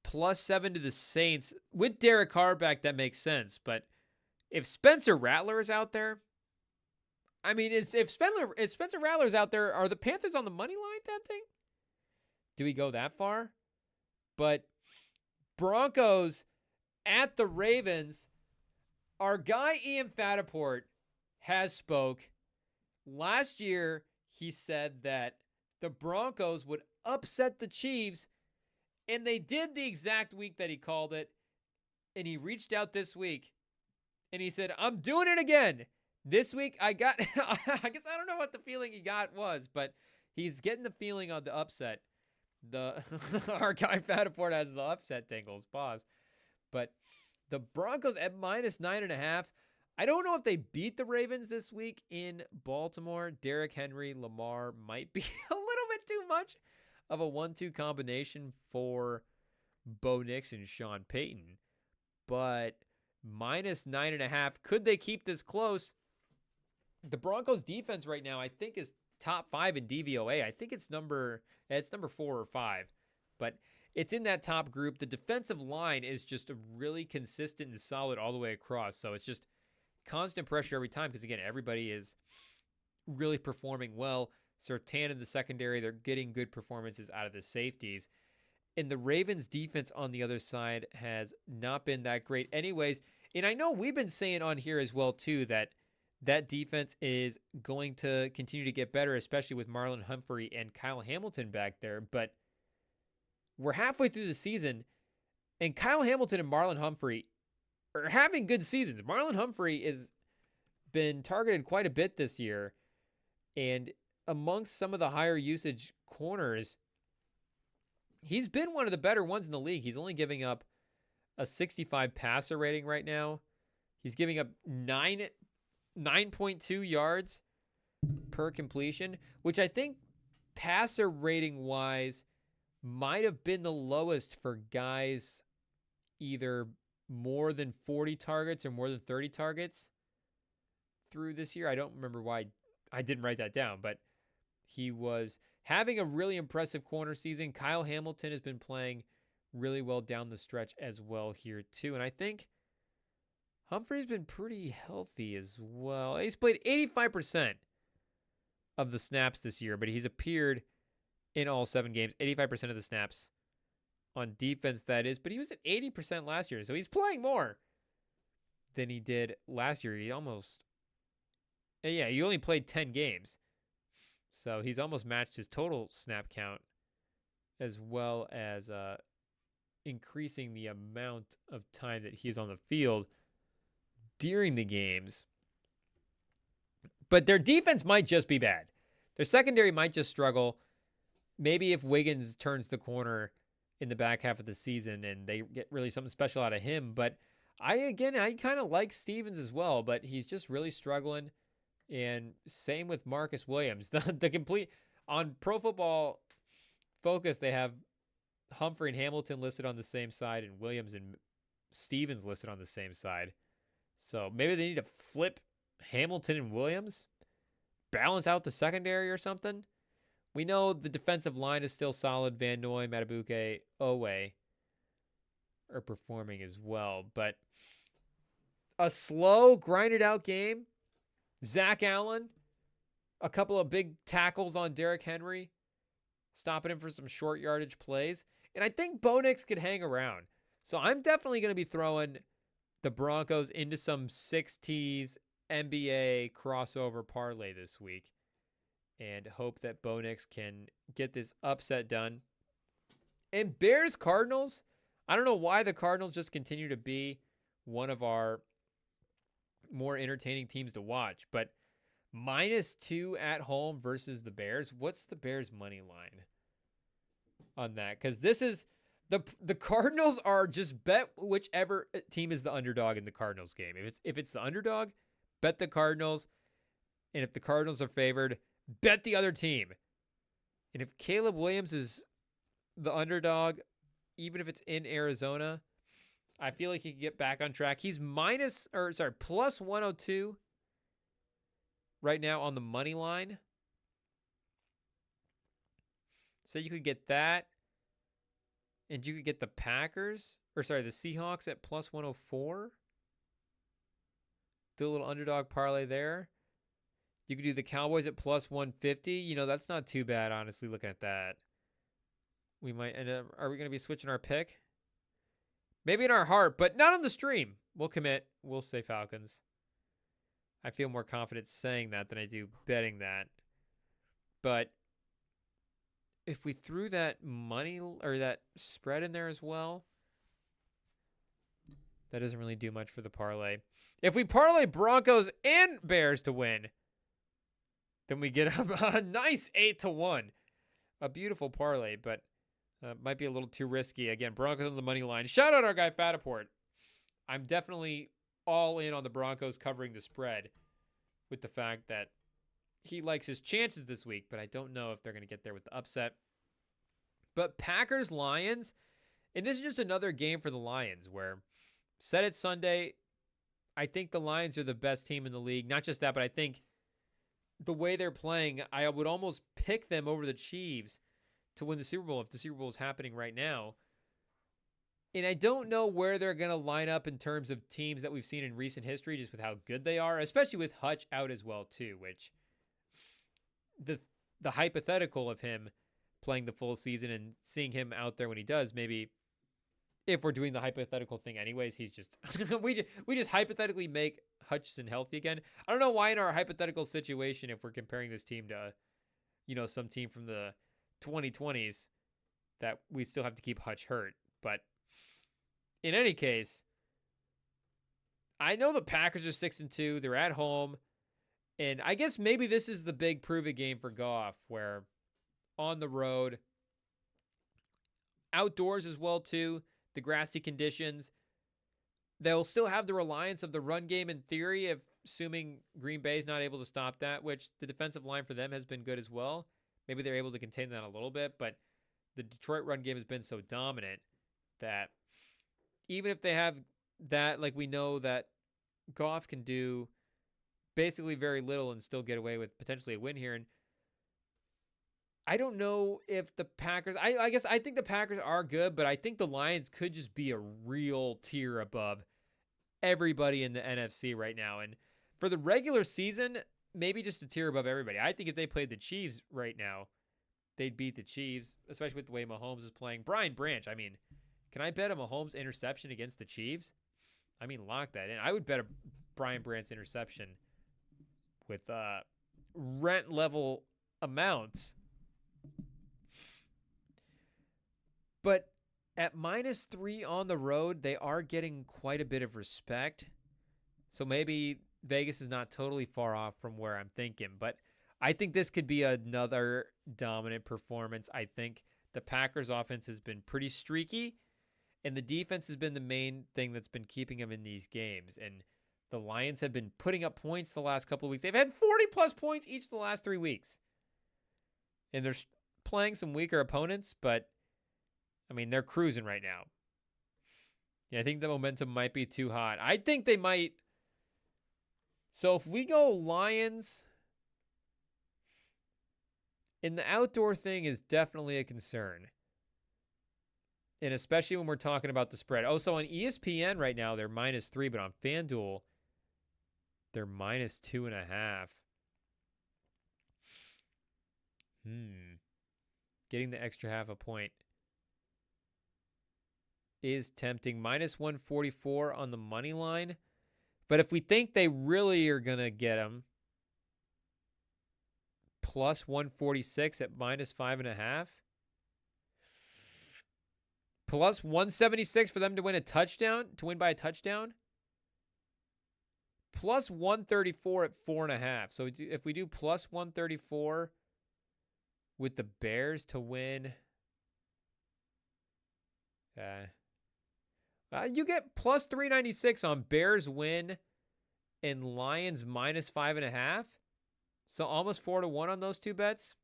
+7 to the Saints. With Derek Carr back, that makes sense. But if Spencer Rattler is out there, I mean, if Spencer Rattler's out there, are the Panthers on the money line tempting? Do we go that far? But Broncos at the Ravens. Our guy Ian Fattaport has spoke. Last year, he said that the Broncos would upset the Chiefs, and they did the exact week that he called it. And he reached out this week, and he said, I'm doing it again. This week, I guess I don't know what the feeling he got was, but he's getting the feeling of the upset. Our guy Fattaport has the upset tingles. Pause. But the Broncos at -9.5. I don't know if they beat the Ravens this week in Baltimore. Derrick Henry, Lamar might be a little bit too much of a 1-2 combination for Bo Nix and Sean Payton. But -9.5. Could they keep this close? The Broncos defense right now, I think, is top 5 in DVOA. I think it's number 4 or 5. But it's in that top group. The defensive line is just a really consistent and solid all the way across. So it's just constant pressure every time because, again, everybody is really performing well. Surtain in the secondary, they're getting good performances out of the safeties. And the Ravens defense on the other side has not been that great anyways. And I know we've been saying on here as well, too, that defense is going to continue to get better, especially with Marlon Humphrey and Kyle Hamilton back there. But we're halfway through the season, and Kyle Hamilton and Marlon Humphrey are having good seasons. Marlon Humphrey has been targeted quite a bit this year, and amongst some of the higher usage corners, he's been one of the better ones in the league. He's only giving up a 65 passer rating right now. He's giving up 9.2 yards per completion, which I think passer rating wise might have been the lowest for guys either more than 40 targets or more than 30 targets through this year. I don't remember why I didn't write that down, but he was having a really impressive corner season. Kyle Hamilton has been playing really well down the stretch as well here too. And I think Humphrey's been pretty healthy as well. He's played 85% of the snaps this year, but he's appeared in all 7 games, 85% of the snaps on defense, that is. But he was at 80% last year, so he's playing more than he did last year. He only played 10 games. So he's almost matched his total snap count, as well as increasing the amount of time that he's on the field during the games. But their defense might just be bad. Their secondary might just struggle. Maybe if Wiggins turns the corner in the back half of the season and they get really something special out of him. But I kind of like Stevens as well, but he's just really struggling. And same with Marcus Williams. The complete on Pro Football Focus, they have Humphrey and Hamilton listed on the same side and Williams and Stevens listed on the same side. So maybe they need to flip Hamilton and Williams, balance out the secondary or something. We know the defensive line is still solid. Van Noy, Matabuke, Owe are performing as well. But a slow, grinded out game. Zach Allen, a couple of big tackles on Derrick Henry, stopping him for some short yardage plays. And I think Bo Nix could hang around. So I'm definitely going to be throwing the Broncos into some 6Ts NBA crossover parlay this week and hope that Bo Nix can get this upset done. And Bears-Cardinals, I don't know why the Cardinals just continue to be one of our more entertaining teams to watch, but -2 at home versus the Bears. What's the Bears money line on that? Because this is the Cardinals are just bet whichever team is the underdog in the Cardinals game. If it's the underdog, bet the Cardinals, and if the Cardinals are favored, bet the other team. And if Caleb Williams is the underdog, even if it's in Arizona, I feel like he can get back on track. He's plus 102 right now on the money line. So you could get that. And you could get the the Seahawks at plus 104. Do a little underdog parlay there. You could do the Cowboys at plus 150. That's not too bad, honestly, looking at that. We might end up, are we going to be switching our pick? Maybe in our heart, but not on the stream. We'll commit. We'll say Falcons. I feel more confident saying that than I do betting that. But if we threw that money or that spread in there as well, that doesn't really do much for the parlay. If we parlay Broncos and Bears to win, then we get a nice 8-1. A beautiful parlay, but might be a little too risky. Again, Broncos on the money line. Shout out our guy Fataport. I'm definitely all in on the Broncos covering the spread with the fact that he likes his chances this week, but I don't know if they're going to get there with the upset. But Packers-Lions, and this is just another game for the Lions where, said it Sunday, I think the Lions are the best team in the league. Not just that, but I think the way they're playing, I would almost pick them over the Chiefs to win the Super Bowl if the Super Bowl is happening right now. And I don't know where they're going to line up in terms of teams that we've seen in recent history, just with how good they are, especially with Hutch out as well, too, which the hypothetical of him playing the full season and seeing him out there when he does, maybe if we're doing the hypothetical thing anyways, he's just we just hypothetically make Hutchinson healthy again. I don't know why in our hypothetical situation, if we're comparing this team to, some team from the 2020s, that we still have to keep Hutch hurt. But in any case, I know the Packers are 6-2. They're at home. And I guess maybe this is the big prove-it game for Goff, where on the road, outdoors as well too, the grassy conditions, they'll still have the reliance of the run game in theory, if assuming Green Bay's not able to stop that, which the defensive line for them has been good as well. Maybe they're able to contain that a little bit, but the Detroit run game has been so dominant that even if they have that, like, we know that Goff can do basically very little and still get away with potentially a win here. And I don't know if the Packers, I guess I think the Packers are good, but I think the Lions could just be a real tier above everybody in the NFC right now. And for the regular season, maybe just a tier above everybody. I think if they played the Chiefs right now, they'd beat the Chiefs, especially with the way Mahomes is playing. Brian Branch, I mean, can I bet a Mahomes interception against the Chiefs? I mean, lock that in. I would bet a Brian Branch interception with rent level amounts. But at -3 on the road, they are getting quite a bit of respect. So maybe Vegas is not totally far off from where I'm thinking. But I think this could be another dominant performance. I think the Packers offense has been pretty streaky, and the defense has been the main thing that's been keeping them in these games. And the Lions have been putting up points the last couple of weeks. They've had 40-plus points each of the last 3 weeks. And they're playing some weaker opponents, but, I mean, they're cruising right now. Yeah, I think the momentum might be too hot. I think they might. So if we go Lions, and the outdoor thing is definitely a concern. And especially when we're talking about the spread. Oh, so on ESPN right now, they're -3, but on FanDuel, they're -2.5. Getting the extra half a point is tempting. -144 on the money line. But if we think they really are going to get them, +146 at -5.5. +176 for them to win by a touchdown. +134 at 4.5. So if we do +134 with the Bears to win, you get +396 on Bears win and Lions -5.5. So almost 4-1 on those two bets.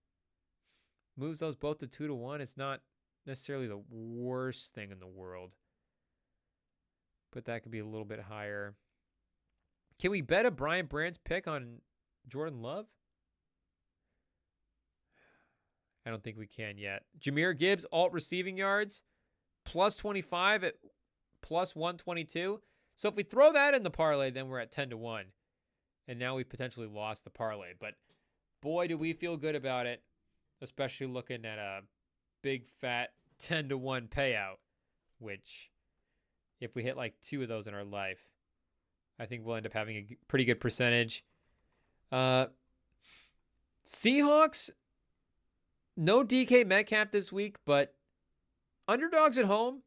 Moves those both to 2-1. It's not necessarily the worst thing in the world, but that could be a little bit higher. Can we bet a Brian Branch pick on Jordan Love? I don't think we can yet. Jahmyr Gibbs, alt receiving yards, +25 at +122. So if we throw that in the parlay, then we're at 10-1. And now we've potentially lost the parlay. But boy, do we feel good about it, especially looking at a big fat 10-1 payout, which if we hit like 2 of those in our life, I think we'll end up having a pretty good percentage. Seahawks, no DK Metcalf this week, but underdogs at home.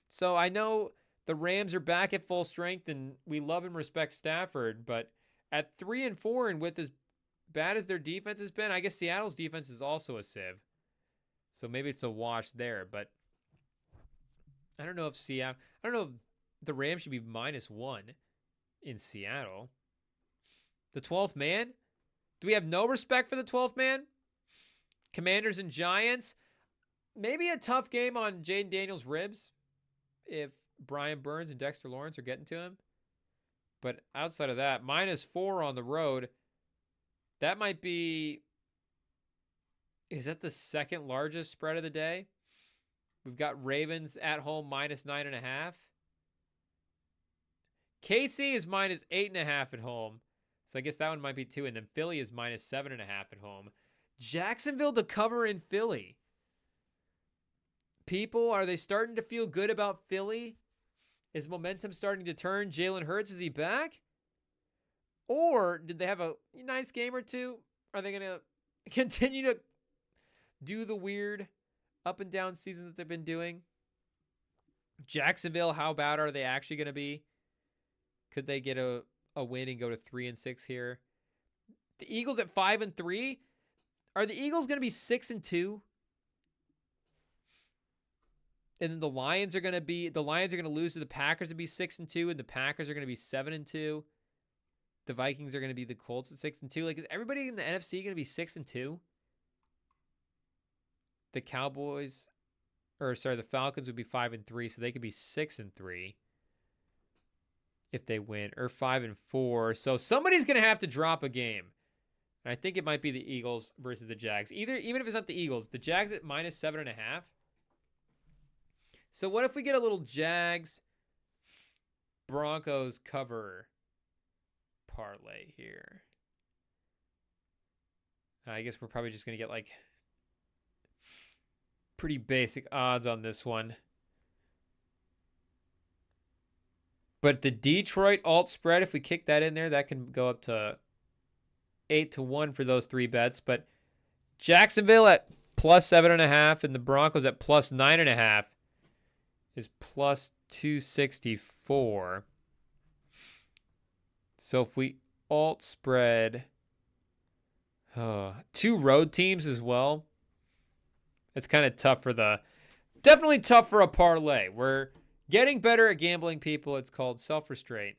So I know the Rams are back at full strength, and we love and respect Stafford, but at 3-4 and with as bad as their defense has been, I guess Seattle's defense is also a sieve. So maybe it's a wash there, but I don't know if the Rams should be -1 in Seattle. The 12th man? Do we have no respect for the 12th man? Commanders and Giants. Maybe a tough game on Jaden Daniels' ribs if Brian Burns and Dexter Lawrence are getting to him. But outside of that, -4 on the road. That might be... Is that the second largest spread of the day? We've got Ravens at home -9.5. KC is -8.5 at home. So I guess that one might be 2. And then Philly is -7.5 at home. Jacksonville to cover in Philly. People, are they starting to feel good about Philly? Is momentum starting to turn? Jalen Hurts, is he back? Or did they have a nice game or two? Are they going to continue to do the weird up and down season that they've been doing? Jacksonville, how bad are they actually going to be? Could they get a win and go to 3-6 here? The Eagles at 5-3. Are the Eagles going to be 6-2? And then the Lions are going to lose to the Packers and be 6-2, and the Packers are going to be 7-2. The Vikings are going to be the Colts at 6-2. Like, is everybody in the NFC going to be 6-2? The the Falcons would be 5-3, so they could be 6-3 if they win, or 5-4. So somebody's going to have to drop a game. And I think it might be the Eagles versus the Jags. Even if it's not the Eagles, the Jags at -7.5. So what if we get a little Jags Broncos cover parlay here? I guess we're probably just going to get like pretty basic odds on this one. But the Detroit alt spread, if we kick that in there, that can go up to 8-1 for those 3 bets. But Jacksonville at +7.5 and the Broncos at +9.5 is +264. So if we alt spread 2 road teams as well, it's kind of definitely tough for a parlay. We're getting better at gambling, people. It's called self-restraint.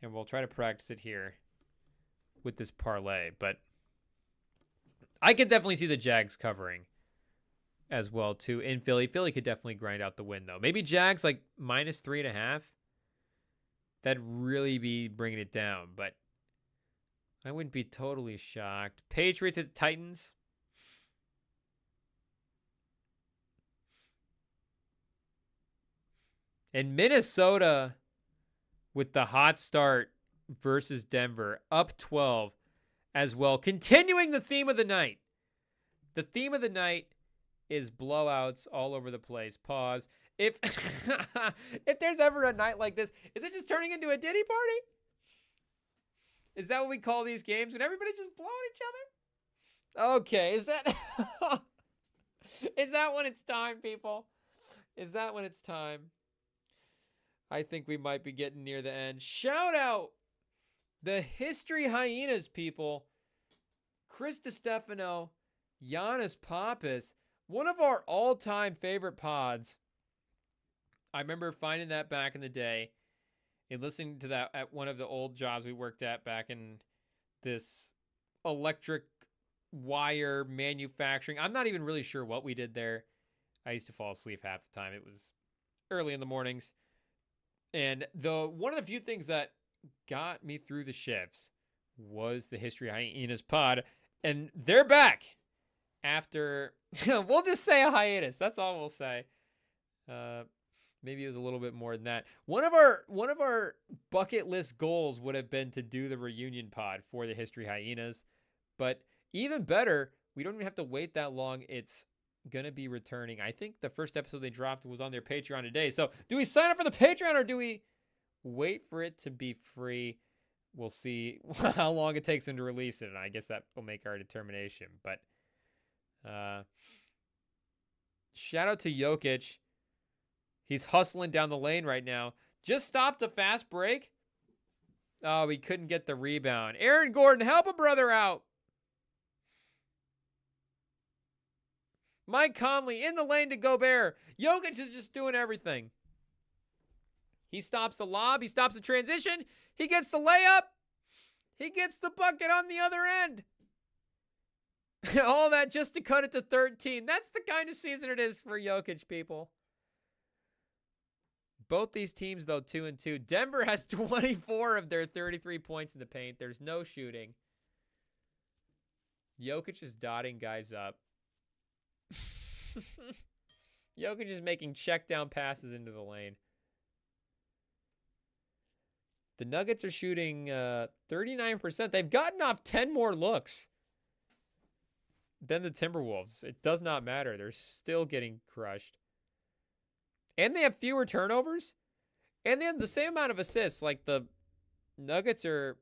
And we'll try to practice it here with this parlay. But I could definitely see the Jags covering as well, too, in Philly. Philly could definitely grind out the win, though. Maybe Jags like -3.5. That'd really be bringing it down, but I wouldn't be totally shocked. Patriots at Titans. And Minnesota with the hot start versus Denver, up 12 as well. Continuing the theme of the night. The theme of the night is blowouts all over the place. Pause. If if there's ever a night like this, is it just turning into a Diddy party? Is that what we call these games when everybody's just blowing each other? Okay, is that when it's time, people? Is that when it's time? I think we might be getting near the end. Shout out the History Hyenas, people. Chris DiStefano, Giannis Pappas, one of our all-time favorite pods. I remember finding that back in the day and listening to that at one of the old jobs we worked at back in this electric wire manufacturing. I'm not even really sure what we did there. I used to fall asleep half the time. It was early in the mornings. And one of the few things that got me through the shifts was the History Hyenas pod. And they're back after, we'll just say a hiatus. That's all we'll say. Maybe it was a little bit more than that. One of our bucket list goals would have been to do the reunion pod for the History Hyenas. But even better, we don't even have to wait that long. It's going to be returning. I think the first episode they dropped was on their Patreon today. So do we sign up for the Patreon or do we wait for it to be free? We'll see how long it takes them to release it. And I guess that will make our determination. But shout out to Jokic. He's hustling down the lane right now. Just stopped a fast break. Oh, he couldn't get the rebound. Aaron Gordon, help a brother out. Mike Conley in the lane to Gobert. Jokic is just doing everything. He stops the lob. He stops the transition. He gets the layup. He gets the bucket on the other end. All that just to cut it to 13. That's the kind of season it is for Jokic, people. Both these teams, though, 2-2. Denver has 24 of their 33 points in the paint. There's no shooting. Jokic is dotting guys up. Jokic is making check down passes into the lane. The Nuggets are shooting 39%. They've gotten off 10 more looks than the Timberwolves. It does not matter. They're still getting crushed. And they have fewer turnovers. And they have the same amount of assists. Like, the Nuggets are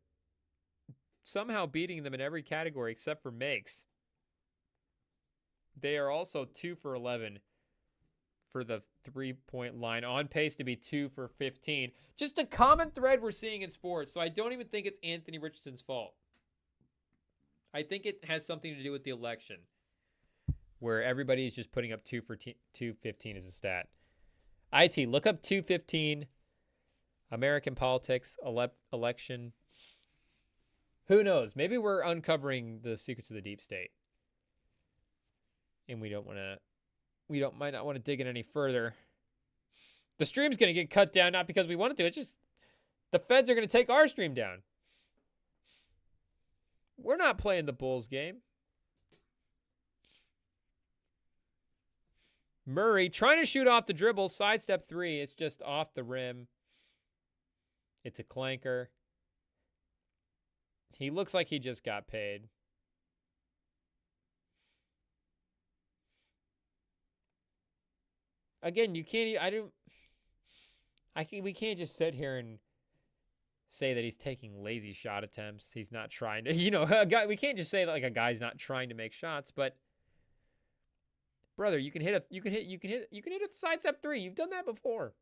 somehow beating them in every category except for makes. They are also 2 for 11 for the three-point line, on pace to be 2 for 15. Just a common thread we're seeing in sports, so I don't even think it's Anthony Richardson's fault. I think it has something to do with the election. where everybody is just putting up 215 as a stat. IT, look up 215, American politics, election. Who knows? Maybe we're uncovering the secrets of the deep state. And might not want to dig in any further. The stream's going to get cut down, not because we want it to. It's just the feds are going to take our stream down. We're not playing the Bulls game. Murray trying to shoot off the dribble. Sidestep three. It's just off the rim. It's a clanker. He looks like he just got paid. Again, you can't. We can't just sit here and say that he's taking lazy shot attempts. He's not trying to. We can't just say that like a guy's not trying to make shots. But brother, you can hit a sidestep three. You've done that before.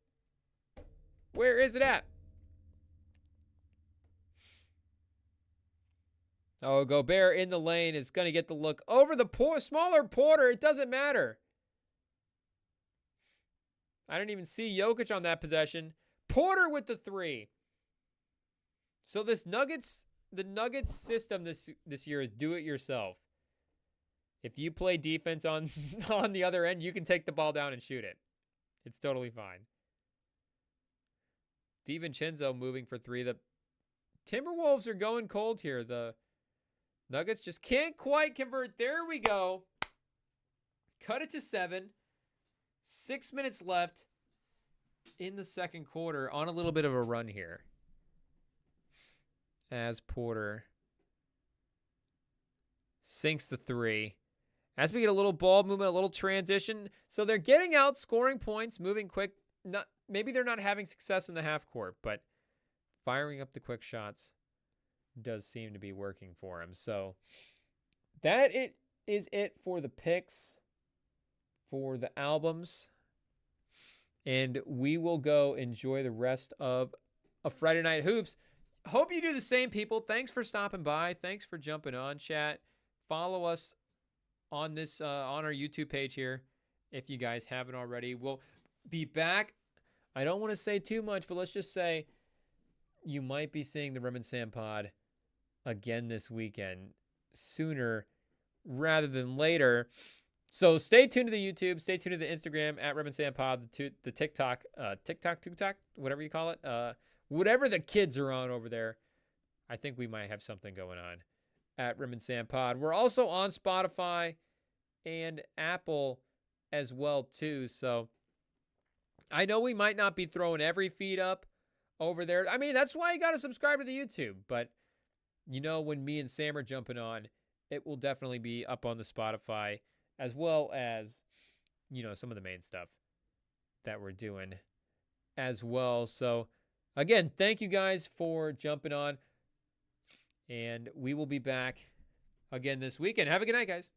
Where is it at? Oh, Gobert in the lane is going to get the look over the smaller Porter. It doesn't matter. I didn't even see Jokic on that possession. Porter with the three. So the Nuggets system this year is do it yourself. If you play defense on the other end, you can take the ball down and shoot it. It's totally fine. DiVincenzo moving for three. The Timberwolves are going cold here. The Nuggets just can't quite convert. There we go. Cut it to 7. 6 minutes left in the second quarter on a little bit of a run here. As Porter sinks the three. As we get a little ball movement, a little transition. So they're getting out, scoring points, moving quick. Maybe they're not having success in the half court, but firing up the quick shots does seem to be working for him. So that is it for the picks. For the albums, and we will go enjoy the rest of a Friday Night Hoops. Hope you do the same, people. Thanks for stopping by. Thanks for jumping on, chat. Follow us on this on our YouTube page here if you guys haven't already. We'll be back. I don't want to say too much, but let's just say you might be seeing the Rem and Sam pod again this weekend, sooner rather than later. So stay tuned to the YouTube, stay tuned to the Instagram at Rem and Sam Pod, the TikTok, whatever you call it, whatever the kids are on over there. I think we might have something going on at Rem and Sam Pod. We're also on Spotify and Apple as well too. So I know we might not be throwing every feed up over there. I mean, that's why you got to subscribe to the YouTube. But when me and Sam are jumping on, it will definitely be up on the Spotify, as well as, some of the main stuff that we're doing as well. So, again, thank you guys for jumping on. And we will be back again this weekend. Have a good night, guys.